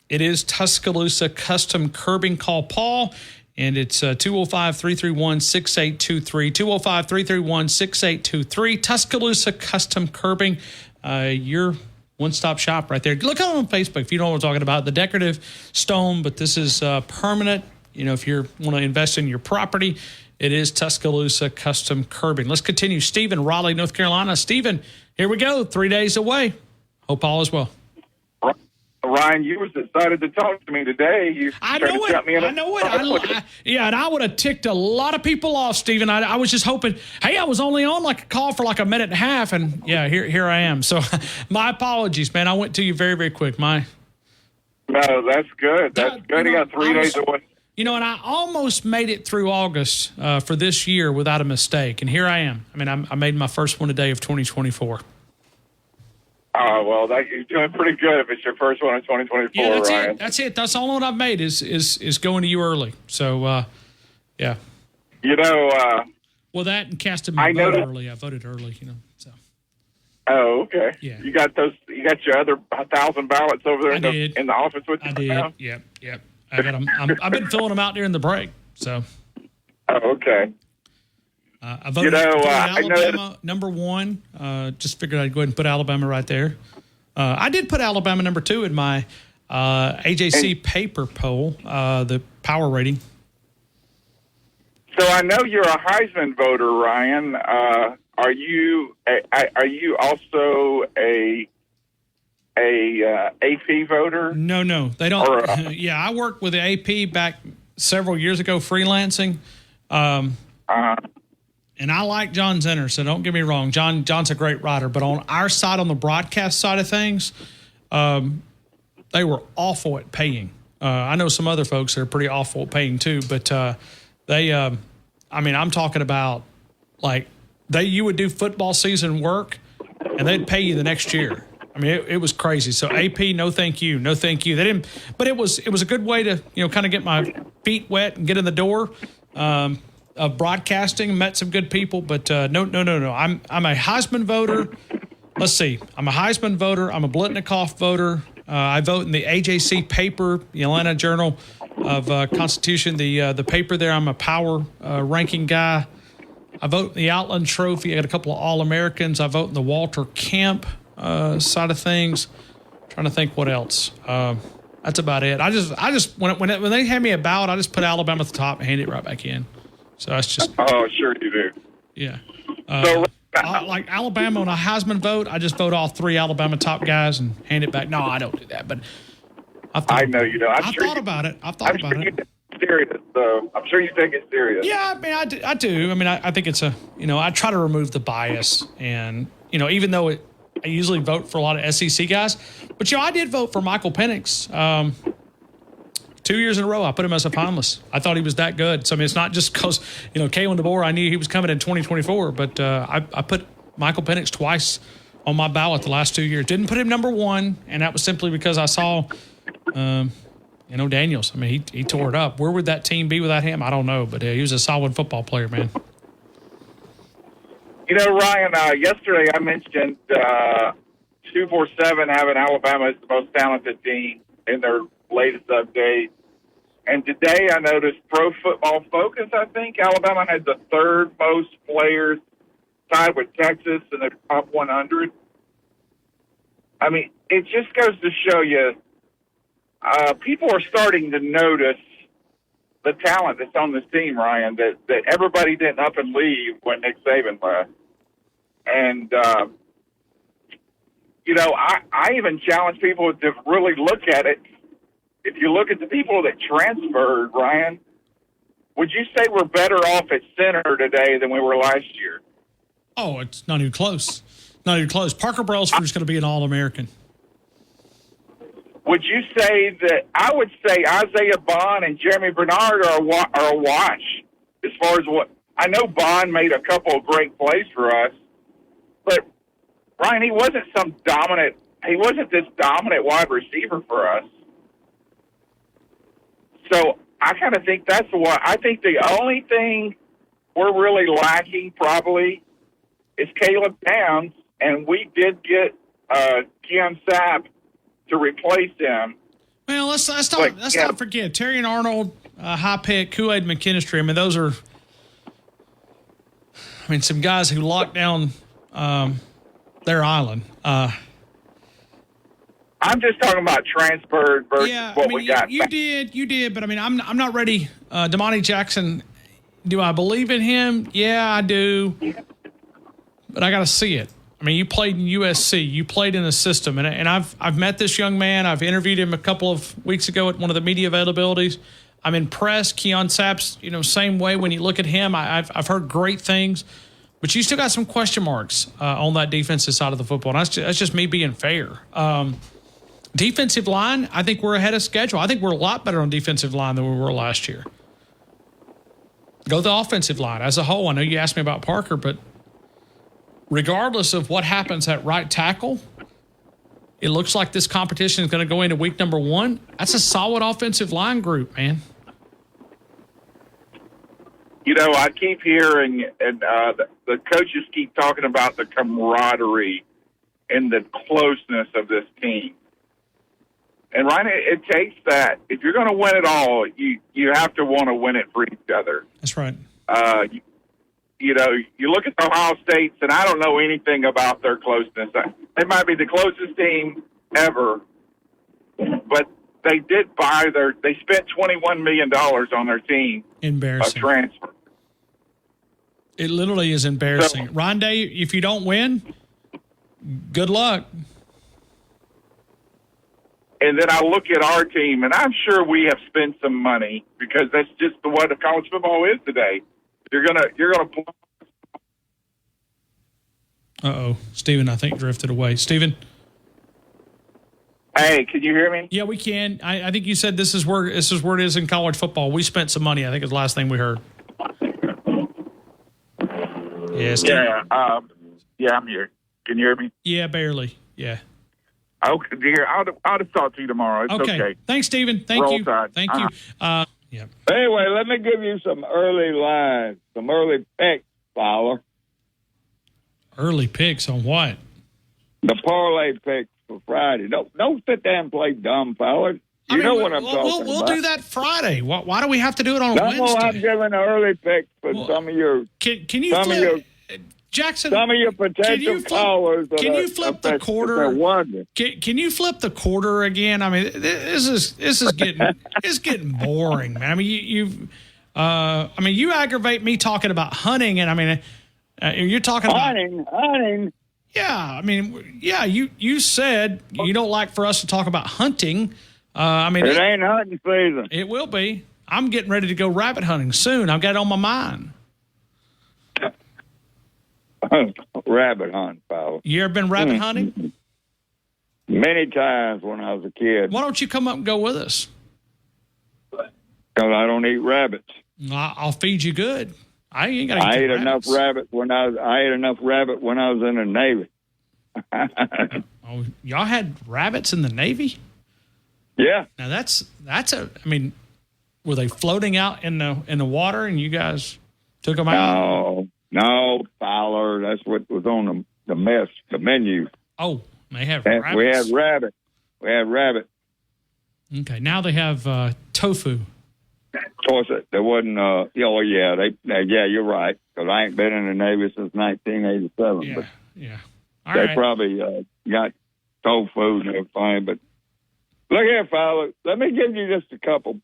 is Tuscaloosa Custom Curbing. Call Paul. And it's 205-331-6823, 205-331-6823. Tuscaloosa Custom Curbing. Your One-stop shop right there. Look on Facebook if you know what I'm talking about. The decorative stone, but this is permanent. You know, if you want to invest in your property, it is Tuscaloosa Custom Curbing. Let's continue. Stephen, Raleigh, North Carolina. Stephen, here we go. 3 days away. Hope all is well. Ryan, you was excited to talk to me today. You I know it. I know it. Yeah, and I would have ticked a lot of people off, Stephen. I was just hoping, hey, I was only on like a call for like a minute and a half, and yeah, here I am. So my apologies, man. I went to you very, very quick. No, that's good. That's good. You got 3 days away. You know, and I almost made it through August for this year without a mistake, and here I am. I mean, I made my first one today of 2024. Well, you're doing pretty good if it's your first one in 2024, yeah, that's Ryan. That's it. That's the only one I've made is going to you early. So, yeah. You know, well, that and casting my vote early. I voted early, you know. So. Oh, okay. Yeah. You got your other 1,000 ballots over there in the office with you. I did. Now? Yep. I got them. I've been filling them out during the break. So. Oh, okay. I voted, Alabama number 1. Just figured I'd go ahead and put Alabama right there. I did put Alabama number 2 in my AJC paper poll, the power rating. So I know you're a Heisman voter, Ryan. Are you also a AP voter? No, they don't. Yeah, I worked with the AP back several years ago, freelancing. And I like John Zinner, so don't get me wrong. John's a great writer, but on our side, on the broadcast side of things, they were awful at paying. I know some other folks that are pretty awful at paying too, but I'm talking about like you would do football season work, and they'd pay you the next year. I mean, it was crazy. So AP, no thank you. They didn't, but it was a good way to kind of get my feet wet and get in the door. Of broadcasting, met some good people, but no. I'm a Heisman voter. Let's see. I'm a Heisman voter. I'm a Blitnikoff voter. I vote in the AJC paper, the Atlanta Journal of Constitution, the paper there. I'm a power ranking guy. I vote in the Outland Trophy. I got a couple of All-Americans. I vote in the Walter Camp side of things. Trying to think what else. That's about it. I just when they hand me a ballot, I just put Alabama at the top and hand it right back in. So that's just. Oh, sure you do. Yeah. Like Alabama on a Heisman vote, I just vote all 3 Alabama top guys and hand it back. No, I don't do that, but I know you don't. I've thought about it. Serious, though. I'm sure you take it serious. Yeah, I mean, I do. I mean, I think it's I try to remove the bias, and even though I usually vote for a lot of SEC guys, but I did vote for Michael Penix. 2 years in a row, I put him as a finalist. I thought he was that good. So, I mean, it's not just because, Kalen DeBoer, I knew he was coming in 2024, but I put Michael Penix twice on my ballot the last 2 years. Didn't put him number 1, and that was simply because I saw, Daniels. I mean, he tore it up. Where would that team be without him? I don't know, but he was a solid football player, man. Ryan, yesterday I mentioned 247 having Alabama as the most talented team in their latest update. And today I noticed Pro Football Focus, I think Alabama has the 3rd most players, tied with Texas in the top 100. I mean, it just goes to show you people are starting to notice the talent that's on this team, Ryan, that everybody didn't up and leave when Nick Saban left. And, I even challenge people to really look at it. If you look at the people that transferred, Ryan, would you say we're better off at center today than we were last year? Oh, it's not even close. Not even close. Parker Brailsford is going to be an All-American. Would you say that – I would say Isaiah Bond and Jeremy Bernard are a watch as far as what – I know Bond made a couple of great plays for us, but, Ryan, he wasn't this dominant wide receiver for us. So I kind of think that's what I think the only thing we're really lacking probably is Caleb Downs, and we did get Keon Sapp to replace him. Well, let's not forget Terrion Arnold, high pick, Kool-Aid McKinstry. I mean, those are some guys who locked down their island. I'm just talking about transferred versus what we got. You did, but I mean, I'm not ready. Damani Jackson, do I believe in him? Yeah, I do, but I got to see it. I mean, you played in USC, you played in the system, and I've met this young man. I've interviewed him a couple of weeks ago at one of the media availabilities. I'm impressed. Keon Saps, same way. When you look at him, I've heard great things, but you still got some question marks on that defensive side of the football. And that's just me being fair. Defensive line, I think we're ahead of schedule. I think we're a lot better on defensive line than we were last year. Go the offensive line as a whole. I know you asked me about Parker, but regardless of what happens at right tackle, it looks like this competition is going to go into week number 1. That's a solid offensive line group, man. I keep hearing, and the coaches keep talking about the camaraderie and the closeness of this team. And Ryan, it takes that. If you're going to win it all, you have to want to win it for each other. That's right. You look at the Ohio States, and I don't know anything about their closeness. They might be the closest team ever, but they spent $21 million on their team. Embarrassing. Of transfer. It literally is embarrassing. So, Rondé, if you don't win, good luck. And then I look at our team, and I'm sure we have spent some money because that's just what college football is today. You're gonna play. Uh-oh. Steven, I think, drifted away. Steven? Hey, can you hear me? Yeah, we can. I think you said this is where it is in college football. We spent some money, I think is the last thing we heard. Yeah, Steven. Yeah, I'm here. Can you hear me? Yeah, barely. Yeah. Okay, dear. I'll just talk to you tomorrow. It's okay. Thanks, Steven. Thank Roll you. Tide. Thank you. Yeah. Anyway, let me give you some early lines, some early picks, Fowler. Early picks on what? The parlay picks for Friday. Don't sit there and play dumb, Fowler. You know what I'm talking about. We'll do that Friday. Why do we have to do it on Wednesday? No, I'm giving an early pick for some of your. Can you flip, Jackson? Some of your potential callers. Can you flip the quarter? Can you flip the quarter again? I mean, this is getting boring, man. I mean, you aggravate me talking about hunting, and I mean, you're talking about hunting. Yeah, I mean, yeah. You said you don't like for us to talk about hunting. I mean, it ain't hunting season. It will be. I'm getting ready to go rabbit hunting soon. I've got it on my mind. Rabbit hunt, Fowler. You ever been rabbit hunting? Many times when I was a kid. Why don't you come up and go with us? Because I don't eat rabbits. I'll feed you good. I ain't gonna. I ate enough rabbit when I was in the Navy. Oh, y'all had rabbits in the Navy? Yeah. Now that's I mean, were they floating out in the water and you guys took them out? No, Fowler. That's what was on the menu. Oh, they have rabbits. We had rabbit. Okay, now they have tofu. Of course, there wasn't. You're right. Because I ain't been in the Navy since 1987. Yeah, but yeah. They probably got tofu and everything. But look here, Fowler. Let me give you just a couple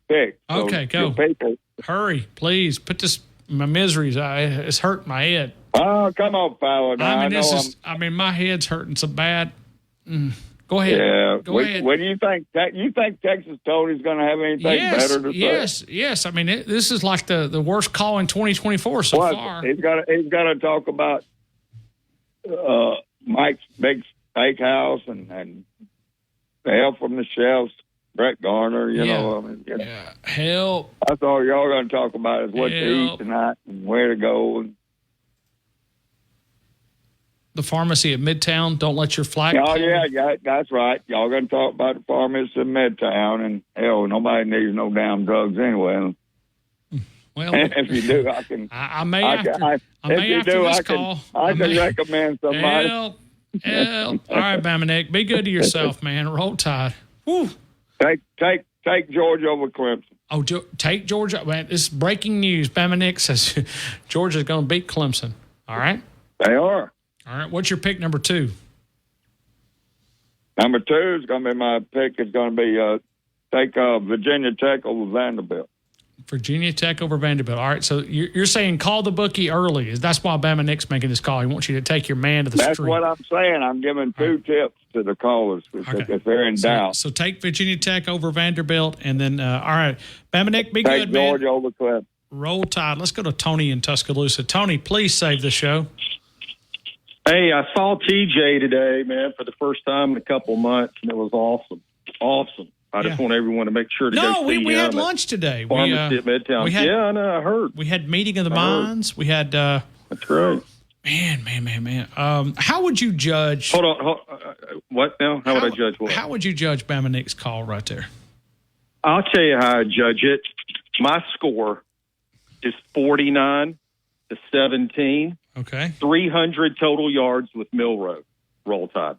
picks. Okay, go. People. Hurry, please. Put this. My miseries. It's hurting my head. Oh, come on, Fowler. I mean, my head's hurting so bad. Go ahead. Yeah. Go ahead. What do you think? You think Texas Tony's going to have anything better to say? Yes. I mean, this is like the worst call in 2024 so far. He's got to talk about Mike's Big Steakhouse and the help from the chefs. Brett Garner, you know. Yeah, help. That's all y'all going to talk about is what to eat tonight and where to go. The pharmacy at Midtown, don't let your flag. Oh, yeah, that's right. Y'all going to talk about the pharmacy at Midtown, and hell, nobody needs no damn drugs anyway. Well, if you do, I can. I may after this call. I can recommend somebody. Help. All right, Bama Nick, be good to yourself, man. Roll Tide. Woo. Take Georgia over Clemson. Oh, take Georgia. Man, this is breaking news. Bama Nick says Georgia's going to beat Clemson. All right? They are. All right. What's your pick number 2? Number 2 is going to be my pick. Is going to be take Virginia Tech over Vanderbilt. Virginia Tech over Vanderbilt. All right, so you're saying call the bookie early. That's why Bama Nick's making this call. He wants you to take your man to the street. That's what I'm saying. I'm giving 2 tips to the callers if they're in doubt. So take Virginia Tech over Vanderbilt, and then, all right, Bama Nick, be take good, man. Georgia over Clemson. Roll Tide. Let's go to Tony in Tuscaloosa. Tony, please save the show. Hey, I saw TJ today, man, for the first time in a couple months, and it was awesome. Awesome. I just want everyone to make sure to go see we had lunch today. Pharmacy at Midtown. I know, I heard. We had Meeting of the Minds. We had... That's right. Man. How would you judge... Hold on. What now? How would I judge what? How would you judge Bama Nick's call right there? I'll tell you how I judge it. My score is 49-17. Okay. 300 total yards with Milroe. Roll Tide.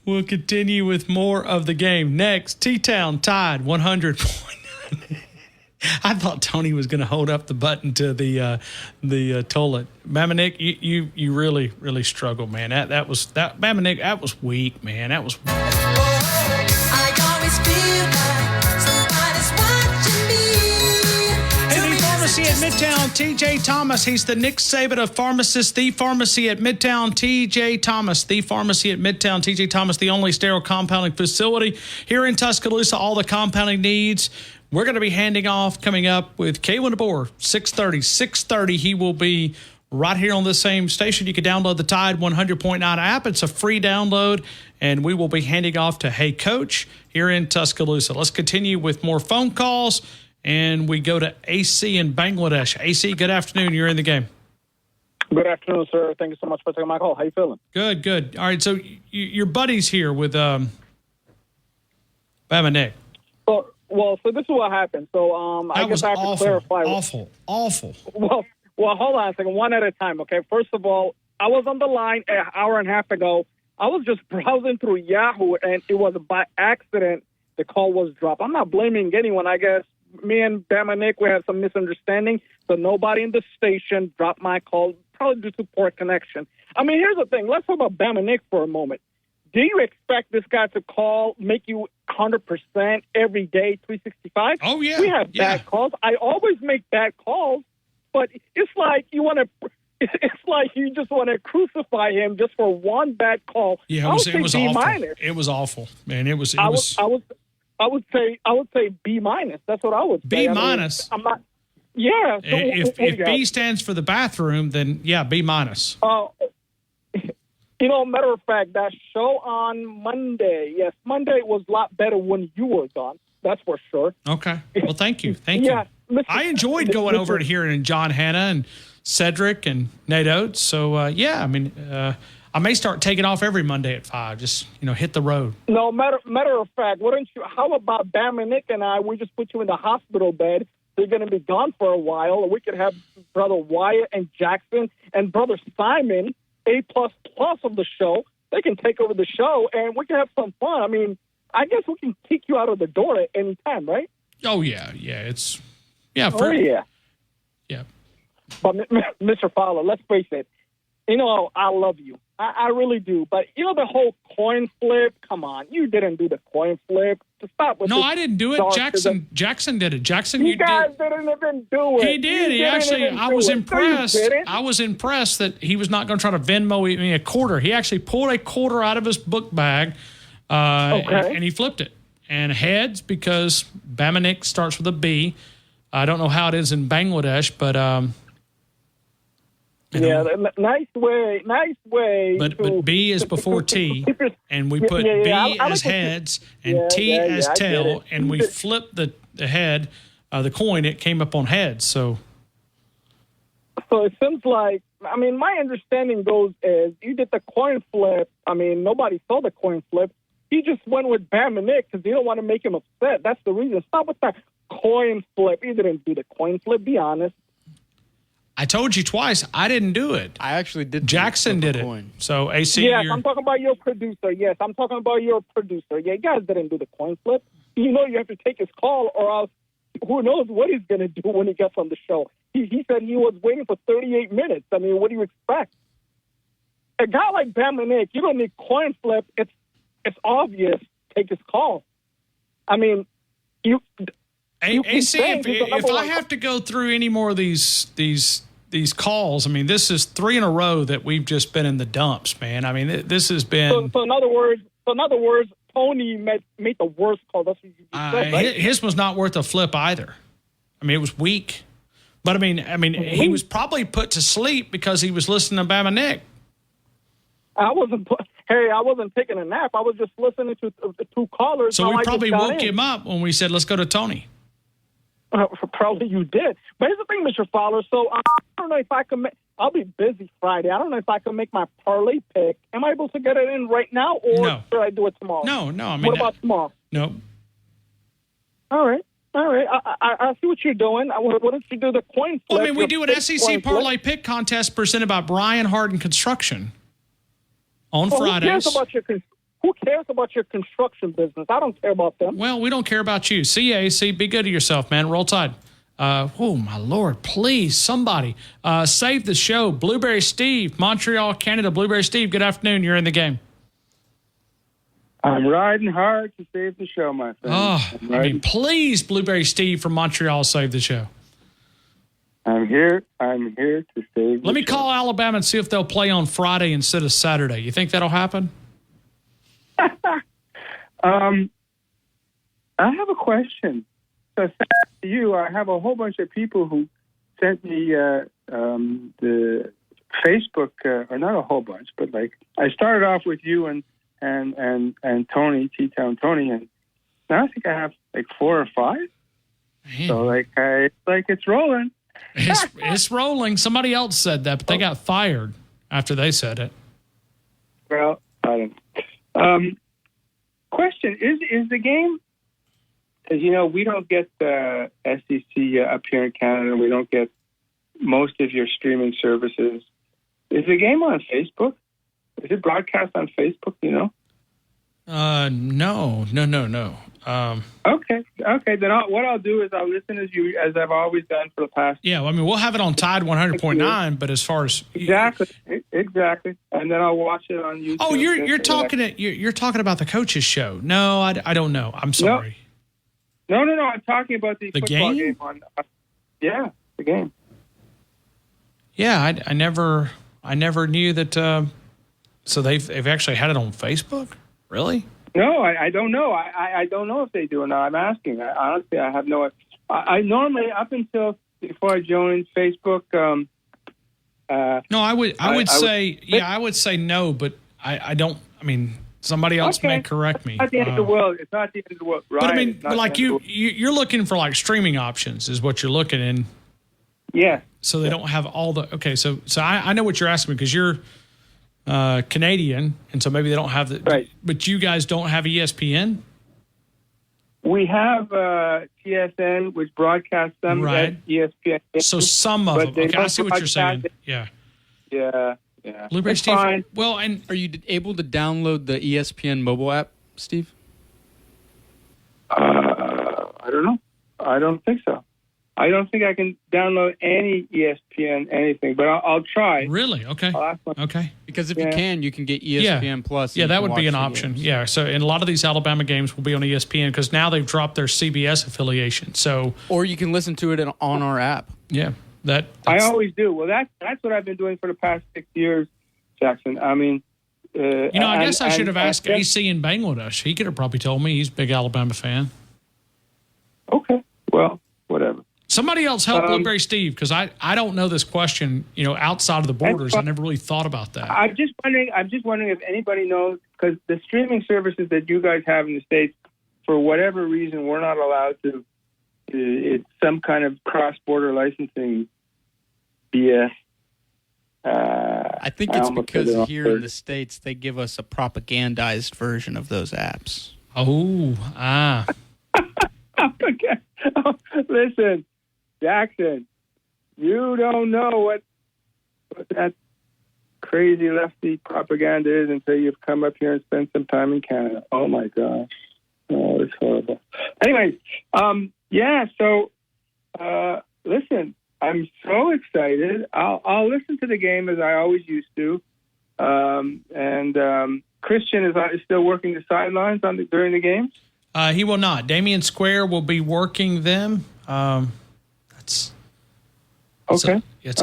We'll continue with more of the game next. T-Town Tide 100.9. I thought Tony was going to hold up the button to the toilet. Bama Nick, you really, really struggled, man. Bama Nick, that was weak, man. That was. I always feel like somebody's watching me. Pharmacy at Midtown, TJ Thomas. He's the Nick Saban of pharmacists. The Pharmacy at Midtown, TJ Thomas. The Pharmacy at Midtown, TJ Thomas, the only sterile compounding facility here in Tuscaloosa. All the compounding needs. We're going to be handing off coming up with Kalen DeBoer, 6:30. 6:30, he will be right here on the same station. You can download the Tide 100.9 app. It's a free download, and we will be handing off to Hey Coach here in Tuscaloosa. Let's continue with more phone calls. And we go to AC in Bangladesh. AC, good afternoon. You're in the game. Good afternoon, sir. Thank you so much for taking my call. How you feeling? Good. All right, so your buddy's here with Bama Nick. So this is what happened. So I guess I have to clarify. Awful. Well, hold on a second. One at a time, okay? First of all, I was on the line an hour and a half ago. I was just browsing through Yahoo, and it was by accident the call was dropped. I'm not blaming anyone, I guess. Me and Bama Nick, we had some misunderstanding, so nobody in the station dropped my call, probably due to poor connection. I mean, here's the thing. Let's talk about Bama Nick for a moment. Do you expect this guy to make you 100% every day, 365? Oh, yeah. We have bad calls. I always make bad calls, but it's like you just want to crucify him just for one bad call. Yeah, it was awful. It was awful, man. I would say B-. That's what I would say. B-. I'm not. Yeah. So if B stands for the bathroom, then yeah, B-. Matter of fact, that show on Monday, Monday was a lot better when you were gone. That's for sure. Okay. Well, thank you. You. I enjoyed going over and hearing John Hanna and Cedric and Nate Oates. So, I may start taking off every Monday at 5. Just, hit the road. No, matter of fact, how about Bama Nick and we just put you in the hospital bed. They're going to be gone for a while. We could have Brother Wyatt and Jackson and Brother Simon, A++ of the show. They can take over the show, and we can have some fun. I mean, I guess we can kick you out of the door at any time, right? Oh, yeah. Yeah, Yeah. Yeah. But, Mr. Fowler, let's face it. I love you. I really do. But, the whole coin flip, come on. You didn't do the coin flip. To stop with I didn't do it. Jackson did it. Jackson, you guys didn't even do it. He did. I was impressed. I was impressed that he was not going to try to Venmo me a quarter. He actually pulled a quarter out of his book bag, and he flipped it. And heads, because Bama Nick starts with a B. I don't know how it is in Bangladesh, but... nice way. But B is before T, and we put B as heads and T as tail, and we flipped the head, the coin. It came up on heads. So it seems like, my understanding goes is you did the coin flip. Nobody saw the coin flip. He just went with Bama Nick because he don't want to make him upset. That's the reason. Stop with that coin flip. He didn't do the coin flip. Be honest. I told you twice. I didn't do it. I actually did. Jackson did it. So, AC, yes, I'm talking about your producer. Yes, I'm talking about your producer. Yeah, you guys didn't do the coin flip. You have to take his call, or else who knows what he's going to do when he gets on the show. He said he was waiting for 38 minutes. What do you expect? a guy like Bama Nick, you don't need coin flip. It's obvious. Take his call. I mean, AC, if I have to go through any more of these calls, I mean, this is 3 in a row that we've just been in the dumps, man. I mean, this has been. So in other words, Tony made the worst call. That's what you said, right? His was not worth a flip either. I mean, it was weak. But I mean, he was probably put to sleep because he was listening to Bama Nick. I wasn't taking a nap. I was just listening to the 2 callers. So we probably woke him up when we said, "Let's go to Tony." Probably you did. But here's the thing, Mr. Fowler. So I don't know if I can. I'll be busy Friday. I don't know if I can make my parlay pick. Am I able to get it in right now, or should I do it tomorrow? No. I mean, what about tomorrow? No. All right. I see what you're doing. What don't you do the coin flip? Well, I mean, we do an SEC parlay pick contest presented by Brian Harden Construction on Fridays. Who cares about your construction business? I don't care about them. Well, we don't care about you. See you, AC. Be good to yourself, man. Roll Tide. Oh, my Lord. Please, somebody. Save the show. Blueberry Steve, Montreal, Canada. Blueberry Steve, good afternoon. You're in the game. I'm riding hard to save the show, my friend. Oh, I mean, please, Blueberry Steve from Montreal, save the show. I'm here to save Let me call Alabama and see if they'll play on Friday instead of Saturday. You think that'll happen? I have a question. So thanks to you, I have a whole bunch of people who sent me the Facebook, or not a whole bunch, but like I started off with you and Tony, T-Town Tony, and now I think I have like 4 or 5. Man. So it's rolling. It's rolling. Somebody else said that, but they got fired after they said it. Well, I don't. Question is the game, because we don't get the SEC up here in Canada. We don't get most of your streaming services. Is the game on Facebook? Is it broadcast on Facebook? No. Okay. Then what I'll do is I'll listen as I've always done for the past. Yeah, I mean, we'll have it on Tide 100.9, but as far as exactly, and then I'll watch it on YouTube. Oh, you're talking about the coach's show? No, I don't know. I'm sorry. No. I'm talking about the football game on. Yeah, the game. Yeah, I never knew that. So they've actually had it on Facebook? Really? No, I don't know. I don't know if they do or not. I'm asking. Honestly, I have no. I normally, up until before I joined Facebook. No, I would say no, but I don't. I mean, somebody else may correct me. It's not the end of the world. It's not the end of the world. Right? But I mean, like you're looking for like streaming options is what you're looking in. Yeah. So they don't have all the. Okay, so I know what you're asking me because you're Canadian, and so maybe they don't have the. Right. But you guys don't have ESPN? We have TSN, which broadcasts them at ESPN. So some of them. Okay, I see what you're saying. Yeah. Yeah. Blueberry Steve. Fine. Well, and are you able to download the ESPN mobile app, Steve? I don't know. I don't think so. I don't think I can download any ESPN anything, but I'll try. Really? Okay. Okay. Because if you can get ESPN Plus. Yeah, that would be an option. Games. Yeah. So, and a lot of these Alabama games will be on ESPN because now they've dropped their CBS affiliation. So, or you can listen to it on our app. Yeah. I always do. Well, that's what I've been doing for the past 6 years, Jackson. I mean, I guess I should have asked AC in Bangladesh. He could have probably told me. He's a big Alabama fan. Okay. Well, whatever. Somebody else help Blueberry Steve, because I don't know this question, outside of the borders. I never really thought about that. I'm just wondering if anybody knows, because the streaming services that you guys have in the States, for whatever reason, we're not allowed to. It's some kind of cross-border licensing BS. I think it's because here in the States, they give us a propagandized version of those apps. Okay. Listen, Jackson, you don't know what that crazy lefty propaganda is until you've come up here and spent some time in Canada. Oh, my gosh. Oh, it's horrible. Anyways, so listen, I'm so excited. I'll listen to the game as I always used to. Christian is still working the sidelines during the games? He will not. Damian Square will be working them. That's all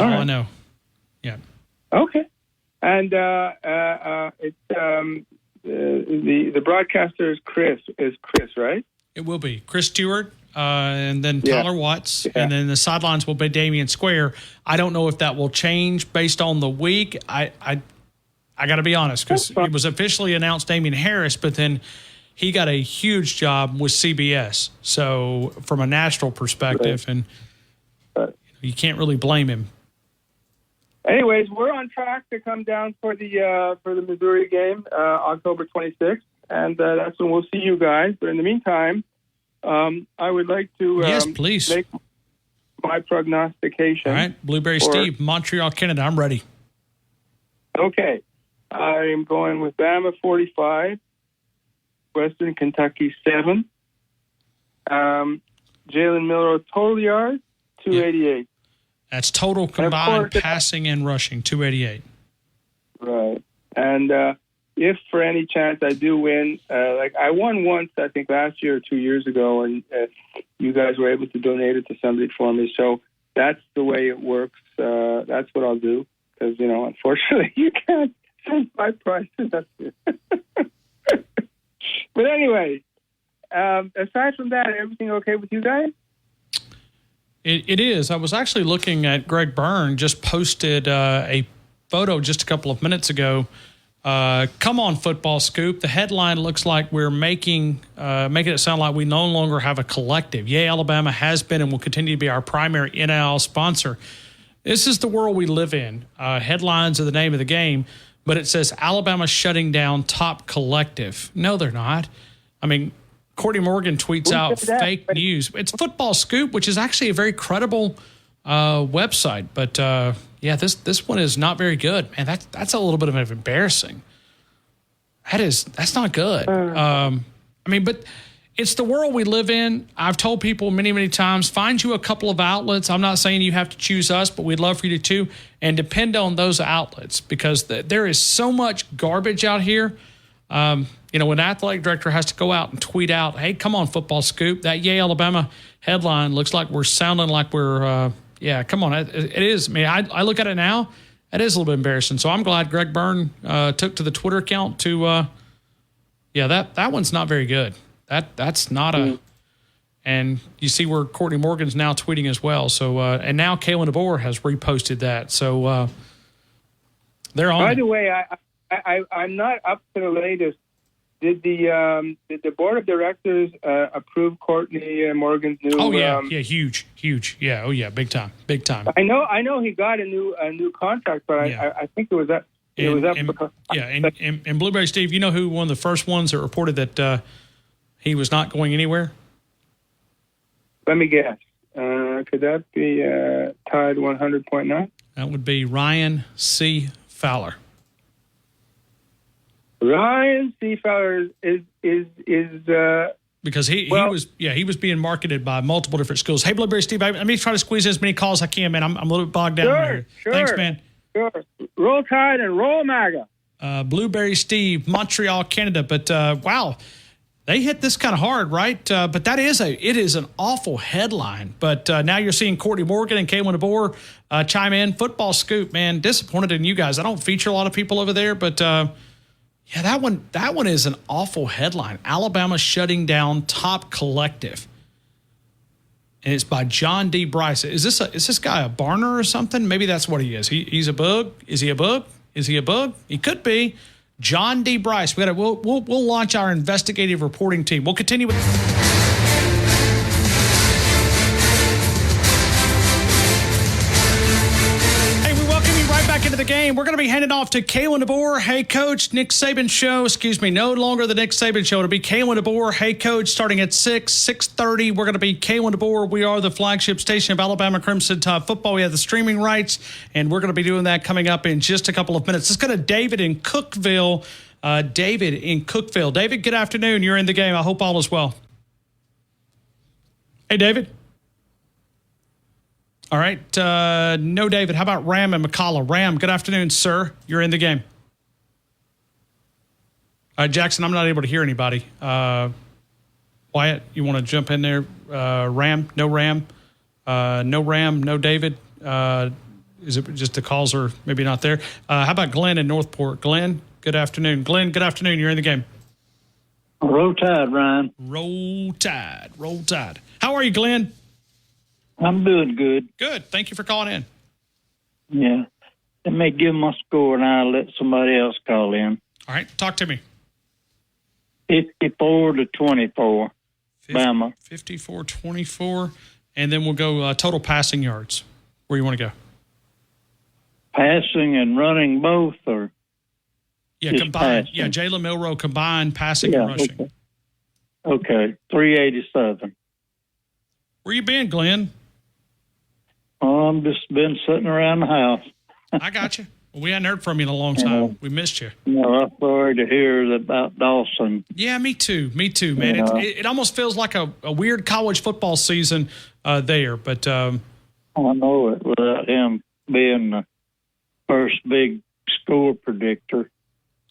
I know. Yeah. Okay. And it's the broadcaster is Chris, right? It will be Chris Stewart, and then Tyler Watts, and then the sidelines will be Damian Square. I don't know if that will change based on the week. I got to be honest, because it was officially announced Damian Harris, but then he got a huge job with CBS. So from a national perspective, and you can't really blame him. Anyways, we're on track to come down for the Missouri game, October 26th, and that's when we'll see you guys. But in the meantime, I would like to please make my prognostication. All right, Blueberry Steve, Montreal, Canada. I'm ready. Okay, I am going with Bama 45, Western Kentucky 7. Jalen Miller total yards 288. That's total combined passing and rushing, 288. Right. And if for any chance I do win, like I won once, I think last year or 2 years ago, and you guys were able to donate it to somebody for me. So that's the way it works. That's what I'll do. Because, unfortunately, you can't send my prices. That's it. But anyway, aside from that, everything okay with you guys? It is. I was actually looking at Greg Byrne just posted a photo just a couple of minutes ago. Come on, Football Scoop. The headline looks like we're making it sound like we no longer have a collective. Yay, Alabama has been and will continue to be our primary NIL sponsor. This is the world we live in. Headlines are the name of the game, but it says Alabama shutting down top collective. No, they're not. I mean, Courtney Morgan tweets out fake news. It's Football Scoop, which is actually a very credible website. But, this one is not very good. Man, that's a little bit of embarrassing. That's not good. But it's the world we live in. I've told people many, many times, find you a couple of outlets. I'm not saying you have to choose us, but we'd love for you to too. And depend on those outlets because there is so much garbage out here. When an athletic director has to go out and tweet out, hey, come on, Football Scoop, that Yay Alabama headline looks like we're sounding like we're, come on. It is. I mean, I look at it now, it is a little bit embarrassing. So I'm glad Greg Byrne took to the Twitter account to, that one's not very good. That's not and you see where Courtney Morgan's now tweeting as well. So, and now Kalen DeBoer has reposted that. So they're on. By the way, I'm not up to the latest. Did the board of directors approve Courtney Morgan's new? Oh yeah, huge, yeah, oh yeah, big time. I know he got a new contract, but I think it was that and Blueberry Steve, you know who one of the first ones that reported that he was not going anywhere? Let me guess. Could that be Tide 100.9? That would be Ryan C. Fowler. Ryan C. Fowler is because he was being marketed by multiple different schools. Hey, Blueberry Steve, let me try to squeeze in as many calls as I can, man. I'm a little bit bogged down here. Sure. Thanks, man. Sure. Roll Tide and roll MAGA. Blueberry Steve, Montreal, Canada. But wow, they hit this kind of hard, right? But it is an awful headline. But now you're seeing Courtney Morgan and Kalen DeBoer chime in. Football Scoop, man, disappointed in you guys. I don't feature a lot of people over there, but that one is an awful headline. Alabama shutting down top collective. And it's by John D. Bryce. Is this guy a Barner or something? Maybe that's what he is. He's a bug. Is he a bug? Is he a bug? He could be. John D. Bryce. We'll launch our investigative reporting team. We'll continue with. Hey, we welcome you right back into the game. We're going to be handing off to Kalen DeBoer. Hey, Coach. Nick Saban Show. Excuse me. No longer the Nick Saban Show. It'll be Kalen DeBoer. Hey, Coach. Starting at 6:30. We're going to be Kalen DeBoer. We are the flagship station of Alabama Crimson Tide football. We have the streaming rights, and we're going to be doing that coming up in just a couple of minutes. Let's go to David in Cookeville. David, good afternoon. You're in the game. I hope all is well. Hey, David. All right. No, David. How about Ram and McCalla? Ram, good afternoon, sir. You're in the game. Jackson, I'm not able to hear anybody. Wyatt, you want to jump in there? Ram, no Ram. No Ram, no David. Is it just the calls are maybe not there? How about Glenn in Northport? Glenn, good afternoon. Glenn, good afternoon. You're in the game. Roll Tide, Ryan. Roll Tide. Roll Tide. How are you, Glenn? I'm doing good. Good. Thank you for calling in. Yeah. Let me give my score, and I'll let somebody else call in. All right. Talk to me. 54-24, Bama. 54-24. And then we'll go total passing yards. Where you want to go? Passing and running both, or yeah, combined. Passing? Yeah, Jalen Milroe combined passing and rushing. Okay. 387. Where you been, Glenn? I'm just been sitting around the house. I got you. Well, we hadn't heard from you in a long time. We missed you. No, I'm sorry to hear about Dawson. Yeah, me too. Me too, man. It almost feels like a weird college football season there. But I know it without him being the first big score predictor.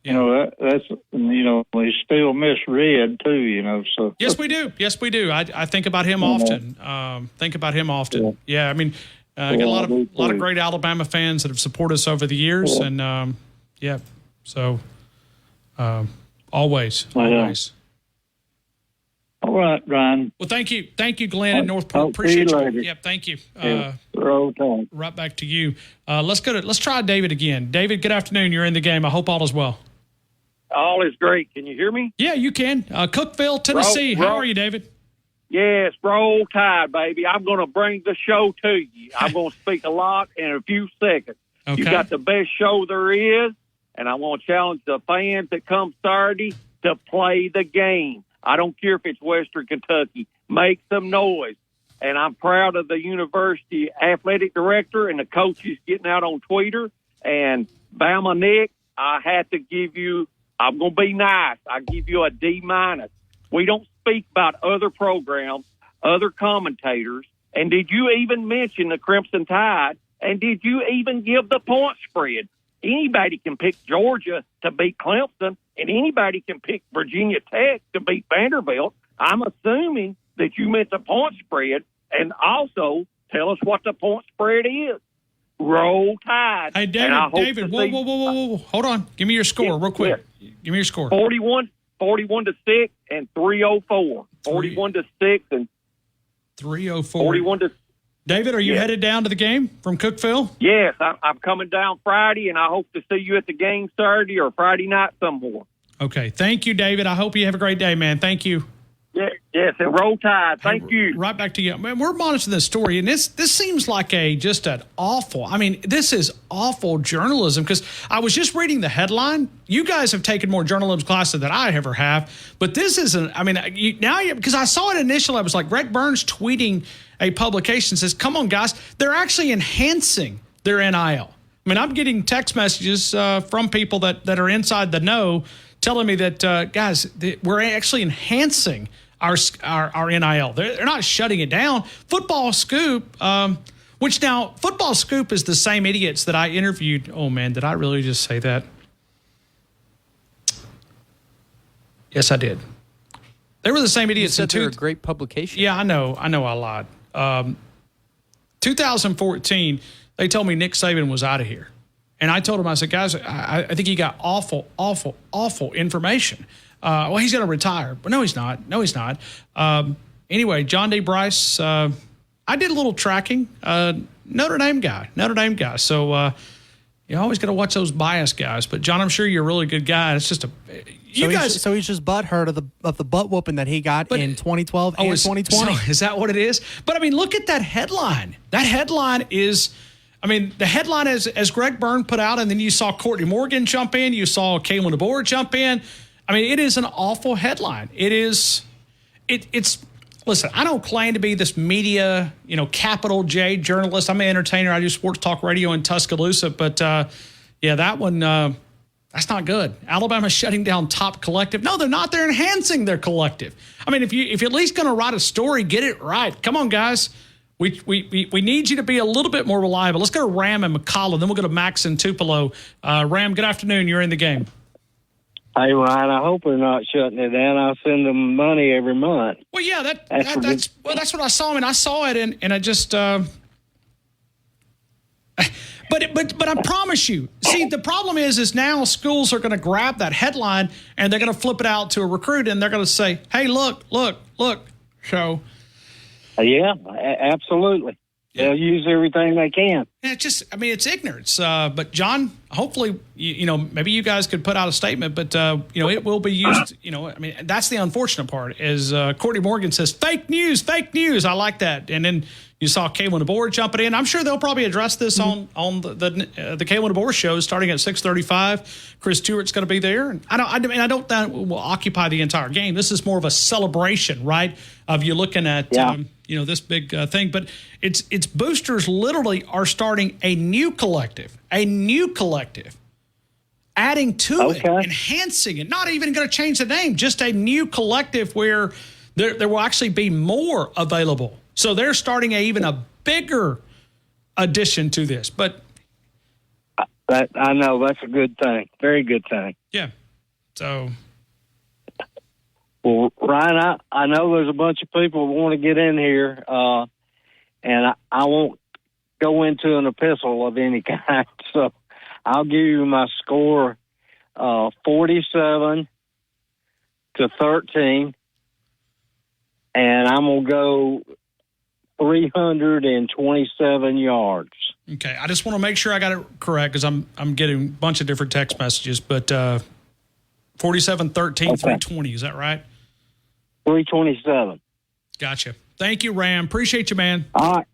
Yeah. You know, that's we still misread too. You know, so yes, we do. Yes, we do. I think about him often. Think about him often. Yeah, I mean. I got a lot of great Alabama fans that have supported us over the years, and so always. All right, Ryan. Well, thank you, Glenn in Northport. Appreciate you. Yep, thank you. Right back to you. Let's try David again. David, good afternoon. You're in the game. I hope all is well. All is great. Can you hear me? Yeah, you can. Cookeville, Tennessee. How are you, David? Yes, Roll Tide, baby. I'm going to bring the show to you. I'm going to speak a lot in a few seconds. Okay. You got the best show there is, and I want to challenge the fans that come Saturday to play the game. I don't care if it's Western Kentucky. Make some noise. And I'm proud of the university athletic director and the coaches getting out on Twitter. And Bama Nick, I have to give you, I'm going to be nice. I give you a D-. We don't speak about other programs, other commentators. And did you even mention the Crimson Tide? And did you even give the point spread? Anybody can pick Georgia to beat Clemson, and anybody can pick Virginia Tech to beat Vanderbilt. I'm assuming that you meant the point spread, and also tell us what the point spread is. Roll Tide. Hey, David, whoa. Hold on. Give me your score real quick. Give me your score. 41-6 and 304. 41-6 and 304. 41-6. David, are you headed down to the game from Cookeville? Yes, I'm coming down Friday, and I hope to see you at the game Saturday or Friday night somewhere. Okay. Thank you, David. I hope you have a great day, man. Thank you. Yes, and Roll Tide. Thank you. Right back to you. Man, we're monitoring this story, and this seems like this is awful journalism, because I was just reading the headline. You guys have taken more journalism classes than I ever have, but this isn't, because I saw it initially, I was like, Greg Burns tweeting a publication says, come on, guys, they're actually enhancing their NIL. I mean, I'm getting text messages from people that are inside the know telling me that, guys, we're actually enhancing our NIL. They're not shutting it down. Football Scoop, which now Football Scoop is the same idiots that I interviewed. Oh, man, did I really just say that? Yes, I did. They were the same idiots. You said they're a great publication. Yeah, I know I lied. 2014, they told me Nick Saban was out of here. And I told him, I said, guys, I think he got awful information. Well, he's going to retire. But no, he's not. Anyway, John D. Bryce, I did a little tracking. Notre Dame guy. So you always got to watch those biased guys. But, John, I'm sure you're a really good guy. It's just So he's just butthurt of the butt whooping that he got in 2012 and 2020. So is that what it is? But, I mean, look at that headline. That headline is – the headline is, as Greg Byrne put out, and then you saw Courtney Morgan jump in. You saw Kalen DeBoer jump in. I mean, it is an awful headline. It's listen, I don't claim to be this media, capital J journalist. I'm an entertainer. I do sports talk radio in Tuscaloosa. But, that one, that's not good. Alabama's shutting down Top Collective. No, they're not. They're enhancing their collective. I mean, if you're at least going to write a story, get it right. Come on, guys. We need you to be a little bit more reliable. Let's go to Ram and McCalla, then we'll go to Max and Tupelo. Ram, good afternoon. You're in the game. Hey, Ryan, I hope they're not shutting it down. I'll send them money every month. Well, yeah, that's what I saw. I mean, I saw it, and I just. But I promise you, see, the problem is now schools are going to grab that headline and they're going to flip it out to a recruit, and they're going to say, "Hey, look." So. Yeah, absolutely. They'll use everything they can. It's ignorance. But John, hopefully, maybe you guys could put out a statement, but it will be used. That's the unfortunate part. Is Courtney Morgan says fake news. I like that, and then you saw Kalen DeBoer jumping in. I'm sure they'll probably address this on the Kalen DeBoer show starting at 6:35. Chris Stewart's going to be there. And I don't think it will occupy the entire game. This is more of a celebration, right? Of you looking at this big thing. But it's boosters literally are starting a new collective, adding to it, enhancing it. Not even going to change the name, just a new collective where there will actually be more available. So they're starting even a bigger addition to this. But I know that's a good thing. Very good thing. Yeah. So. Well, Ryan, I know there's a bunch of people who want to get in here, and I won't go into an epistle of any kind. So I'll give you my score, 47-13, and I'm going to go 327 yards. Okay, I just want to make sure I got it correct because I'm getting a bunch of different text messages, but 47-13, 320, is that right? 327. Gotcha. Thank you, Ram. Appreciate you, man. All right.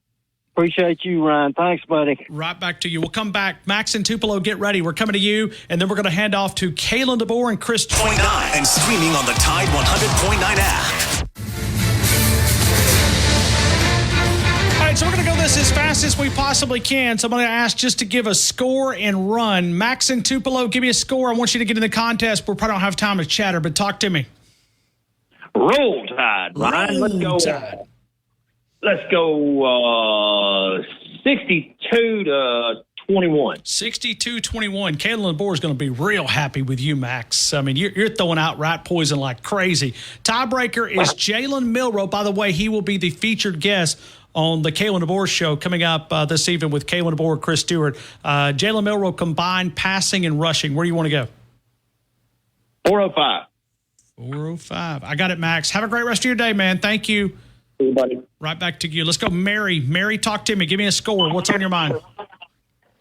Appreciate you, Ryan. Thanks, buddy. Right back to you. We'll come back. Max and Tupelo, get ready. We're coming to you, and then we're going to hand off to Kalen DeBoer and Chris. 0.9 and streaming on the Tide 100.9 app. All right, so we're going to go this as fast as we possibly can. So I'm going to ask just to give a score and run. Max and Tupelo, give me a score. I want you to get in the contest. We probably don't have time to chatter, but talk to me. Roll Tide, Ryan. Let's go. 62-21. 62-21. Kalen DeBoer is going to be real happy with you, Max. I mean, you're throwing out rat poison like crazy. Tiebreaker is Jalen Milroe. By the way, he will be the featured guest on the Kalen DeBoer show coming up this evening with Kalen DeBoer, Chris Stewart. Jalen Milroe combined passing and rushing. Where do you want to go? 405. 405. I got it, Max. Have a great rest of your day, man. Thank you. Everybody. Right back to you. Let's go, Mary. Mary, talk to me. Give me a score. What's on your mind?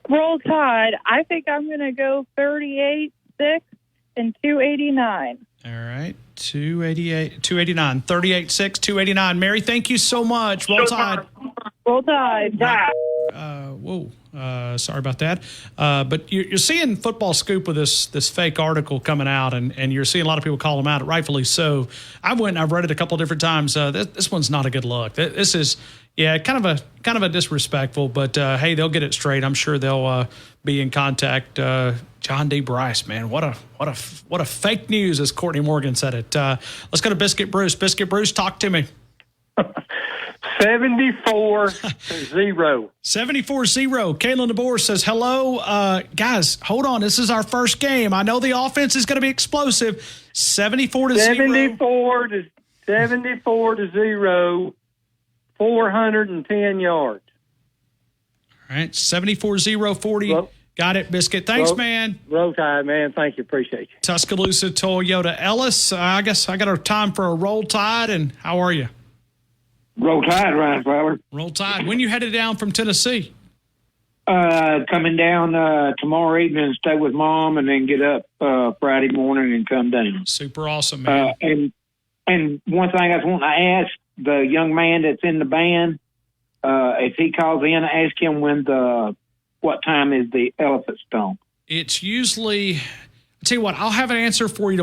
Roll Tide. I think I'm going to go 38-6 and 289. All right. 289. 38-6, 289. Mary, thank you so much. Roll Tide. Roll Tide. Sorry about that. But you're seeing Football Scoop with this fake article coming out, and you're seeing a lot of people call them out, rightfully so. I've read it a couple of different times. This one's not a good look. This is, kind of a disrespectful, but hey, they'll get it straight. I'm sure they'll be in contact. John D. Bryce, man, what a fake news, as Courtney Morgan said it. Let's go to Biscuit Bruce. Biscuit Bruce, talk to me. 74-0. 74-0. Kalen DeBoer says, hello. Guys, hold on. This is our first game. I know the offense is going to be explosive. 74-0. 74-0. 410 yards. All right. 74-0, 40. Got it, Biscuit. Thanks, man. Roll Tide, man. Thank you. Appreciate you. Tuscaloosa Toyota. Ellis, I guess I got a time for a Roll Tide, and how are you? Roll Tide, Ryan Fowler. Roll Tide. When you headed down from Tennessee? Coming down tomorrow evening and stay with Mom, and then get up Friday morning and come down. Super awesome, man. And one thing I was wanting to ask the young man that's in the band, if he calls in, ask him what time is the Elephant Stone. It's usually, I'll tell you what, I'll have an answer for you tomorrow.